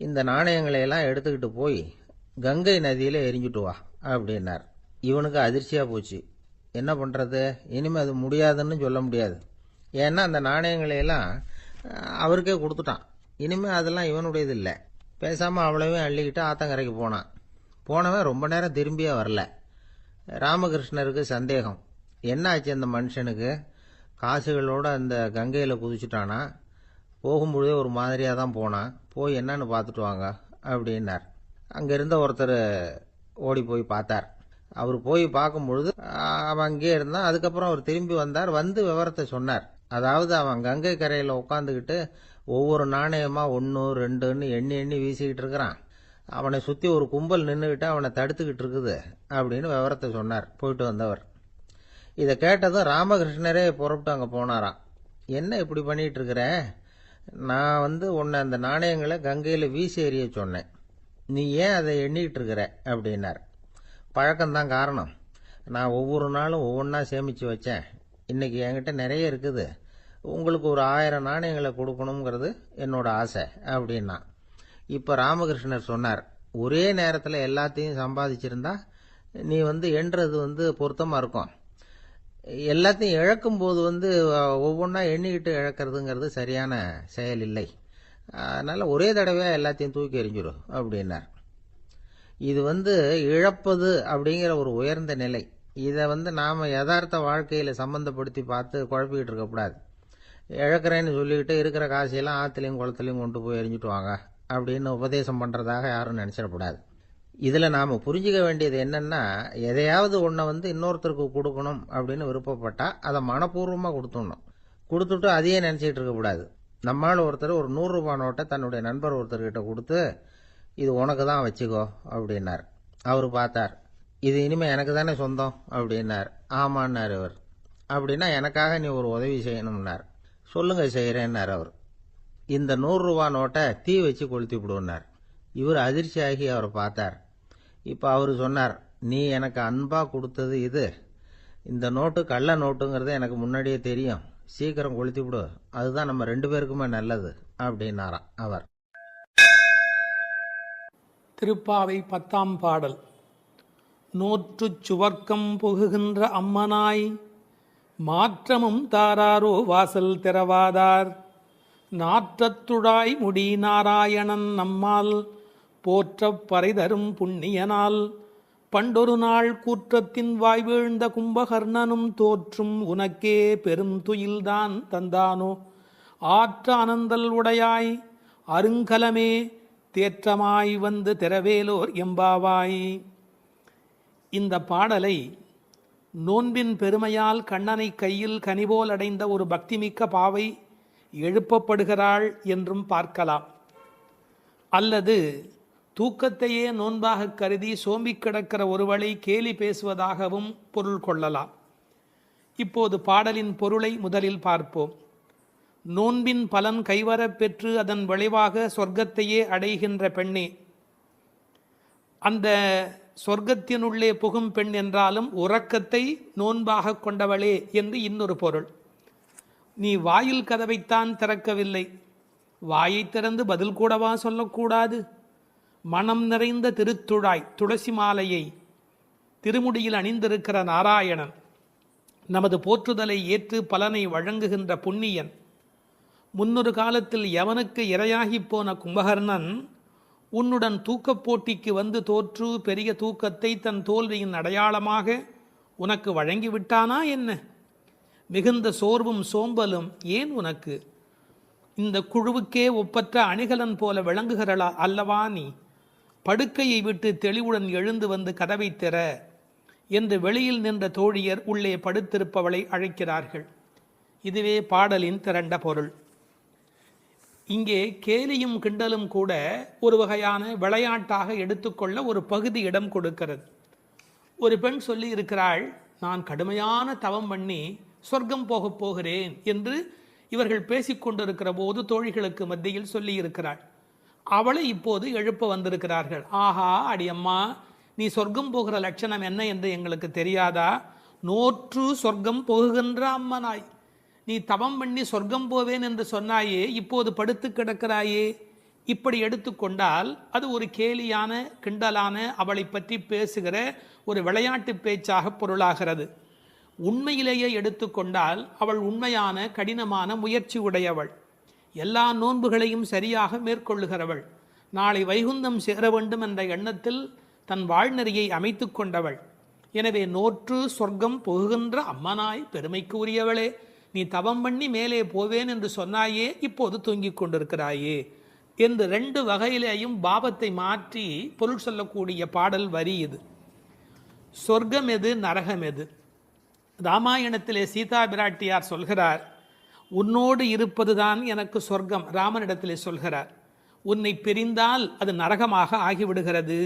Speaker 1: இந்த நாணயங்களையெல்லாம் எடுத்துக்கிட்டு போய் கங்கை நதியில் எரிஞ்சுட்டு வா அப்படின்னார். இவனுக்கு அதிர்ச்சியாக போச்சு. என்ன பண்ணுறது, இனிமேல் அது முடியாதுன்னு சொல்ல முடியாது. ஏன்னா அந்த நாணயங்களையெல்லாம் அவருக்கே கொடுத்துட்டான். இனிமேல் அதெல்லாம் இவனுடையது இல்லை. பேசாமல் அவ்வளவே அள்ளிக்கிட்டு ஆத்தங்கரைக்கு போனான். போனவன் ரொம்ப நேரம் திரும்பியே வரல. ராமகிருஷ்ணருக்கு சந்தேகம், என்ன ஆச்சு அந்த மனுஷனுக்கு, காசுகளோடு அந்த கங்கையில் குதிச்சுட்டானா, போகும்பொழுதே ஒரு மாதிரியாக தான் போனான், போய் என்னன்னு பார்த்துட்டு வாங்க அப்படின்னார். அங்கே இருந்த ஒருத்தர் ஓடி போய் பார்த்தார். அவர் போய் பார்க்கும்பொழுது அவன் அங்கேயே இருந்தான். அதுக்கப்புறம் அவர் திரும்பி வந்தார். வந்து விவரத்தை சொன்னார். அதாவது அவன் கங்கை கரையில் உட்காந்துக்கிட்டு ஒவ்வொரு நாணயமாக 1 2ன்னு எண்ணி எண்ணி வீசிக்கிட்டு இருக்கிறான். அவனை சுற்றி ஒரு கும்பல் நின்றுக்கிட்டு அவனை தடுத்துக்கிட்டு இருக்குது அப்படின்னு விவரத்தை சொன்னார் போயிட்டு வந்தவர். இதை கேட்டதும் ராமகிருஷ்ணரே புறப்பட்டு அங்கே போனாராம். என்ன இப்படி பண்ணிகிட்டு இருக்கிற, நான் உன்னை அந்த நாணயங்களை கங்கையில் வீசி எறிய சொன்னேன், நீ ஏன் அதை எண்ணிக்கிட்டு இருக்கிற அப்படின்னார். பழக்கம்தான் காரணம், நான் ஒவ்வொரு நாளும் ஒவ்வொன்றா சேமித்து வச்சேன், இன்றைக்கி என்கிட்ட நிறைய இருக்குது, உங்களுக்கு ஒரு 1000 நாணயங்களை கொடுக்கணுங்கிறது என்னோட ஆசை அப்படின்னா. இப்போ ராமகிருஷ்ணர் சொன்னார், ஒரே நேரத்தில் எல்லாத்தையும் சம்பாதிச்சிருந்தா நீ எண்ணுறது பொருத்தமாக இருக்கும், எல்லாத்தையும் இழக்கும்போது ஒவ்வொன்றா எண்ணிக்கிட்டு இழக்கிறதுங்கிறது சரியான செயல் இல்லை, அதனால் ஒரே தடவையாக எல்லாத்தையும் தூக்கி எறிஞ்சிடும் அப்படின்னார். இது இழப்பது அப்படிங்கிற ஒரு உயர்ந்த நிலை. இதை நாம் யதார்த்த வாழ்க்கையில் சம்பந்தப்படுத்தி பார்த்து குழப்பிக்கிட்டு இருக்கக்கூடாது. இழக்கிறேன்னு சொல்லிக்கிட்டு இருக்கிற காசையெல்லாம் ஆற்றுலையும் குளத்துலையும் கொண்டு போய் எரிஞ்சிட்டு வாங்க அப்படின்னு உபதேசம் பண்ணுறதாக யாரும் நினச்சிடக்கூடாது. இதில் நாம் புரிஞ்சிக்க வேண்டியது என்னென்னா, எதையாவது ஒன்றை இன்னொருத்தருக்கு கொடுக்கணும் அப்படின்னு விருப்பப்பட்டால் அதை மனப்பூர்வமாக கொடுத்துடணும். கொடுத்துட்டு அதையே நினச்சிக்கிட்டு இருக்கக்கூடாது. நம்மால் ஒருத்தர் ஒரு ₹100 நோட்டை தன்னுடைய நண்பர் ஒருத்தர்கிட்ட கொடுத்து, இது உனக்கு தான் வச்சுக்கோ அப்படின்னார். அவர் பார்த்தார், இது இனிமேல் எனக்கு தானே சொந்தம் அப்படின்னார். ஆமான்னார் அவர். அப்படின்னா எனக்காக நீ ஒரு உதவி செய்யணும்னார். சொல்லுங்க செய்கிறேன்னார் அவர். இந்த ₹100 நோட்டை தீ வச்சு கொளுத்தி விடுனார். இவர் அதிர்ச்சியாகி அவரை பார்த்தார். இப்போ அவர் சொன்னார், நீ எனக்கு அன்பாக கொடுத்தது இது, இந்த நோட்டு கள்ள நோட்டுங்கிறது எனக்கு முன்னாடியே தெரியும், சீக்கிரம் கொளுத்தி விடு, அதுதான் நம்ம 2 பேருக்குமே நல்லது அப்படின்னாராம் அவர்.
Speaker 2: திருப்பாவை 10ஆம் பாடல். நோற்றுச் சுவர்க்கம் புகுகின்ற அம்மனாய் மாற்றமும் தாராரோ வாசல் திறவாதார், நாற்றத்துழாய் முடி நாராயணன் நம்மால் போற்றப் பறைதரும் புண்ணியனால், பண்டொரு நாள் கூற்றத்தின் வாய் வீழ்ந்த கும்பகர்ணனும் தோற்றும் உனக்கே பெரும் துயில்தான் தந்தானோ, ஆற்ற அனந்தல் உடையாய் அருங்கலமே தேற்றமாய் வந்து திறவேலோர் எம்பாவாய். இந்த பாடலை நோன்பின் பெருமையால் கண்ணனை கையில் கனிபோல் அடைந்த ஒரு பக்திமிக்க பாவை எழுப்பப்படுகிறாள் என்றும் பார்க்கலாம். அல்லது தூக்கத்தையே நோன்பாக கருதி சோம்பி கிடக்கிற ஒருவளை கேலி பேசுவதாகவும் பொருள் கொள்ளலாம். இப்போது பாடலின் பொருளை முதலில் பார்ப்போம். நோன்பின் பலன் கைவரப் பெற்று அதன் விளைவாக சொர்க்கத்தையே அடைகின்ற பெண்ணே, அந்த சொர்க்கத்தினுள்ளே புகும் பெண் என்றாலும் உறக்கத்தை நோன்பாக கொண்டவளே என்று இன்னொரு பொருள். நீ வாயில் கதவைத்தான் திறக்கவில்லை, வாயை திறந்து பதில் கூடவா சொல்லக்கூடாது? மனம் நிறைந்த திருத்துழாய் துளசி மாலையை திருமுடியில் அணிந்திருக்கிற நாராயணன், நமது போற்றுதலை ஏற்று பலனை வழங்குகின்ற புண்ணியன், முன்னொரு காலத்தில் யவனுக்கு இரையாகி போன கும்பகர்ணன் உன்னுடன் தூக்கப் போட்டிக்கு வந்து தோற்று பெரிய தூக்கத்தை தன் தோல்வியின் அடையாளமாக உனக்கு வழங்கிவிட்டானா என்ன? மிகுந்த சோர்வும் சோம்பலும் ஏன் உனக்கு? இந்த குழுவுக்கே ஒப்பற்ற அணிகலன் போல விளங்குகிறளா அல்லவா நீ? படுக்கையை விட்டு தெளிவுடன் எழுந்து வந்து கதவை திற என்று வெளியில் நின்ற தோழியர் உள்ளே படுத்திருப்பவளை அழைக்கிறார்கள். இதுவே பாடலின் திரண்ட பொருள். இங்கே கேலியும் கிண்டலும் கூட ஒரு வகையான விளையாட்டாக எடுத்துக்கொள்ள ஒரு பகுதி இடம் கொடுக்கிறது. ஒரு பெண் சொல்லி இருக்கிறாள், நான் கடுமையான தவம் பண்ணி சொர்க்கம் போகப் போகிறேன் என்று இவர்கள் பேசிக்கொண்டிருக்கிற போது தோழிகளுக்கு மத்தியில் சொல்லி இருக்கிறாள். அவளை இப்போது எழுப்ப வந்திருக்கிறார்கள். ஆஹா அடியம்மா, நீ சொர்க்கம் போகிற லட்சணம் என்ன என்று எங்களுக்கு தெரியாதா? நோற்று சொர்க்கம் போகுகின்ற அம்மனாய், நீ தவம் பண்ணி சொர்க்கம் போவேன் என்று சொன்னாயே, இப்போது படுத்து கிடக்கிறாயே. இப்படி எடுத்துக்கொண்டால் அது ஒரு கேலியான கிண்டலான அவளை பற்றி பேசுகிற ஒரு விளையாட்டு பேச்சாக பொருளாகிறது. உண்மையிலேயே எடுத்துக்கொண்டால் அவள் உண்மையான கடினமான முயற்சி உடையவள், எல்லா நோன்புகளையும் சரியாக மேற்கொள்ளுகிறவள், நாளை வைகுந்தம் சேர வேண்டும் என்ற எண்ணத்தில் தன் வாழ்நெறியை அமைத்து கொண்டவள். எனவே நோற்று சொர்க்கம் போகின்ற அம்மனாய் பெருமைக்கு உரியவளே, நீ தவம் பண்ணி மேலே போவேன் என்று சொன்னாயே, இப்போது தூங்கிக் கொண்டிருக்கிறாயே என்று ரெண்டு வகையிலேயும் பாவத்தை மாற்றி பொருள் சொல்லக்கூடிய பாடல் வரி இது. சொர்க்கம் எது, நரகம் எது? ராமாயணத்திலே சீதா பிராட்டியார் சொல்கிறார், உன்னோடு இருப்பதுதான் எனக்கு சொர்க்கம். ராமனிடத்திலே சொல்கிறார், உன்னை பிரிந்தால் அது நரகமாக ஆகிவிடுகிறது.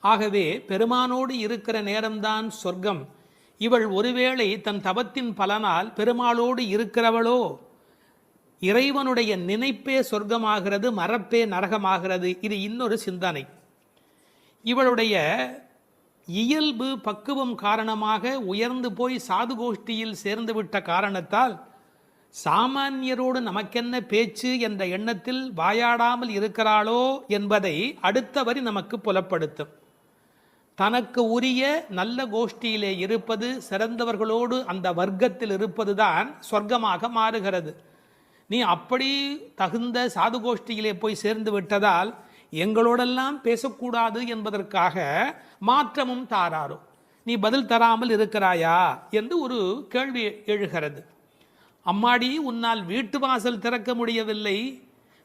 Speaker 2: ஆகவே பெருமானோடு இருக்கிற நேரம்தான் சொர்க்கம். இவள் ஒருவேளை தன் தவத்தின் பலனால் பெருமாளோடு இருக்கிறவளோ, இறைவனுடைய நினைப்பே சொர்க்கமாகிறது, மறப்பே நரகமாகிறது. இது இன்னொரு சிந்தனை. இவளுடைய இயல்பு பக்குவம் காரணமாக உயர்ந்து போய் சாது கோஷ்டியில் சேர்ந்துவிட்ட காரணத்தால் சாமானியரோடு நமக்கென்ன பேச்சு என்ற எண்ணத்தில் வாயாடாமல் இருக்கிறாளோ என்பதை அடுத்த வரி நமக்கு புலப்படுத்தும். தனக்கு உரிய நல்ல கோஷ்டியிலே இருப்பது, சிறந்தவர்களோடு அந்த வர்க்கத்தில் இருப்பதுதான் சொர்க்கமாக மாறுகிறது. நீ அப்படி தகுந்த சாது கோஷ்டியிலே போய் சேர்ந்து விட்டதால் எங்களோடெல்லாம் பேசக்கூடாது என்பதற்காக மாற்றமும் தாராரோ, நீ பதில் தராமல் இருக்கிறாயா என்று ஒரு கேள்வி எழுகிறது. அம்மாடி, உன்னால் வீட்டு வாசல் திறக்க முடியவில்லை,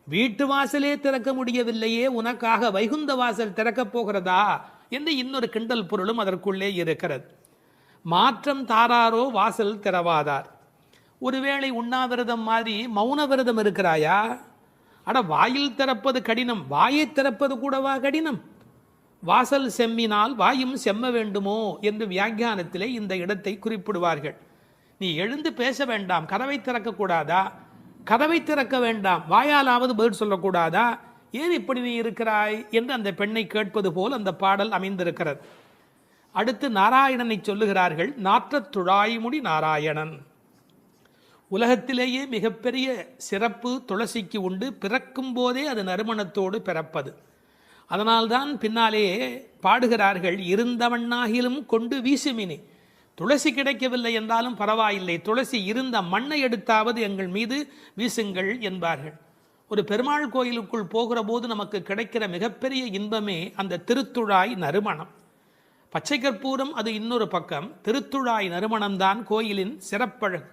Speaker 2: வீட்டு வாசலே திறக்க முடியவில்லையே, உனக்காக வைகுந்த வாசல் திறக்கப் போகிறதா என்று இன்னொரு கிண்டல் பொருளும் அதற்குள்ளே இருக்கிறது. மாற்றம் தாராரோ வாசல் திறவாதார். ஒருவேளை உண்ணாவிரதம் மாதிரி மௌன விரதம் இருக்கிறாயா? அட, வாயில் திறப்பது கடினம், வாயை திறப்பது கூடவா கடினம்? வாசல் செம்மினால் வாயும் செம்ம வேண்டுமோ என்று வியாக்கியானத்திலே இந்த இடத்தை குறிப்பிடுவார்கள். நீ எழுந்து பேச வேண்டாம், கதவை திறக்கக்கூடாதா? கதவை திறக்க வேண்டாம், வாயாலாவது பதில் சொல்லக்கூடாதா? ஏன் இப்படி நீ இருக்கிறாய் என்று அந்த பெண்ணை கேட்பது போல் அந்த பாடல் அமைந்திருக்கிறது. அடுத்து நாராயணனை சொல்லுகிறார்கள். நாற்றத்துழாய்முடி நாராயணன். உலகத்திலேயே மிகப்பெரிய சிறப்பு துளசிக்கு உண்டு. பிறக்கும் போதே அது நறுமணத்தோடு பிறப்பது. அதனால்தான் பின்னாலே பாடுகிறார்கள், இருந்தவண்ணாகிலும் கொண்டு வீசுமினி. துளசி கிடைக்கவில்லை என்றாலும் பரவாயில்லை, துளசி இருந்த மண்ணை எடுத்தாவது எங்கள் மீது வீசுங்கள் என்பார்கள். ஒரு பெருமாள் கோயிலுக்குள் போகிற போது நமக்கு கிடைக்கிற மிகப்பெரிய இன்பமே அந்த திருத்துழாய் நறுமணம். பச்சை கற்பூரம் அது இன்னொரு பக்கம், திருத்துழாய் நறுமணம்தான் கோயிலின் சிறப்பழகு.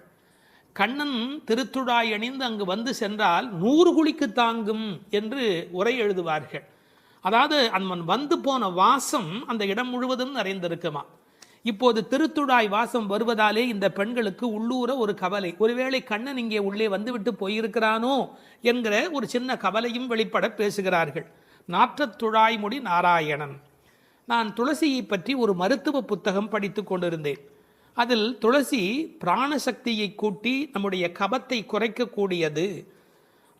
Speaker 2: கண்ணன் திருத்துழாய் அணிந்து அங்கு வந்து சென்றால் 100 குழிக்கு தாங்கும் என்று உரை எழுதுவார்கள். அதாவது அவன் வந்து போன வாசம் அந்த இடம் முழுவதும் நிறைந்திருக்குமா. இப்போது திருத்துழாய் வாசம் வருவதாலே இந்த பெண்களுக்கு உள்ளூர ஒரு கவலை, ஒருவேளை கண்ணன் இங்கே உள்ளே வந்துவிட்டு போயிருக்கிறானோ என்கிற ஒரு சின்ன கவலையும் வெளிப்பட பேசுகிறார்கள். நாற்றத்துழாய் முடி நாராயணன். நான் துளசியை பற்றி ஒரு மருத்துவ புத்தகம் படித்து கொண்டிருந்தேன். அதில் துளசி பிராணசக்தியை கூட்டி நம்முடைய கபத்தை குறைக்கக்கூடியது.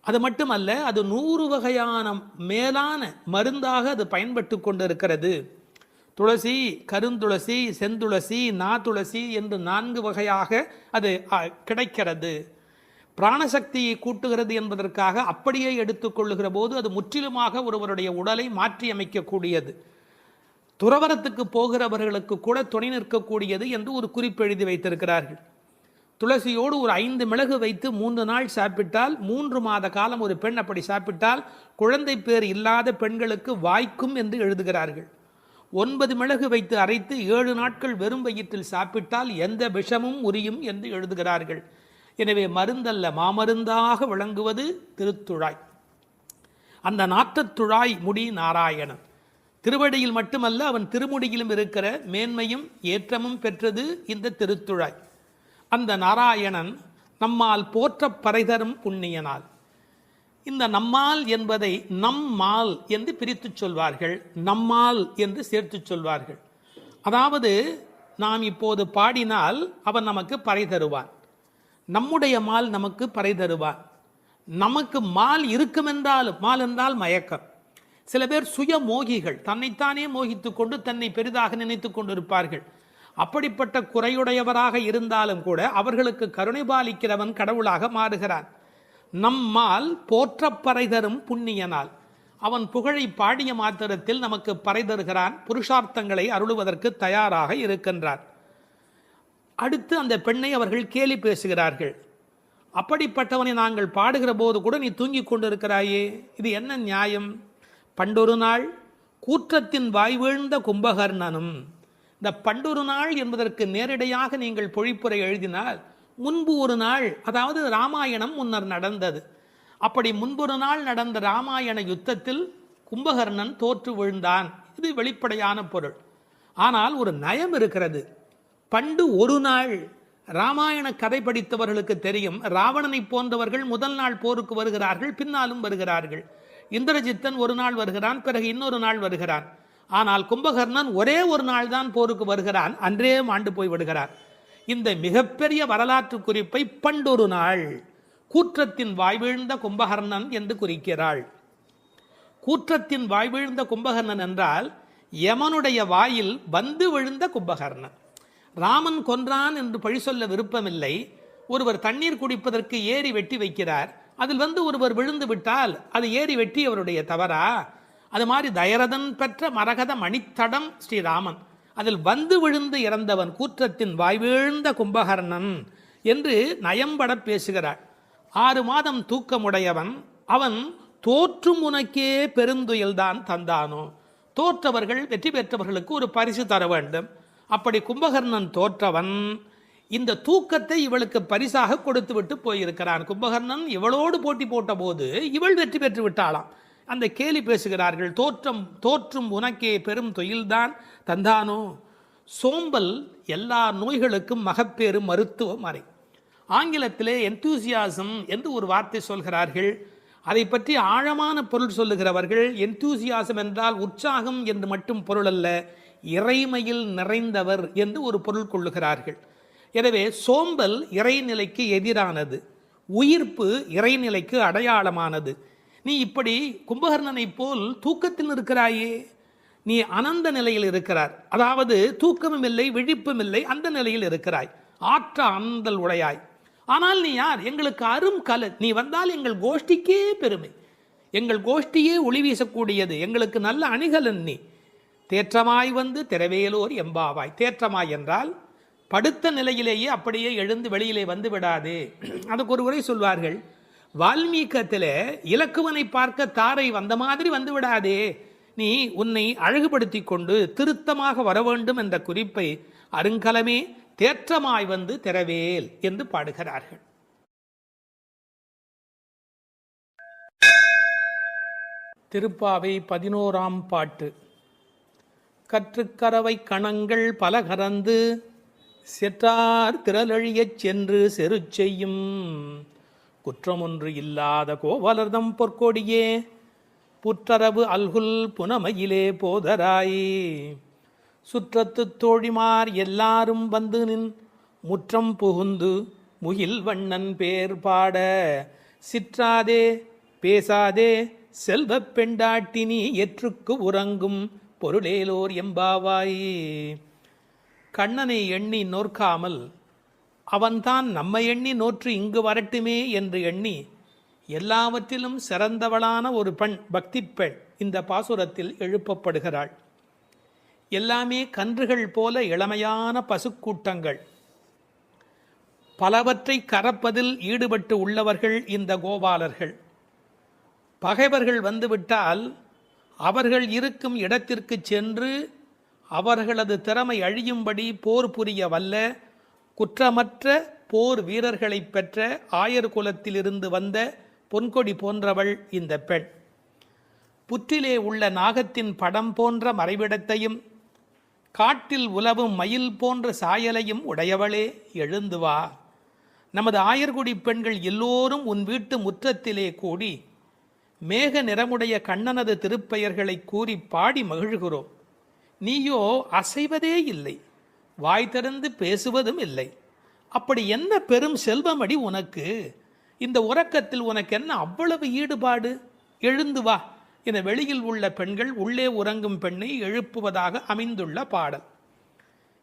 Speaker 2: அது மட்டுமல்ல, அது 100 வகையான மேலான மருந்தாக அது பயன்பட்டு கொண்டிருக்கிறது. துளசி, கருந்துளசி, செந்துளசி, நாதுளசி என்று 4 வகையாக அது கிடைக்கிறது. பிராணசக்தியை கூட்டுகிறது என்பதற்காக அப்படியே எடுத்துக்கொள்ளுகிற போது அது முற்றிலுமாக ஒருவருடைய உடலை மாற்றி அமைக்கக்கூடியது. துறவரத்துக்கு போகிறவர்களுக்கு கூட துணை நிற்கக்கூடியது என்று ஒரு குறிப்பு எழுதி வைத்திருக்கிறார்கள். துளசியோடு ஒரு 5 மிளகு வைத்து 3 நாள் சாப்பிட்டால், 3 மாத காலம் ஒரு பெண் அப்படி சாப்பிட்டால் குழந்தை பேர் இல்லாத பெண்களுக்கு வாய்க்கும் என்று எழுதுகிறார்கள். 9 மிளகு வைத்து அரைத்து 7 நாட்கள் வெறும் வயிற்றில் சாப்பிட்டால் எந்த விஷமும் உரியும் என்று எழுதுகிறார்கள். எனவே மருந்தல்ல, மாமருந்தாக விளங்குவது திருத்துழாய். அந்த நாற்றத்துழாய் முடி நாராயணன். திருவடியில் மட்டுமல்ல, அவன் திருமுடியிலும் இருக்கிற மேன்மையும் ஏற்றமும் பெற்றது இந்த திருத்துழாய். அந்த நாராயணன் நம்மால் போற்ற பறைதரும் புண்ணியனால். இந்த நம்மால் என்பதை நம்மால் என்று பிரித்து சொல்வார்கள், நம்மால் என்று சேர்த்து சொல்வார்கள். அதாவது நாம் இப்போது பாடினால் அவன் நமக்கு பறை தருவான், நம்முடைய மால் நமக்கு பறை தருவான். நமக்கு மால் இருக்குமென்றாலும், மால் என்றால் மயக்கம். சில பேர் சுய மோகிகள், தன்னைத்தானே மோகித்து கொண்டு தன்னை பெரிதாக நினைத்து கொண்டிருப்பார்கள். அப்படிப்பட்ட குறையுடையவராக இருந்தாலும் கூட அவர்களுக்கு கருணை பாலிக்கிறவன் கடவுளாக மாறுகிறான். நம்மால் போற்ற பறை தரும் புண்ணியனால். அவன் புகழை பாடிய மாத்திரத்தில் நமக்கு பறை தருகிறான், புருஷார்த்தங்களை அருளுவதற்கு தயாராக இருக்கின்றான். அடுத்து அந்த பெண்ணை அவர்கள் கேலி பேசுகிறார்கள். அப்படிப்பட்டவனை நாங்கள் பாடுகிற போது கூட நீ தூங்கிக் கொண்டிருக்கிறாயே, இது என்ன நியாயம்? பண்டொரு நாள் கூற்றத்தின் வாய் வீழ்ந்த கும்பகர்ணனும். இந்த பண்டொரு நாள் என்பதற்கு நேரடியாக நீங்கள் பொழிப்புரை எழுதினால், முன்பு ஒரு நாள், அதாவது ராமாயணம் முன்னர் நடந்தது. அப்படி முன்பொரு நாள் நடந்த ராமாயண யுத்தத்தில் கும்பகர்ணன் தோற்று விழுந்தான். இது வெளிப்படையான பொருள். ஆனால் ஒரு நயம் இருக்கிறது. பண்டு ஒரு நாள், ராமாயண கதை படித்தவர்களுக்கு தெரியும், ராவணனை போன்றவர்கள் முதல் நாள் போருக்கு வருகிறார்கள், பின்னாலும் வருகிறார்கள். இந்திரஜித்தன் ஒரு நாள் வருகிறான், பிறகு இன்னொரு நாள் வருகிறான். ஆனால் கும்பகர்ணன் ஒரே ஒரு நாள் தான் போருக்கு வருகிறான், அன்றே மாண்டு போய் விடுகிறார். இந்த மிகப்பெரிய வரலாற்று குறிப்பை பண்டொரு நாள் கூற்றத்தின் வாய்வீழ்ந்த கும்பகர்ணன் என்று குறிக்கிறாள். கூற்றத்தின் வாய்வீழ்ந்த கும்பகர்ணன் என்றால் யமனுடைய வாயில் வந்து விழுந்த கும்பகர்ணன். ராமன் கொன்றான் என்று பழி சொல்ல விருப்பமில்லை. ஒருவர் தண்ணீர் குடிப்பதற்கு ஏரி வெட்டி வைக்கிறார், அதில் வந்து ஒருவர் விழுந்து விட்டால் அது ஏரி வெட்டி அவருடைய தவறா? அது மாதிரி தயரதன் பெற்ற மரகத மணித்தடம் ஸ்ரீராமன், அதில் வந்து விழுந்து இறந்தவன் கூற்றத்தின் வாய்வீழ்ந்த கும்பகர்ணன் என்று நயம்பட பேசுகிறாள். 6 மாதம் தூக்கமுடையவன் அவன் தோற்றும் உனக்கே பெருந்துயல்தான் தந்தானோ. தோற்றவர்கள் வெற்றி பெற்றவர்களுக்கு ஒரு பரிசு தர வேண்டும். அப்படி கும்பகர்ணன் தோற்றவன் இந்த தூக்கத்தை இவளுக்கு பரிசாக கொடுத்து விட்டு போயிருக்கிறான். கும்பகர்ணன் இவளோடு போட்டி போட்ட போது இவள் வெற்றி பெற்று விட்டாளாம். அந்த கேலி பேசுகிறார்கள், தோற்றும் உனக்கே பெரும் தொழில்தான் தந்தானோ. சோம்பல் எல்லா நோய்களுக்கும் மகப்பேறு மருத்துவ மறை. ஆங்கிலத்திலே என்தூசியாசம் என்று ஒரு வார்த்தை சொல்கிறார்கள். அதை பற்றி ஆழமான பொருள் சொல்லுகிறவர்கள், என்தூசியாசம் என்றால் உற்சாகம் என்று மட்டும் பொருள் அல்ல, இறைமையில் நிறைந்தவர் என்று ஒரு பொருள் கொள்ளுகிறார்கள். எனவே சோம்பல் இறைநிலைக்கு எதிரானது, உயிர்ப்பு இறைநிலைக்கு அடையாளமானது. நீ இப்படி கும்பகர்ணனை போல் தூக்கத்தில் இருக்கிறாயே, நீ அனந்த நிலையில் இருக்கிறார், அதாவது தூக்கமும் இல்லை விழிப்பும் இல்லை, அந்த நிலையில் இருக்கிறாய், ஆற்ற ஆந்தல் உடையாய். ஆனால் நீ யார்? எங்களுக்கு அரும் கலை. நீ வந்தால் எங்கள் கோஷ்டிக்கே பெருமை, எங்கள் கோஷ்டியே ஒளி வீசக்கூடியது, எங்களுக்கு நல்ல அணிகலன் நீ. தேற்றமாய் வந்து திரவேலோர் எம்பாவாய். தேற்றமாய் என்றால் படுத்த நிலையிலேயே அப்படியே எழுந்து வெளியிலே வந்து விடாதே. அதுக்கு ஒரு உரை சொல்வார்கள், வால்மீகத்தில் இலக்குவனை பார்க்க தாரை வந்த மாதிரி வந்து விடாதே, நீ உன்னை அழகுபடுத்தி கொண்டு திருத்தமாக வர வேண்டும் என்ற குறிப்பை அருங்கலமே தேற்றமாய் வந்து திரவேல் என்று பாடுகிறார்கள். திருப்பாவை 11ஆம் பாட்டு. கற்றுக்கரவை கணங்கள் பல கறந்து செற்றார் திரளழியச் சென்று செரு செய்யும் குற்றமொன்று இல்லாத கோவலர்தம் பொற்கொடியே புற்றரவு அல்குல் புனமையிலே போதராய் சுற்றத்து தோழிமார் எல்லாரும் வந்து நின் முற்றம் புகுந்து முகில் வண்ணன் பேர் பாட சிற்றாதே பேசாதே செல்வப் பெண்டாட்டினி எற்றுக்கு உறங்கும் பொருளேலோர் எம்பாவாய். கண்ணனை எண்ணி நோற்காமல் அவன்தான் நம்மை எண்ணி நோற்று இங்கு வரட்டுமே என்று எண்ணி எல்லாவற்றிலும் சிறந்தவளான ஒரு பெண், பக்தி பெண் இந்த பாசுரத்தில் எழுப்பப்படுகிறாள். எல்லாமே கன்றுகள் போல இளமையான பசுக்கூட்டங்கள், பலவற்றை கறப்பதில் ஈடுபட்டு உள்ளவர்கள் இந்த கோபாலர்கள். பகைவர்கள் வந்துவிட்டால் அவர்கள் இருக்கும் இடத்திற்கு சென்று அவர்களது திறமை அழியும்படி போர் புரிய வல்ல குற்றமற்ற போர் வீரர்களை பெற்ற ஆயர் குலத்திலிருந்து வந்த பொன்கொடி போன்றவள் இந்த பெண். புற்றிலே உள்ள நாகத்தின் படம் போன்ற மறைவிடத்தையும் காட்டில் உலவும் மயில் போன்ற சாயலையும் உடையவளே, எழுந்து வா. நமது ஆயர்குடி பெண்கள் எல்லோரும் உன் வீட்டு முற்றத்திலே கூடி மேக நிறமுடைய கண்ணனது திருப்பெயர்களை கூறி பாடி மகிழ்கிறோம். நீயோ அசைவதே இல்லை, வாய் திறந்து பேசுவதும் இல்லை. அப்படி என்ன பெரும் செல்வமடி உனக்கு? இந்த உறக்கத்தில் உனக்கு என்ன அவ்வளவு ஈடுபாடு? எழுந்து வா என வெளியில் உள்ள பெண்கள் உள்ளே உறங்கும் பெண்ணை எழுப்புவதாக அமைந்துள்ள பாடல்.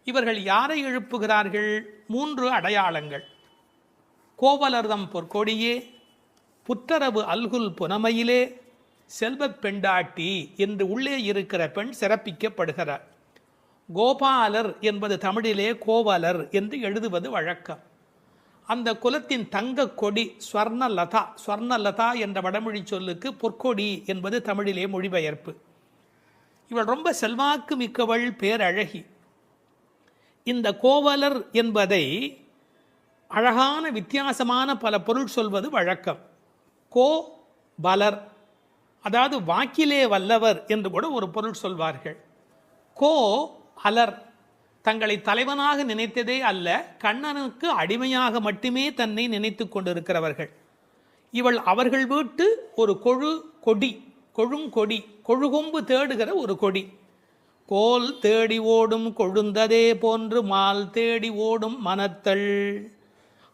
Speaker 2: இவர்கள் யாரை எழுப்புகிறார்கள்? 3 அடையாளங்கள். கோவலர்தம் பொற்கொடியே, புற்றரவு அல்குல் புனமையிலே, செல்வப் பெண்டாட்டி என்று உள்ளே இருக்கிற பெண் சிறப்பிக்கப்படுகிறார். கோபாலர் என்பது தமிழிலே கோவலர் என்று எழுதுவது வழக்கம். அந்த குலத்தின் தங்க கொடி ஸ்வர்ணலதா, ஸ்வர்ணலதா என்ற வடமொழி சொல்லுக்கு பொற்கொடி என்பது தமிழிலே மொழிபெயர்ப்பு. இவள் ரொம்ப செல்வாக்கு மிக்கவள், பேரழகி. இந்த கோவலர் என்பதை அழகான வித்தியாசமான பல பொருள் சொல்வது வழக்கம். கோ பலர், அதாவது வாக்கிலே வல்லவர் என்று கூட ஒரு பொருள் சொல்வார்கள். கோ அலர், தங்களை தலைவனாக நினைத்ததே அல்ல, கண்ணனுக்கு அடிமையாக மட்டுமே தன்னை நினைத்து கொண்டிருக்கிறவர்கள். இவள் அவர்கள் வீட்டு ஒரு கொடி, கொழுங்கொடி, கொழுகொம்பு தேடுகிற ஒரு கொடி. கோல் தேடி ஓடும் கொழுந்ததே போன்று மால் தேடி ஓடும் மனத்தள்,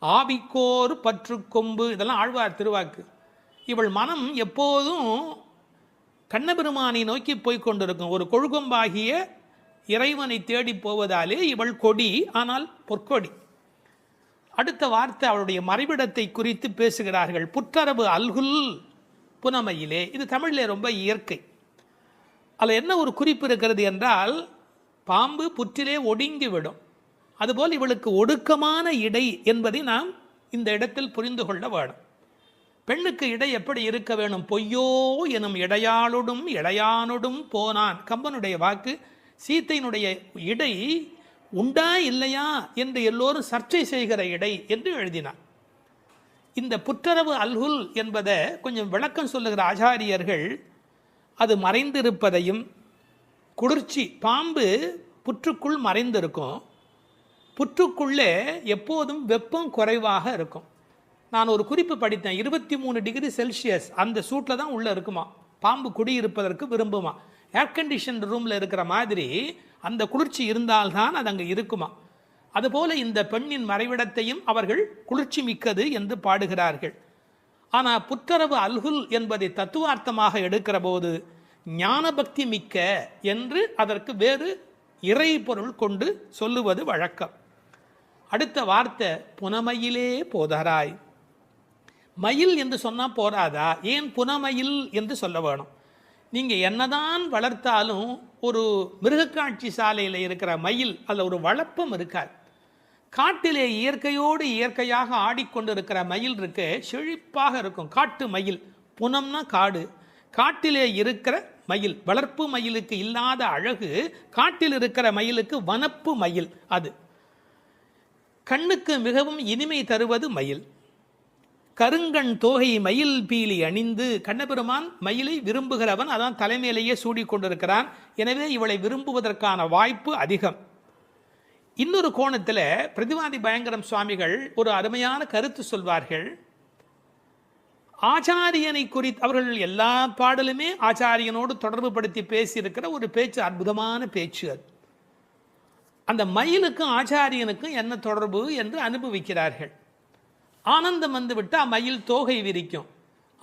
Speaker 2: ஆவிக்கோர் பற்று கொம்பு, இதெல்லாம் ஆழ்வார் திருவாக்கு. இவள் மனம் எப்போதும் கண்ணபெருமானை நோக்கி போய்கொண்டிருக்கும். ஒரு கொழுகொம்பாகிய இறைவனை தேடி போவதாலே இவள் கொடி, ஆனால் பொற்கொடி. அடுத்த வார்த்தை அவளுடைய மறைவிடத்தை குறித்து பேசுகிறார்கள். புற்றரவு அல்குல் புனமையிலே, இது தமிழிலே ரொம்ப இயற்கை. அதில் என்ன ஒரு குறிப்பு இருக்கிறது என்றால், பாம்பு புற்றிலே ஒடுங்கிவிடும், அதுபோல் இவளுக்கு ஒடுக்கமான இடை என்பதை நாம் இந்த இடத்தில் புரிந்து கொள்ள வேணும். பெண்ணுக்கு இடை எப்படி இருக்க வேணும்? பொய்யோ எனும் இடையாளொடும் இளையானொடும் போனான், கம்பனுடைய வாக்கு. சீத்தையினுடைய இடை உண்டா இல்லையா என்று எல்லோரும் சர்ச்சை செய்கிற இடை என்று எழுதினார். இந்த புற்றரவு அல்குல் என்பதை கொஞ்சம் விளக்கம் சொல்லுகிற ஆச்சாரியர்கள் அது மறைந்திருப்பதையும், குளிர்ச்சி, பாம்பு புற்றுக்குள் மறைந்திருக்கும், புற்றுக்குள்ளே எப்போதும் வெப்பம் குறைவாக இருக்கும். நான் ஒரு குறிப்பு படித்தேன், 23 டிகிரி செல்சியஸ் அந்த சூட்டில் தான் உள்ளே இருக்குமா பாம்பு குடியிருப்பதற்கு விரும்புமா. ஏர் கண்டிஷன் ரூமில் இருக்கிற மாதிரி அந்த குளிர்ச்சி இருந்தால்தான் அது அங்கே இருக்குமா. அதுபோல இந்த பெண்ணின் மறைவிடத்தையும் அவர்கள் குளிர்ச்சி மிக்கது என்று பாடுகிறார்கள். ஆனால் புற்றரவு அல்குல் என்பதை தத்துவார்த்தமாக எடுக்கிற போது ஞான பக்தி மிக்க என்று அதற்கு வேறு இறை பொருள் கொண்டு சொல்லுவது வழக்கம். அடுத்த வார்த்தை புனமையிலே போதராய். மயில் என்று சொன்னால் போராதா? ஏன் புனமயில் என்று சொல்ல வேணும்? நீங்கள் என்னதான் வளர்த்தாலும் ஒரு மிருகக்காட்சி சாலையில் இருக்கிற மயில் அதில் ஒரு வளப்பம் இருக்காது. காட்டிலே இயற்கையோடு இயற்கையாக ஆடிக்கொண்டிருக்கிற மயில் இருக்கு, செழிப்பாக இருக்கும். காட்டு மயில், புனம்னா காடு, காட்டிலே இருக்கிற மயில். வளர்ப்பு மயிலுக்கு இல்லாத அழகு காட்டில் இருக்கிற மயிலுக்கு வனப்பு மயில். அது கண்ணுக்கு மிகவும் இனிமை தருவது மயில். கருங்கண் தோகை மயில் பீலி அணிந்து, கண்ணபெருமான் மயிலை விரும்புகிறவன், அதான் தலைமையிலேயே சூடி கொண்டிருக்கிறான். எனவே இவளை விரும்புவதற்கான வாய்ப்பு அதிகம். இன்னொரு கோணத்தில் பிரதிவாதி பயங்கரம் சுவாமிகள் ஒரு அருமையான கருத்து சொல்வார்கள். ஆச்சாரியனை குறித்து அவர்கள் எல்லா பாடலுமே ஆச்சாரியனோடு தொடர்பு படுத்தி பேசியிருக்கிற ஒரு பேச்சு, அற்புதமான பேச்சு அது. அந்த மயிலுக்கும் ஆச்சாரியனுக்கும் என்ன தொடர்பு என்று அனுபவிக்கிறார்கள். ஆனந்தம் வந்து விட்டால் மயில் தோகை விரிக்கும்.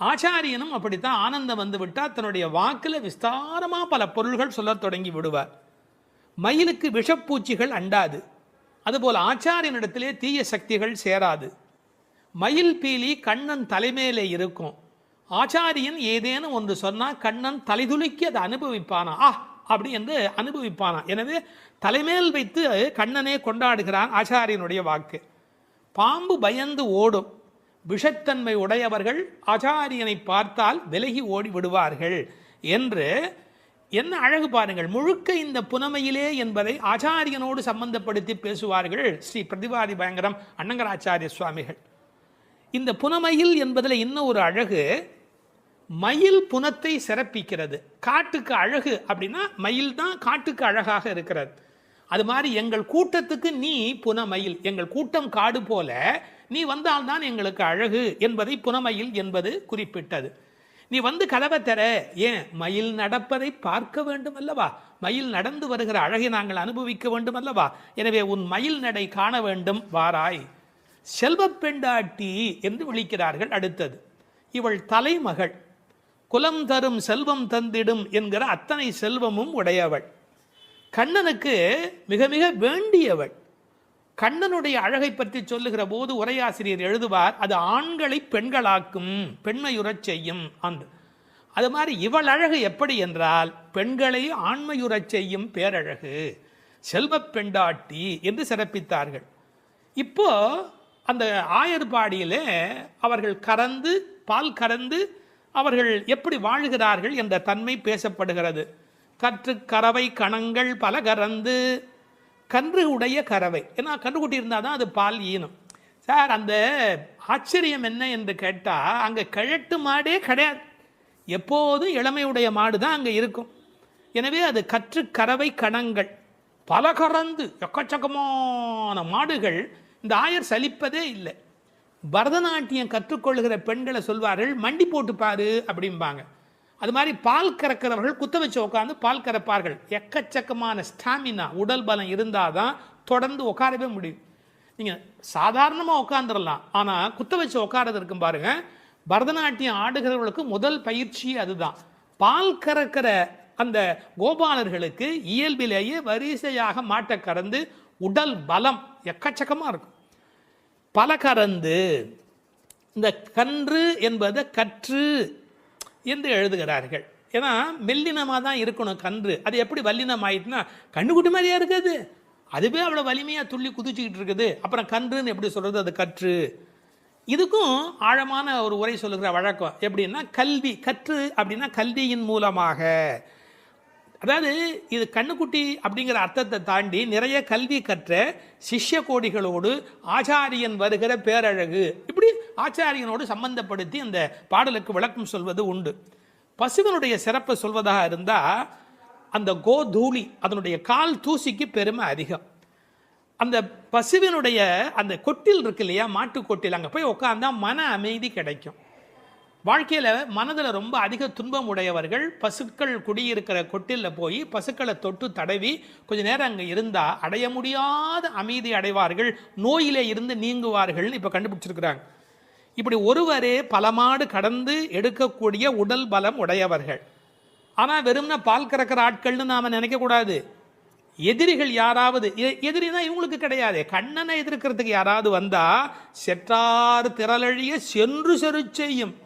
Speaker 2: ஆச்சாரியனும் அப்படித்தான், ஆனந்தம் வந்து விட்டால் தன்னுடைய வாக்கில் விஸ்தாரமாக பல பொருள்கள் சொல்ல தொடங்கி விடுவார். மயிலுக்கு விஷப்பூச்சிகள் அண்டாது, அதுபோல் ஆச்சாரியனிடத்திலே தீய சக்திகள் சேராது. மயில் பீலி கண்ணன் தலைமையிலே இருக்கும். ஆச்சாரியன் ஏதேனும் ஒன்று சொன்னால் கண்ணன் தலைதுலுக்கி அதை அனுபவிப்பானா, அப்படி என்று அனுபவிப்பானா. எனவே தலைமேல் வைத்து கண்ணனே கொண்டாடுகிறான் ஆச்சாரியனுடைய வாக்கு. பாம்பு பயந்து ஓடும், விஷத்தன்மை உடையவர்கள் ஆச்சாரியனை பார்த்தால் விலகி ஓடி விடுவார்கள் என்று என்ன அழகு பாருங்கள். முழுக்க இந்த புனமையிலே என்பதை ஆச்சாரியனோடு சம்பந்தப்படுத்தி பேசுவார்கள் ஸ்ரீ பிரதிவாதி பயங்கரம் அண்ணங்கராச்சாரிய சுவாமிகள். இந்த புனமையில் என்பதில் இன்னும் ஒரு அழகு, மயில் புனத்தை சிறப்பிக்கிறது. காட்டுக்கு அழகு அப்படின்னா மயில் தான் காட்டுக்கு அழகாக இருக்கிறது. அது மாதிரி எங்கள் கூட்டத்துக்கு நீ புனமயில், எங்கள் கூட்டம் காடு போல நீ வந்தால்தான் எங்களுக்கு அழகு என்பதை புனமயில் என்பது குறிப்பிட்டது. நீ வந்து கதவை தர, ஏன் மயில் நடப்பதை பார்க்க வேண்டும் அல்லவா, மயில் நடந்து வருகிற அழகை நாங்கள் அனுபவிக்க வேண்டும் அல்லவா, எனவே உன் மயில் நடை காண வேண்டும், வாராய். செல்வ பெண்டாட்டி என்று விழிக்கிறார்கள். அடுத்தது, இவள் தலைமகள், குலம் தரும் செல்வம் தந்திடும் என்கிற அத்தனை செல்வமும் உடையவள், கண்ணனுக்கு மிக மிக வேண்டியவள். கண்ணனுடைய அழகை பற்றி சொல்லுகிற போது உரையாசிரியர் எழுதுவார், அது ஆண்களை பெண்களாக்கும், பெண்மையுறச் செய்யும் அன்று. அது மாதிரி இவள் அழகு எப்படி என்றால் பெண்களை ஆண்மையுறச் செய்யும் பேரழகு, செல்வ பெண்டாட்டி என்று சிறப்பித்தார்கள். இப்போ அந்த ஆயர்பாடியிலே அவர்கள் கறந்து பால் கறந்து அவர்கள் எப்படி வாழ்கிறார்கள் என்ற தன்மை பேசப்படுகிறது. கற்று கறவை கணங்கள் பல கறந்து, கன்று உடைய கறவை, ஏன்னா கன்றுக்குட்டி இருந்தால் தான் அது பால் ஈனும். சார் அந்த ஆச்சரியம் என்ன என்று கேட்டால், அங்கே கிழட்டு மாடே கிடையாது, எப்போதும் இளமையுடைய மாடு தான் அங்கே இருக்கும். எனவே அது கற்று கறவை கணங்கள் பல கறந்து, எக்கச்சக்கமான மாடுகள். இந்த ஆயர் சலிப்பதே இல்லை. பரதநாட்டியம் கற்றுக்கொள்கிற பெண்களை சொல்வார்கள், மண்டி போட்டு பாரு அப்படிம்பாங்க. அது மாதிரி பால் கறக்கிறவர்கள் குத்த வச்சு உட்காந்து பால் கறப்பார்கள். எக்கச்சக்கமான ஸ்டாமினா, உடல் பலம் இருந்தால் தான் தொடர்ந்து உட்காரவே முடியும். நீங்கள் சாதாரணமாக உட்காந்துடலாம், ஆனால் குத்த வச்சு உட்காரது இருக்கும் பாருங்க. பரதநாட்டியம் ஆடுகிறவர்களுக்கு முதல் பயிற்சி அதுதான். பால் கறக்கிற அந்த கோபாலர்களுக்கு இயல்பிலேயே வரிசையாக மாட்டை கறந்து உடல் பலம் எக்கச்சக்கமாக இருக்கும். பல கறந்து, இந்த கன்று என்பதை கற்று என்று எழுதுகிறார்கள். ஏன்னா மெல்லினமாக தான் இருக்கணும் கன்று. அது எப்படி வல்லினம் ஆயிட்டுனா, கண்ணுக்குட்டி மாதிரியா இருக்குது, அதுவே அவ்வளோ வலிமையாக துள்ளி குதிச்சுக்கிட்டு இருக்குது, அப்புறம் கன்றுன்னு எப்படி சொல்கிறது, அது கற்று. இதுக்கும் ஆழமான ஒரு உரை சொல்லுகிற வழக்கம் எப்படின்னா, கல்வி கற்று அப்படின்னா கல்வியின் மூலமாக, அதாவது இது கண்ணுக்குட்டி அப்படிங்கிற அர்த்தத்தை தாண்டி நிறைய கல்வி கற்ற சிஷ்ய கோடிகளோடு ஆச்சாரியன் வருகிற பேரழகு, இப்படி ஆச்சாரியனோடு சம்பந்தப்படுத்தி அந்த பாடலுக்கு விளக்கம் சொல்வது உண்டு. பசுவனுடைய சிறப்பை சொல்வதாக இருந்தால், அந்த கோதூளி, அதனுடைய கால் தூசிக்கு பெருமை அதிகம். அந்த பசுவினுடைய அந்த கொட்டில் இருக்கு இல்லையா, மாட்டு கொட்டில், அங்கே போய் உட்காந்தா மன அமைதி கிடைக்கும். வாழ்க்கையில் மனதில் ரொம்ப அதிக துன்பம் உடையவர்கள் பசுக்கள் குடியிருக்கிற கொட்டிலில் போய் பசுக்களை தொட்டு தடவி கொஞ்சம் நேரம் அங்கே இருந்தால் அடைய முடியாத அமைதி அடைவார்கள், நோயிலே இருந்து நீங்குவார்கள் இப்போ கண்டுபிடிச்சிருக்கிறாங்க. இப்படி ஒருவரே பல மாடு கடந்து எடுக்கக்கூடிய உடல் பலம் உடையவர்கள். ஆனால் வெறும்னா பால் கறக்கிற ஆட்கள்னு நாம் நினைக்கக்கூடாது. எதிரிகள் யாராவது, எதிரினா இவங்களுக்கு கிடையாது, கண்ணனை எதிர்க்கிறதுக்கு யாராவது வந்தால் செற்றார் திரளழிய சென்று செரு செய்யும்.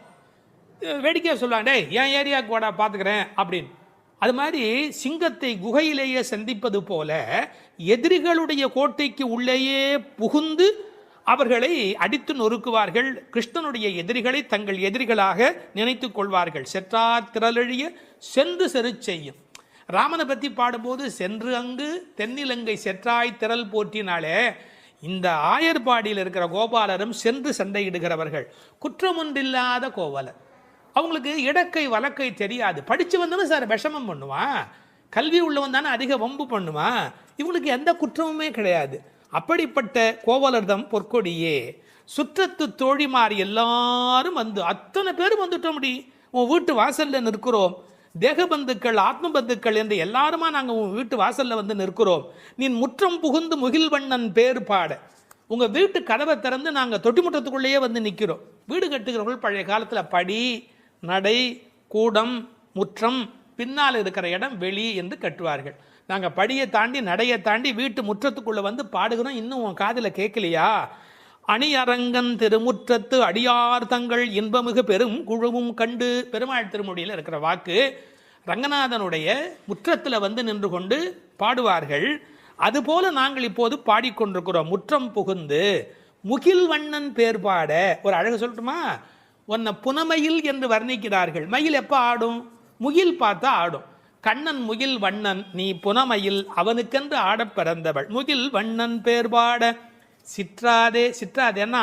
Speaker 2: வேடிக்கையாக சொல்லுவாங்க, டே என் ஏரியாவுக்கு வாடா பார்த்துக்கிறேன் அப்படின்னு. அது மாதிரி சிங்கத்தை குகையிலேயே சந்திப்பது போல எதிரிகளுடைய கோட்டைக்கு உள்ளேயே புகுந்து அவர்களை அடித்து நொறுக்குவார்கள். கிருஷ்ணனுடைய எதிரிகளை தங்கள் எதிரிகளாக நினைத்து கொள்வார்கள். செற்றார் திரளழிய சென்று செரு செய்யும். ராமனை பற்றி பாடும்போது சென்று அங்கு தென்னிலங்கை செற்றாய் திரள் போற்றினாலே, இந்த ஆயர்பாடியில் இருக்கிற கோபாலரும் சென்று சண்டையிடுகிறவர்கள். குற்றம் ஒன்றில்லாத கோவலர். அவங்களுக்கு இடக்கை வழக்கை தெரியாது. படித்து வந்தவன் சார் விஷமம் பண்ணுவான், கல்வி உள்ளவன் தானே அதிக வம்பு பண்ணுவான். இவங்களுக்கு எந்த குற்றமுமே கிடையாது. அப்படிப்பட்ட கோவலர்தம் பொற்கொடியே, சுற்றத்து தோழிமார் எல்லாரும் வந்து, அத்தனை பேரும் வந்துட்டோம். உன் வீட்டு வாசல்ல நிற்கிறோம். தேகபந்துக்கள் ஆத்ம பந்துக்கள் என்று எல்லாருமா நாங்கள் உன் வீட்டு வாசல்ல வந்து நிற்கிறோம். நீ முற்றம் புகுந்து முகில்வண்ணன் பேர் பாட, உங்க வீட்டு கதவை திறந்து நாங்கள் தொட்டி முற்றத்துக்குள்ளேயே வந்து நிற்கிறோம். வீடு கட்டுகிறவர்கள் பழைய காலத்தில் படி, நடை, கூடம், முற்றம், பின்னால் இருக்கிற இடம் வெளி என்று கட்டுவார்கள். நாங்கள் படியை தாண்டி நடையை தாண்டி வீட்டு முற்றத்துக்குள்ளே வந்து பாடுகிறோம். இன்னும் உன் காதில் கேட்கலையா? அணியரங்கன் திருமுற்றத்து அடியார் தங்கள் இன்பமிகு பெரும் குழுவும் கண்டு, பெருமாள் திருமொழியில் இருக்கிற வாக்கு. ரங்கநாதனுடைய முற்றத்தில் வந்து நின்று கொண்டு பாடுவார்கள். அதுபோல நாங்கள் இப்போது பாடிக்கொண்டிருக்கிறோம். முற்றம் புகுந்து முகில் வண்ணன் பேர் பாட. ஒரு அழகு சொல்லட்டுமா? உன்னை புனமயில் என்று வர்ணிக்கிறார்கள். மயில் எப்போ ஆடும்? முகில் பார்த்தா ஆடும். கண்ணன் முகில் வண்ணன், நீ புனமயில், அவனுக்கென்று ஆடப் பிறந்தவள். முகில் வண்ணன் பேர் பாட சிற்றாதே. சிற்றாதேன்னா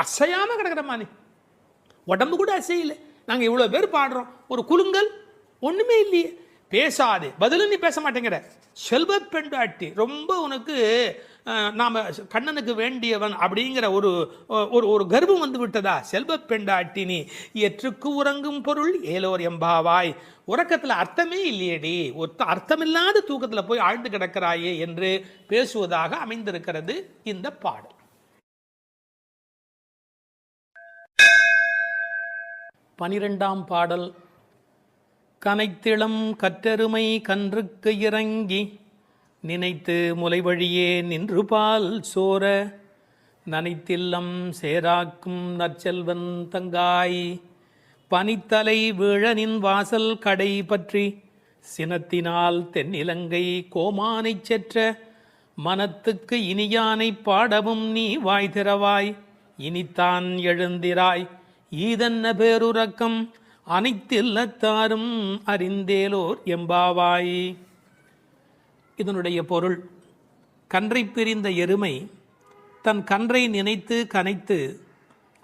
Speaker 2: அசையாம கிடக்கிறமா, நீ உடம்பு கூட அசையில. நாங்கள் இவ்வளோ பேர் பாடுறோம், ஒரு குலுங்கல் ஒன்றுமே இல்லையே. பேசாதே, பதிலும் நீ பேச மாட்டேங்கிற. செல்வ பெண்டாட்டி, ரொம்ப உனக்கு நாம் கண்ணனுக்கு வேண்டியவன் அப்படிங்கிற ஒரு ஒரு கர்வம் வந்து விட்டதா? செல்வ பெண்டாட்டி நீ எற்றுக்கு உறங்கும் பொருள் ஏலோர் எம்பாவாய். உறக்கத்தில் அர்த்தமே இல்லையேடி, அர்த்தமில்லாத தூக்கத்தில் போய் ஆழ்ந்து கிடக்கிறாயே என்று பேசுவதாக அமைந்திருக்கிறது இந்த பாடல். 12ஆம் பாடல். கனைத்திளம் கற்றெருமை கன்றுக்கு இறங்கி நினைத்து முலை வழியே நின்று பால் சோர, நனைத்தில்லம் சேராக்கும் நற்செல்வன் தங்காய், பனித்தலை வீழனின் வாசல் கடை பற்றி சினத்தினால் தென்னிலங்கை கோமானைச் செற்ற, மனத்துக்கு இனியானை பாடவும் நீ வாய் திறவாய், இனித்தான் எழுந்திராய் ஈதன்ன பேருறக்கம் அனைத்தில்லத்தாரும் அறிந்தேலோர் எம்பாவாய். இதனுடைய பொருள், கன்றை பிரிந்த எருமை தன் கன்றை நினைத்து கனைத்து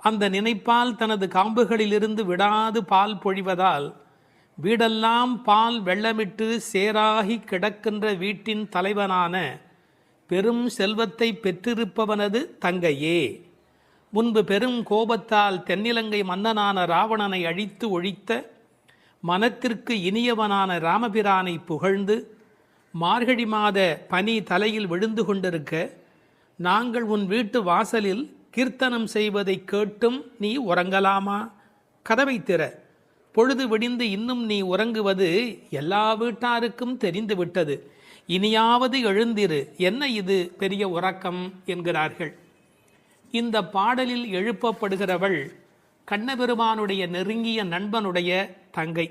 Speaker 2: அந்த நினைப்பால் தனது காம்புகளிலிருந்து விடாது பால் பொழிவதால் வீடெல்லாம் பால் வெள்ளமிட்டு சேராகி கிடக்கின்ற வீட்டின் தலைவனான பெரும் செல்வத்தை பெற்றிருப்பவனது தங்கையே. முன்பு பெரும் கோபத்தால் தென்னிலங்கை மன்னனான ராவணனை அழித்து ஒழித்த, மனத்திற்கு இனியவனான ராமபிரானை புகழ்ந்து மார்கழி மாத பனி தலையில் விழுந்து கொண்டிருக்க, நாங்கள் உன் வீட்டு வாசலில் கீர்த்தனம் செய்வதை கேட்டும் நீ உறங்கலாமா? கதவை திற, பொழுது விடிந்து இன்னும் நீ உறங்குவது எல்லா வீட்டாருக்கும் தெரிந்து விட்டது. இனியாவது எழுந்திரு, என்ன இது பெரிய உறக்கம் என்கிறார்கள். இந்த பாடலில் எழுப்பப்படுகிறவள் கண்ணபெருமானுடைய நெருங்கிய நண்பனுடைய தங்கை.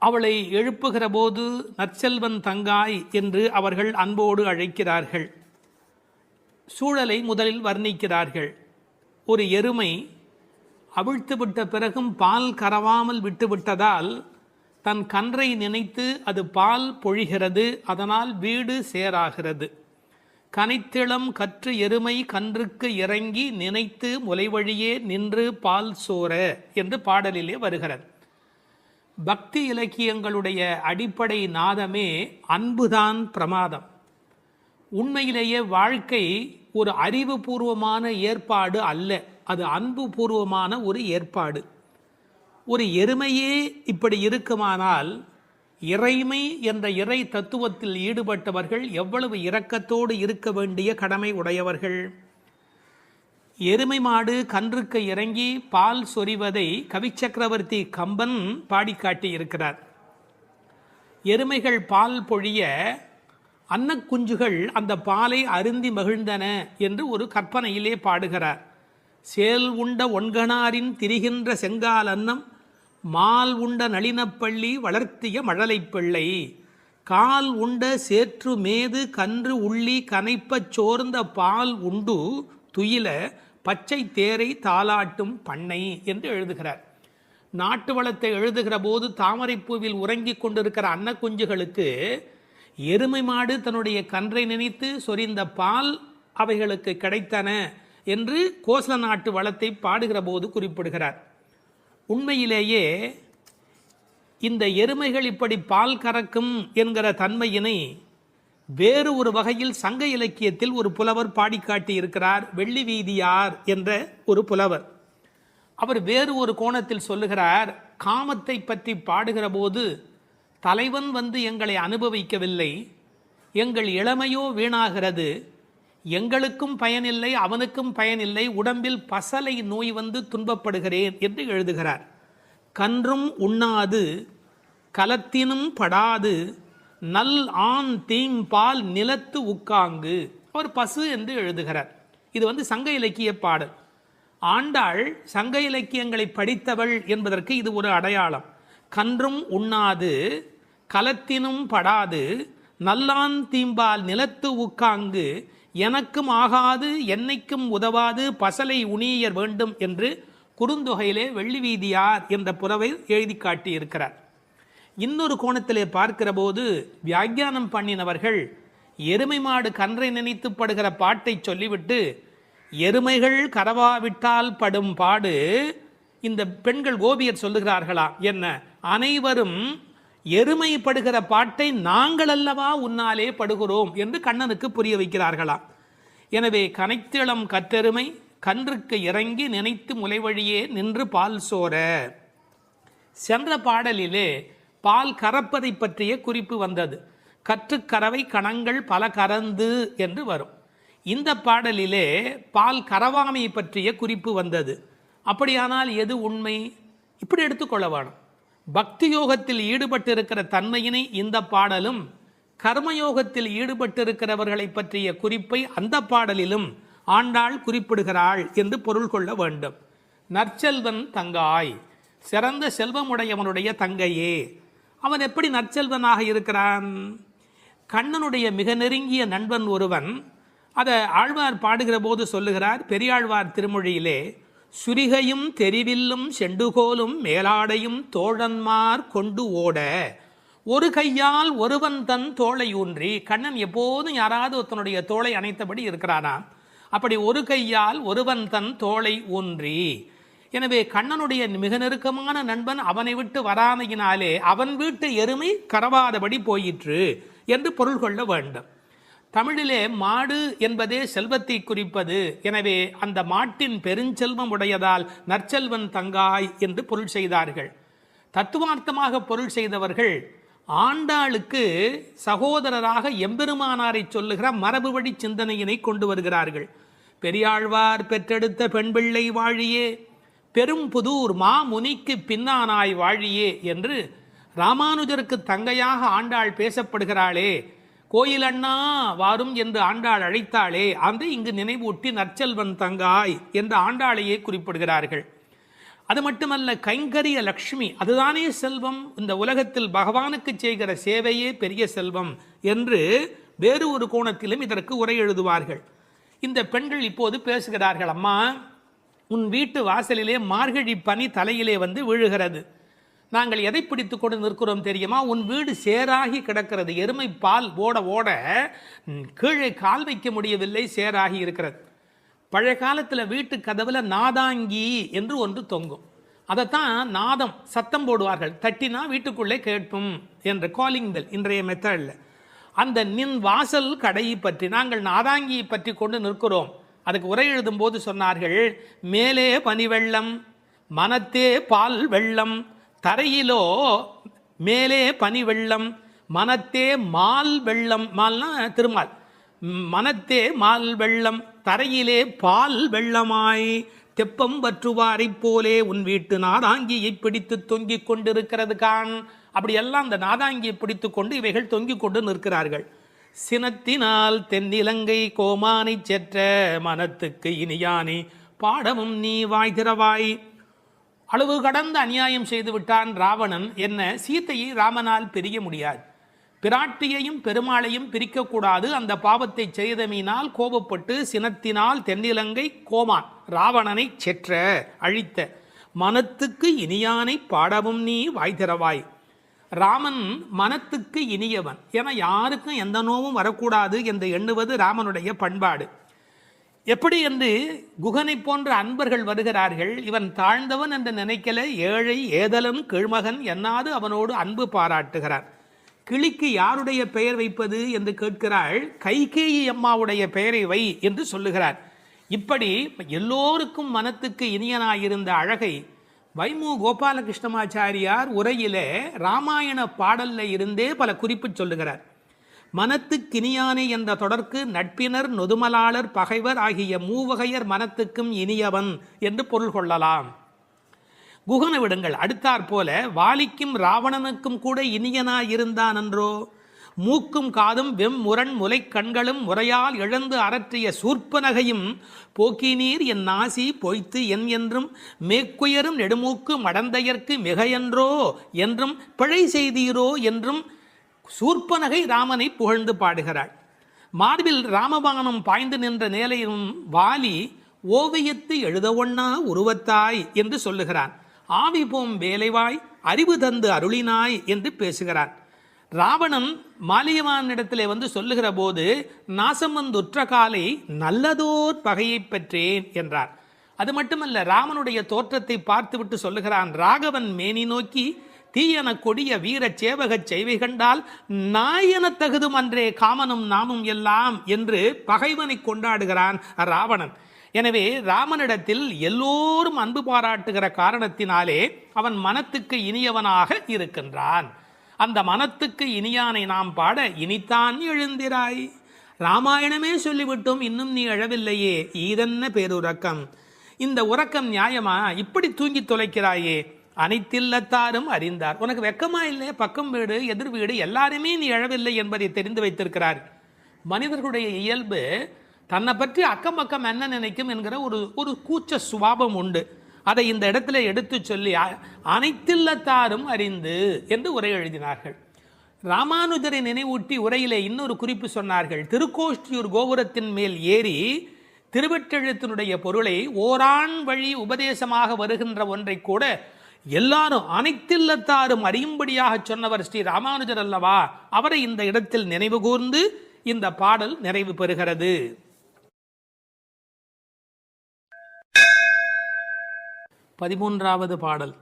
Speaker 2: அவளை எழுப்புகிற போது நற்செல்வன் தங்காய் என்று அவர்கள் அன்போடு அழைக்கிறார்கள். சூழலை முதலில் வர்ணிக்கிறார்கள். ஒரு எருமை அவிழ்த்து விட்ட பிறகும் பால் கறவாமல் விட்டுவிட்டதால் தன் கன்றை நினைத்து அது பால் பொழிகிறது. அதனால் வீடு சேராகிறது. கனைத்திளம் கற்று எருமை கன்றுக்கு இறங்கி நினைத்து முலைவழியே நின்று பால் சோர என்று பாடலிலே வருகிறது. பக்தி இலக்கியங்களுடைய அடிப்படை நாதமே அன்புதான் பிரமாதம். உண்மையிலேயே வாழ்க்கை ஒரு அறிவுபூர்வமான ஏற்பாடு அல்ல, அது அன்பு பூர்வமான ஒரு ஏற்பாடு. ஒரு எருமையே இப்படி இருக்குமானால் இறைமை என்ற இறை தத்துவத்தில் ஈடுபட்டவர்கள் எவ்வளவு இரக்கத்தோடு இருக்க வேண்டிய கடமை உடையவர்கள். எருமை மாடு கன்றுக்கு இறங்கி பால் சொரிவதை கவிச்சக்கரவர்த்தி கம்பன் பாடி காட்டியிருக்கிறார். எருமைகள் பால் பொழிய அன்னக்குஞ்சுகள் அந்த பாலை அருந்தி மகிழ்ந்தன என்று ஒரு கற்பனையிலே பாடுகிறார். சேல் உண்ட ஒன்கணாரின் திரிகின்ற செங்கால் அன்னம், மால் உண்ட நளினப்பள்ளி வளர்த்திய மழலை பிள்ளை, கால் உண்ட சேற்று மேது கன்று உள்ளி கனைப்பச் சோர்ந்த பால் உண்டு துயில பச்சை தேரை தாலாட்டும் பண்ணை என்று எழுதுகிறார். நாட்டு வளத்தை எழுதுகிற போது தாமரைப்பூவில் உறங்கிக் கொண்டிருக்கிற அன்னக்குஞ்சுகளுக்கு எருமை மாடு தன்னுடைய கன்றை நினைத்து சொரிந்த பால் அவைகளுக்கு கிடைத்தன என்று கோசல நாட்டு வளத்தை பாடுகிற போது குறிப்பிடுகிறார். உண்மையிலேயே இந்த எருமைகள் இப்படி பால் கறக்கும் என்கிற தன்மையினை வேறு ஒரு வகையில் சங்க இலக்கியத்தில் ஒரு புலவர் பாடிக்காட்டி இருக்கிறார். வெள்ளி வீதியார் என்ற ஒரு புலவர். அவர் வேறு ஒரு கோணத்தில் சொல்லுகிறார். காமத்தை பற்றி பாடுகிற போது தலைவன் வந்து எங்களை அனுபவிக்கவில்லை, எங்கள் இளமையோ வீணாகிறது, எங்களுக்கும் பயனில்லை அவனுக்கும் பயனில்லை, உடம்பில் பசலை நோய் வந்து துன்பப்படுகிறேன் என்று எழுதுகிறார். கன்றும் உண்ணாது கலத்தினும் படாது நல் ஆண் தீம்பால் நிலத்து உக்காங்கு. அவர் பசு என்று எழுதுகிறார். இது சங்க இலக்கிய பாடல். ஆண்டாள் சங்க இலக்கியங்களை படித்தவள் என்பதற்கு இது ஒரு அடையாளம். கன்றும் உண்ணாது கலத்தினும் படாது நல்லான் தீம்பால் நிலத்து உக்காங்கு எனக்கும் ஆகாது என்னைக்கும் உதவாது பசலை உணியர் வேண்டும் என்று குறுந்தொகையிலே வெள்ளி வீதியார் என்ற புலவர் எழுதி காட்டியிருக்கிறார். இன்னொரு கோணத்திலே பார்க்கிற போது வியாக்கியானம் பண்ணினவர்கள் எருமை மாடு கன்றை நினைத்து படுகிற பாட்டை சொல்லிவிட்டு எருமைகள் கரவாவிட்டால் படும் பாடு இந்த பெண்கள் கோபியர் சொல்லுகிறார்களாம். என்ன, அனைவரும் எருமை படுகிற பாட்டை நாங்கள் அல்லவா உன்னாலே படுகிறோம் என்று கண்ணனுக்கு புரிய வைக்கிறார்களாம். எனவே கனைத்திளம் கற்றெருமை கன்றுக்கு இறங்கி நினைத்து முளைவழியே நின்று பால் சோர. சென்ற பாடலிலே பால் கறப்பதை பற்றிய குறிப்பு வந்தது. கற்றுக்கறவை கணங்கள் பல கறந்து என்று வரும். இந்த பாடலிலே பால் கறவாமை பற்றிய குறிப்பு வந்தது. அப்படியானால் எது உண்மை? இப்படி எடுத்துக்கொள்ள வேணும். பக்தி யோகத்தில் ஈடுபட்டிருக்கிற தன்மையினை இந்த பாடலும், கர்மயோகத்தில் ஈடுபட்டிருக்கிறவர்களை பற்றிய குறிப்பை அந்த பாடலிலும் ஆண்டாள் குறிப்பிடுகிறாள் என்று பொருள் கொள்ள வேண்டும். நற்செல்வன் தங்காய், சிறந்த செல்வமுடையவனுடைய தங்கையே. அவன் எப்படி நற்செல்வனாக இருக்கிறான்? கண்ணனுடைய மிக நெருங்கிய நண்பன் ஒருவன். அதை ஆழ்வார் பாடுகிற போது சொல்லுகிறார். பெரியாழ்வார் திருமொழியிலே சுரிகையும் தெரிவில்லும் செண்டுகோலும் மேலாடையும் தோழன்மார் கொண்டு ஓட ஒரு கையால் ஒருவன் தன் தோளை ஊன்றி. கண்ணன் எப்போதும் யாராவது ஒருத்தனுடைய தோளை அணைத்தபடி இருக்கிறானா. அப்படி ஒரு கையால் ஒருவன் தன் தோளை ஊன்றி. எனவே கண்ணனுடைய மிக நெருக்கமான நண்பன் அவனை விட்டு வராமையினாலே அவன் வீட்டு எருமை கறவாதபடி போயிற்று என்று பொருள் கொள்ள வேண்டும். தமிழிலே மாடு என்பதே செல்வத்தை குறிப்பது. எனவே அந்த மாட்டின் பெருஞ்செல்வம் உடையதால் நற்செல்வன் தங்காய் என்று பொருள் செய்தார்கள். தத்துவார்த்தமாக பொருள் செய்தவர்கள் ஆண்டாளுக்கு சகோதரராக எம்பெருமானாரை சொல்லுகிற மரபு வழி சிந்தனையினை கொண்டு வருகிறார்கள். பெரியாழ்வார் பெற்றெடுத்த பெண் பிள்ளை வாழியே, பெரும் புதூர் மாமுனிக்கு பின்னானாய் வாழியே என்று ராமானுஜருக்கு தங்கையாக ஆண்டாள் பேசப்படுகிறாளே. கோயில் அண்ணா வாரும் என்று ஆண்டாள் அழைத்தாளே, அந்த இங்கு நினைவூட்டி நற்செல்வன் தங்காய் என்று ஆண்டாளையே குறிப்பிடுகிறார்கள். அது மட்டுமல்ல, கைங்கரிய லக்ஷ்மி அதுதானே செல்வம். இந்த உலகத்தில் பகவானுக்கு செய்கிற சேவையே பெரிய செல்வம் என்று வேறு ஒரு கோணத்திலும் இதற்கு உரை எழுதுவார்கள். இந்த பெண்கள் இப்போது பேசுகிறார்கள். அம்மா, உன் வீட்டு வாசலிலே மார்கழி பனி தலையிலே வந்து விழுகிறது. நாங்கள் எதை பிடித்து கொண்டு நிற்கிறோம் தெரியுமா? உன் வீடு சேராகி கிடக்கிறது. எருமை பால் ஓட ஓட கீழே கால் வைக்க முடியவில்லை, சேராகி இருக்கிறது. பழைய காலத்தில் வீட்டு கதவுல நாதாங்கி என்று ஒன்று தொங்கும். அதைத்தான் நாதம் சத்தம் போடுவார்கள். தட்டினா வீட்டுக்குள்ளே கேட்கும் என்ற காலிங் பெல் இன்றைய மெத்தடில். அந்த நின் வாசல் கடையை பற்றி நாங்கள் நாதாங்கியை பற்றி கொண்டு நிற்கிறோம். அதுக்கு உரை எழுதும் போது சொன்னார்கள், மேலே பனி வெள்ளம் மனத்தே பால் வெள்ளம், தரையிலோ மேலே பனி வெள்ளம் மனத்தே மால் வெள்ளம். மால்னா திருமால். மனத்தே மால் வெள்ளம் தரையிலே பால் வெள்ளமாய் தெப்பம் வற்றுவாரை போலே உன் வீட்டு நாதாங்கியை பிடித்து தொங்கிக் கொண்டிருக்கிறது கான். அப்படியெல்லாம் அந்த நாதாங்கியை பிடித்து கொண்டு இவைகள் தொங்கிக் கொண்டு நிற்கிறார்கள். சினத்தினால் தென்னிலங்கை கோமானை செற்ற மனத்துக்கு இனியானே பாடமும் நீ வாய் திறவாய். அளவு கடந்த அநியாயம் செய்து விட்டான் ராவணன். என்ன, சீத்தையை ராமனால் பிரிய முடியாது. பிராட்டியையும் பெருமாளையும் பிரிக்கக்கூடாது. அந்த பாவத்தை செய்தமையினால் கோபப்பட்டு சினத்தினால் தென்னிலங்கை கோமான் ராவணனை செற்ற அழித்த மனத்துக்கு இனியானை பாடவும் நீ வாய் திறவாய். ராமன் மனத்துக்கு இனியவன். ஏன்னா யாருக்கும் எந்த நோவும் வரக்கூடாது என்று எண்ணுவது ராமனுடைய பண்பாடு. எப்படி என்று குகனை போன்ற அன்பர்கள் வருகிறார்கள். இவன் தாழ்ந்தவன் என்று நினைக்கல, ஏழை ஏதலன் கீழ்மகன் என்னாது அவனோடு அன்பு பாராட்டுகிறார். கிளிக்கு யாருடைய பெயர் வைப்பது என்று கேட்கிறாள். கைகேயி அம்மாவுடைய பெயரை வை என்று சொல்லுகிறார். இப்படி எல்லோருக்கும் மனத்துக்கு இனியனாயிருந்த அழகை வைமு கோபாலகிருஷ்ணமாச்சாரியார் உரையிலே ராமாயண பாடல்ல இருந்தே பல குறிப்பு சொல்லுகிறார். மனத்துக்கினியானே என்ற தொடர்க்கு நட்பினர் நொதுமலாளர் பகைவர் ஆகிய மூவகையர் மனத்துக்கும் இனியவன் என்று பொருள் கொள்ளலாம். குகனை விடுங்கள். அடுத்தாற் போல வாலிக்கும் ராவணனுக்கும் கூட இனியனாயிருந்தான் என்றோ. மூக்கும் காதும் வெம்முரண் முலை கண்களும் முறையால் இழந்து அரற்றிய சூர்ப்பனகையும் போக்கினீர் என் நாசி பொய்த்து என் என்றும் மேக்குயரும் நெடுமூக்கு மடந்தையர்க்கு மிகையன்றோ என்றும் பிழை செய்தீரோ என்றும் சூர்ப்பனகை ராமனை புகழ்ந்து பாடுகிறாள். மார்பில் ராமபானம் பாய்ந்து நின்ற நிலையிலும் வாலி ஓவியத்து எழுத ஒண்ணா உருவத்தாய் என்று சொல்லுகிறான். ஆவி போம் வேலைவாய் அறிவு தந்து அருளினாய் என்று பேசுகிறான். ராவணன் மாலியவானிடத்திலே வந்து சொல்லுகிற போது நாசம் வந்துற்ற காலை நல்லதோர் பகையை பெற்றேன் என்றார். அது மட்டுமல்ல, ராமனுடைய தோற்றத்தை பார்த்துவிட்டு சொல்லுகிறான். ராகவன் மேனி நோக்கி தீயன கொடிய வீர சேவகச் செய்வை கண்டால் நாயன தகுதும் அன்றே காமனும் நாமும் எல்லாம் என்று பகைவனை கொண்டாடுகிறான் ராவணன். எனவே ராமனிடத்தில் எல்லோரும் அன்பு பாராட்டுகிற காரணத்தினாலே அவன் மனத்துக்கு இனியவனாக இருக்கின்றான். அந்த மனத்துக்கு இனியானை நாம் பாட இனித்தான் எழுந்திராய். ராமாயணமே சொல்லிவிட்டோம், இன்னும் நீ எழவில்லையே, ஈதென்ன பேருறக்கம். இந்த உறக்கம் நியாயமா? இப்படி தூங்கி தொலைக்கிறாயே. அனைத்தில்லத்தாரும் அறிந்தார். உனக்கு வெக்கமா இல்லை? பக்கம் வீடு எதிர் வீடு எல்லாருமே நீ எழவில்லை என்பதை தெரிந்து வைத்திருக்கிறார். மனிதர்களுடைய இயல்பு தன்னை பற்றி அக்கம் பக்கம் என்ன நினைக்கும் என்கிற ஒரு கூச்ச சுபாவம் உண்டு. அதை இந்த இடத்துல எடுத்து சொல்லி அனைத்தில்லத்தாரும் அறிந்து என்று உரை எழுதினார்கள். ராமானுஜரை நினைவூட்டி உரையிலே இன்னொரு குறிப்பு சொன்னார்கள். திருக்கோஷ்டியூர் கோபுரத்தின் மேல் ஏறி திருவெட்டெழுத்தினுடைய பொருளை ஓரான் வழி உபதேசமாக வருகின்ற ஒன்றை கூட எல்லாரும் அனைத்தில்லத்தாரும் அறியும்படியாக சொன்னவர் ஸ்ரீ ராமானுஜர் அல்லவா? அவரை இந்த இடத்தில் நினைவு கூர்ந்து இந்த பாடல் நிறைவு பெறுகிறது. 13வது பாடல்.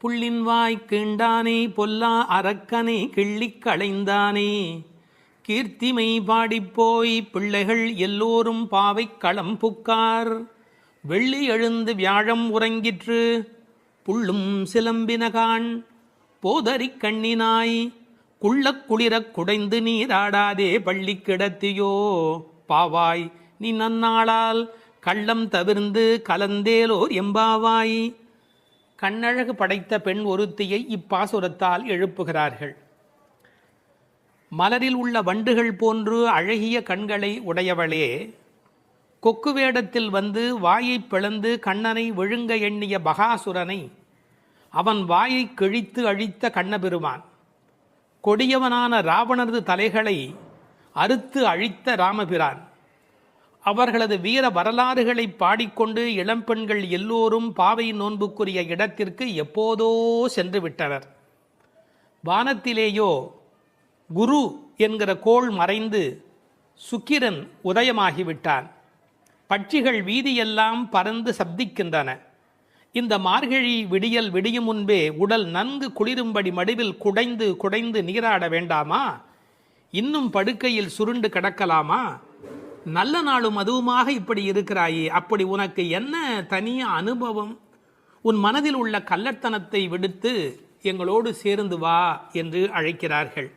Speaker 2: புள்ளின்வாய் கீண்டானே பொல்லா அரக்கனை கிள்ளிக் களைந்தானே, கீர்த்திமை பாடிப்போய் பிள்ளைகள் எல்லோரும் பாவை களம் புக்கார், வெள்ளி எழுந்து வியாழம் உறங்கிற்று புள்ளும் சிலம்பினகான், போதறிக் கண்ணினாய் குள்ளக் குளிரக் குடைந்து நீராடாதே பள்ளி கிடத்தியோ, பாவாய் நீ நன்னாளால் கள்ளம் தவிர்ந்து கலந்தேலோர் எம்பாவாய். கண்ணழகு படைத்த பெண் ஒருத்தியை இப்பாசுரத்தால் எழுப்புகிறார்கள். மலரில் உள்ள வண்டுகள் போன்று அழகிய கண்களை உடையவளே, கொக்கு வேடத்தில் வந்து வாயை பிளந்து கண்ணனை விழுங்க எண்ணிய பகாசுரனை அவன் வாயை கிழித்து அழித்த கண்ணபெருமான், கொடியவனான ராவணரது தலைகளை அறுத்து அழித்த ராமபிரான், அவர்களது வீர வரலாறுகளை பாடிக்கொண்டு இளம்பெண்கள் எல்லோரும் பாவை நோன்புக்குரிய இடத்திற்கு எப்போதோ சென்று விட்டனர். வானத்திலேயோ குரு என்கிற கோள் மறைந்து சுக்கிரன் உதயமாகிவிட்டான். பட்சிகள் வீதியெல்லாம் பறந்து சப்திக்கின்றன. இந்த மார்கழி விடியல் விடியும் முன்பே உடல் நன்கு குளிரும்படி மடுவில் குடைந்து குடைந்து நீராட வேண்டாமா? இன்னும் படுக்கையில் சுருண்டு கிடக்கலாமா? நல்ல நாளும் அதுவுமாக இப்படி இருக்கிறாயே, அப்படி உனக்கு என்ன தனிய அனுபவம்? உன் மனதில் உள்ள கள்ளத்தனத்தை விடுத்து எங்களோடு சேர்ந்து வா என்று அழைக்கிறார்கள்.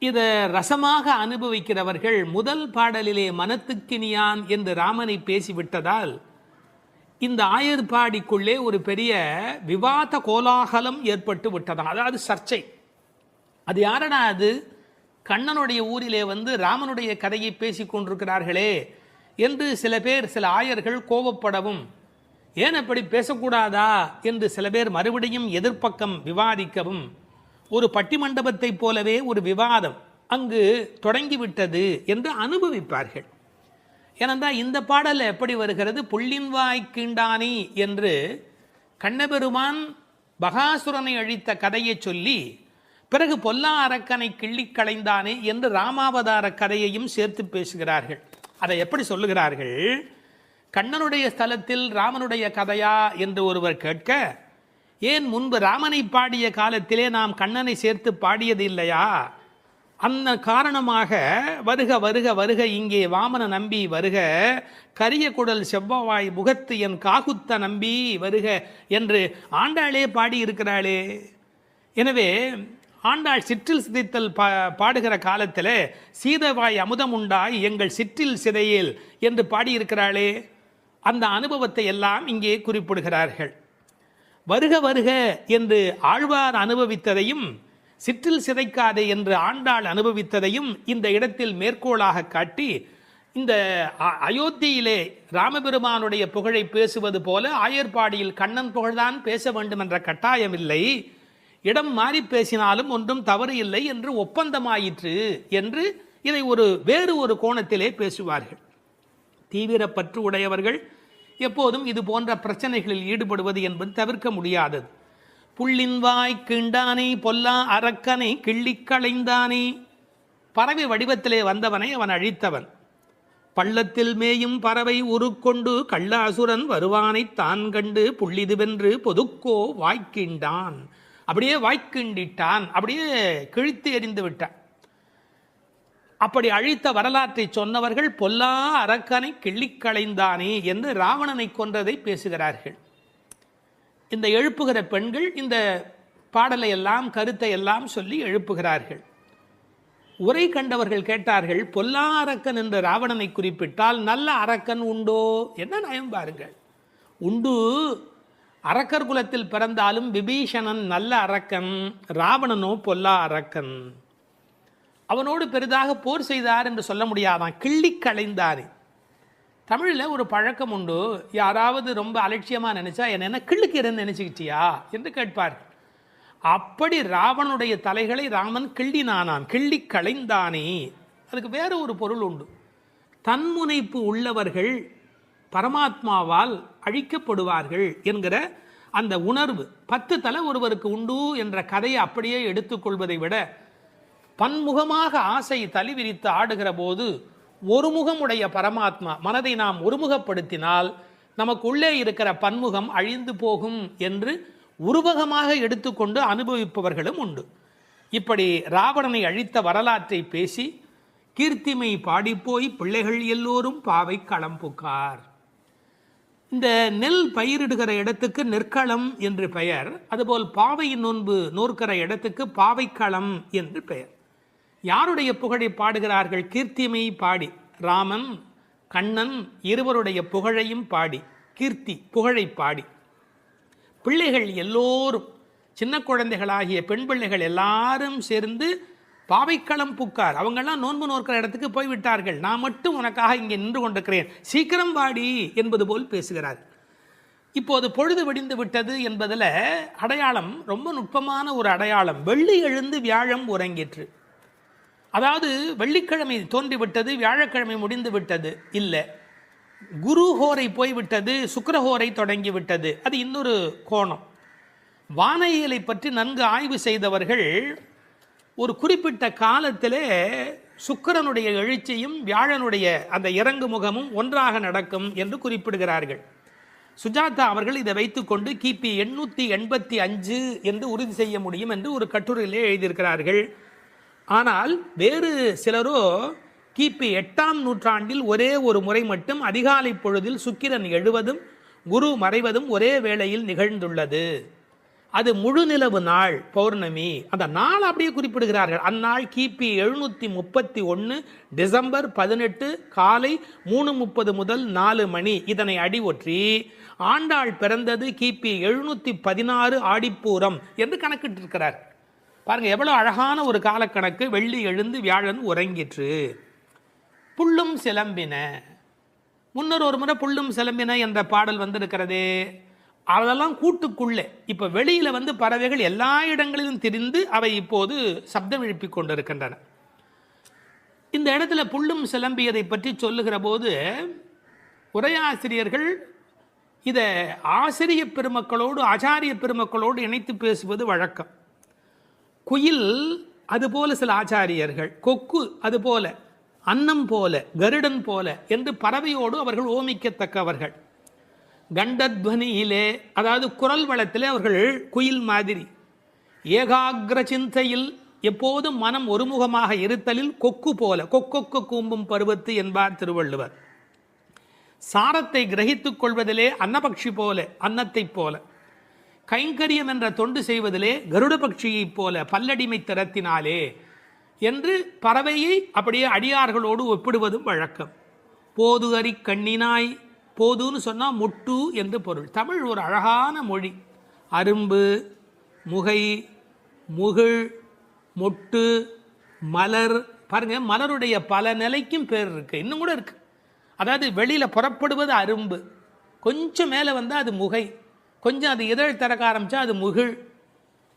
Speaker 2: இதை ரசமாக அனுபவிக்கிறவர்கள் முதல் பாடலிலே மனத்துக்கினியான் என்று ராமனை பேசிவிட்டதால் இந்த ஆயர்பாடிக்குள்ளே ஒரு பெரிய விவாத கோலாகலம் ஏற்பட்டு விட்டதாம். அதாவது சர்ச்சை. அது யாரடா அது? கண்ணனுடைய ஊரிலே வந்து ராமனுடைய கதையை பேசிக் கொண்டிருக்கிறார்களே என்று சில பேர், சில ஆயர்கள் கோபப்படவும், ஏன் அப்படி பேசக்கூடாதா என்று சில பேர் மறுபடியும் எதிர்ப்பக்கம் விவாதிக்கவும், ஒரு பட்டிமண்டபத்தை போலவே ஒரு விவாதம் அங்கு தொடங்கிவிட்டது என்று அனுபவிப்பார்கள். ஏனென்றால் இந்த பாடலில் எப்படி வருகிறது? புள்ளின்வாய் கீண்டானி என்று கண்ணபெருமான் பகாசுரனை அழித்த கதையை சொல்லி பிறகு பொல்லா அரக்கனை கிள்ளிக் களைந்தானே என்று ராமாவதார கதையையும் சேர்த்து பேசுகிறார்கள். அதை எப்படி சொல்லுகிறார்கள்? கண்ணனுடைய ஸ்தலத்தில் ராமனுடைய கதையா என்று ஒருவர் கேட்க, ஏன் முன்பு ராமனை பாடிய காலத்திலே நாம் கண்ணனை சேர்த்து பாடியது இல்லையா? அந்த காரணமாக வருக வருக வருக இங்கே வாமன நம்பி வருக, கரிய குடல் செவ்வவாய் முகத்து என் காகுத்த நம்பி வருக என்று ஆண்டாளே பாடியிருக்கிறாளே. எனவே ஆண்டாள் சிற்றில் சிதைத்தல் பாடுகிற காலத்தில் சீதவாய் அமுதம் உண்டாய் எங்கள் சிற்றில் சிதையேல் என்று பாடியிருக்கிறாளே. அந்த அனுபவத்தை எல்லாம் இங்கே குறிப்பிடுகிறார்கள். வருக வருக என்று ஆழ்வார் அனுபவித்ததையும் சிற்றில் சிதைக்காதே என்று ஆண்டாள் அனுபவித்ததையும் இந்த இடத்தில் மேற்கோளாக காட்டி, இந்த அயோத்தியிலே ராமபெருமானுடைய புகழை பேசுவது போல ஆயர்பாடியில் கண்ணன் புகழ்தான் பேச வேண்டும் என்ற கட்டாயமில்லை, இடம் மாறி பேசினாலும் ஒன்றும் தவறு இல்லை என்று ஒப்பந்தமாயிற்று என்று இதை வேறு ஒரு கோணத்திலே பேசுவார்கள். தீவிர பற்று உடையவர்கள் எப்போதும் இது போன்ற பிரச்சனைகளில் ஈடுபடுவது என்பது தவிர்க்க முடியாதது. புள்ளின் வாய் கிண்டானே பொல்லா அரக்கனை கிள்ளிக் களைந்தானே. பறவை வடிவத்திலே வந்தவனை அவன் அழித்தவன். பள்ளத்தில் மேயும் பறவை உருக்கொண்டு கள்ளாசுரன் வருவானை தான் கண்டு புள்ளிதுவென்று பொதுக்கோ வாய்க்கிண்டான். அப்படியே வாய்க்கிண்டிட்டான், அப்படியே கிழித்து எறிந்து விட்டான். அப்படி அழித்த வரலாற்றை சொன்னவர்கள் பொல்லா அரக்கனை கிள்ளிக் களைந்தானே என்று ராவணனை கொன்றதை பேசுகிறார்கள். இந்த எழுப்புகிற பெண்கள் இந்த பாடலை எல்லாம் கருத்தை எல்லாம் சொல்லி எழுப்புகிறார்கள். உரை கண்டவர்கள் கேட்டார்கள், பொல்லா அரக்கன் என்ற ராவணனை குறிப்பிட்டால் நல்ல அரக்கன் உண்டோ? என்ன நயம் பாருங்கள். உண்டு, அரக்கர் குலத்தில் பிறந்தாலும் விபீஷணன் நல்ல அரக்கன், ராவணனோ பொல்லா அரக்கன். அவனோடு பெரிதாக போர் செய்தார் என்று சொல்ல முடியாதான், கிள்ளிக் களைந்தார். தமிழில் ஒரு பழக்கம் உண்டு, யாராவது ரொம்ப அலட்சியமாக நினைச்சா என்ன கிள்ளுக்கிறன்னு நினைச்சுக்கிட்டியா என்று கேட்பார். அப்படி ராவனுடைய தலைகளை ராமன் கிள்ளினானான், கிள்ளி களைந்தானே. அதுக்கு வேற ஒரு பொருள் உண்டு. தன்முனைப்பு உள்ளவர்கள் பரமாத்மாவால் அழிக்கப்படுவார்கள் என்கிற அந்த உணர்வு 10 தலை ஒருவருக்கு உண்டு என்ற கதையை அப்படியே எடுத்துக்கொள்வதை விட, பன்முகமாக ஆசை தலி விரித்து ஆடுகிற போது ஒருமுகமுடைய பரமாத்மா மனதை நாம் ஒருமுகப்படுத்தினால் நமக்கு உள்ளே இருக்கிற பன்முகம் அழிந்து போகும் என்று உருவகமாக எடுத்துக்கொண்டு அனுபவிப்பவர்களும் உண்டு. இப்படி ராவணனை அழித்த வரலாற்றை பேசி கீர்த்திமை பாடிப்போய் பிள்ளைகள் எல்லோரும் பாவை களம் புக்கார். இந்த நெல் பயிரிடுகிற இடத்துக்கு நெற்களம் என்று பெயர். அதுபோல் பாவையின் நோன்பு நோற்கிற இடத்துக்கு பாவைக்களம் என்று பெயர். யாருடைய புகழை பாடுகிறார்கள்? கீர்த்திமை பாடி, ராமன் கண்ணன் இருவருடைய புகழையும் பாடி, கீர்த்தி புகழை பாடி, பிள்ளைகள் எல்லோரும் சின்ன குழந்தைகளாகிய பெண் பிள்ளைகள் எல்லாரும் சேர்ந்து பாவைக்களம் புக்கார். அவங்கெல்லாம் நோன்பு நோக்கிற இடத்துக்கு போய்விட்டார்கள், நான் மட்டும் உனக்காக இங்கே நின்று கொண்டிருக்கிறேன், சீக்கிரம் பாடி என்பது போல் பேசுகிறார். இப்போது பொழுது விடிந்து விட்டது என்பதில் அடையாளம் ரொம்ப நுட்பமான ஒரு அடையாளம். வெள்ளி எழுந்து வியாழம் உறங்கிற்று. அதாவது வெள்ளிக்கிழமை தோன்றிவிட்டது, வியாழக்கிழமை முடிந்து விட்டது இல்லை, குரு ஹோரை போய்விட்டது, சுக்கிரஹோரை தொடங்கி விட்டது. அது இன்னொரு கோணம். வானியலை பற்றி நன்கு ஆய்வு செய்தவர்கள் ஒரு குறிப்பிட்ட காலத்திலே சுக்கிரனுடைய எழுச்சியும் வியாழனுடைய அந்த இறங்கு முகமும் ஒன்றாக நடக்கும் என்று குறிப்பிடுகிறார்கள். சுஜாதா அவர்கள் இதை வைத்துக்கொண்டு கிபி 885 என்று உறுதி செய்ய முடியும் என்று ஒரு கட்டுரையிலே எழுதியிருக்கிறார்கள். ஆனால் வேறு சிலரோ கிபி 8ஆம் நூற்றாண்டில் ஒரே ஒரு முறை மட்டும் அதிகாலை பொழுதில் சுக்கிரன் எழுவதும் குரு மறைவதும் ஒரே வேளையில் நிகழ்ந்துள்ளது. அது முழு நிலவு நாள், பௌர்ணமி. அந்த நாள் அப்படியே குறிப்பிடுகிறார்கள். அந்நாள் கிபி 731 டிசம்பர் 18 காலை 3:30 முதல் 4 மணி. இதனை அடி ஒற்றி ஆண்டாள் பிறந்தது கிபி 716 ஆடிப்பூரம் என்று கணக்கிட்டிருக்கிறார். பாருங்க எவ்வளவு அழகான ஒரு காலக்கணக்கு. வெள்ளி எழுந்து வியாழன் உறங்கிற்று. புள்ளும் சிலம்பின. முன்னர் ஒரு முறை புள்ளும் சிலம்பின என்ற பாடல் வந்திருக்கிறதே, அதெல்லாம் கூட்டுக்குள்ளே. இப்போ வெளியில் பறவைகள் எல்லா இடங்களிலும் திரிந்து அவை இப்போது சப்தம் எழுப்பி கொண்டிருக்கின்றன. இந்த இடத்துல புள்ளும் சிலம்பியதை பற்றி சொல்லுகிற போது உரையாசிரியர்கள் இதை ஆசிரிய பெருமக்களோடு ஆச்சாரிய பெருமக்களோடு இணைத்து பேசுவது வழக்கம். குயில் அதுபோல சில ஆச்சாரியர்கள், கொக்கு அதுபோல, அன்னம் போல, கருடன் போல என்று பறவையோடு அவர்கள் ஓமிக்கத்தக்கவர்கள். கண்டத்வனியிலே, அதாவது குரல் வளத்திலே அவர்கள் குயில் மாதிரி. ஏகாகிர சிந்தையில், எப்போதும் மனம் ஒருமுகமாக இருத்தலில் கொக்கு போல, கொக்கொக்கு கூம்பும் பருவத்து என்பார் திருவள்ளுவர். சாரத்தை கிரகித்துக் கொள்வதிலே அன்னபக்ஷி போல, அன்னத்தைப் போல. கைங்கரியம் என்ற தொண்டு செய்வதிலே கருட பட்சியைப் போல, பல்லடிமை திறத்தினாலே என்று பறவையை அப்படியே அடியார்களோடு ஒப்பிடுவதும் வழக்கம். போது அறி கண்ணினாய், போதுன்னு சொன்னால் முட்டு என்று பொருள். தமிழ் ஒரு அழகான மொழி. அரும்பு, முகை, முகிழ், மொட்டு, மலர். பாருங்க, மலருடைய பல நிலைக்கும் பேர் இருக்கு, இன்னும் கூட இருக்கு. அதாவது வெளியில் புறப்படுவது அரும்பு, கொஞ்சம் மேலே வந்தால் அது முகை, கொஞ்சம் அது இதழ் திறக்க ஆரம்பித்தா அது முகிழ்,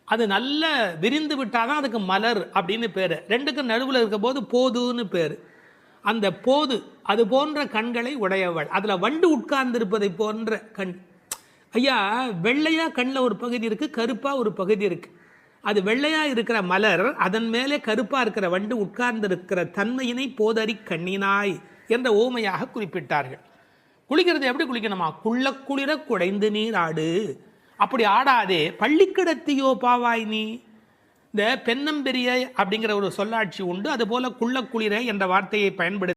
Speaker 2: அது நல்ல விரிந்து விட்டாதான் அதுக்கு மலர் அப்படின்னு பேர். ரெண்டுக்கும் நடுவில் இருக்க போது போதுன்னு பேர். அந்த போது அது போன்ற கண்களை உடையவள். அதில் வண்டு உட்கார்ந்திருப்பதை போன்ற கண். ஐயா, வெள்ளையாக கண்ணில் ஒரு பகுதி இருக்குது, கருப்பாக ஒரு பகுதி இருக்குது. அது வெள்ளையாக இருக்கிற மலர், அதன் மேலே கருப்பாக இருக்கிற வண்டு உட்கார்ந்திருக்கிற தன்மையினை போதறி கண்ணினாய் என்ற ஓமையாக குறிப்பிட்டார்கள். குளிக்கிறது எப்படி குளிக்கணுமா? குள்ள குளிர குடைந்து நீர் ஆடு. அப்படி ஆடாதே, பள்ளிக்கிடத்தியோ பாவாய் நீ. இந்த பெண்ணம்பெரிய அப்படிங்கிற ஒரு சொல்லாட்சி உண்டு. அதுபோல குள்ள குளிர என்ற வார்த்தையை பயன்படுத்தி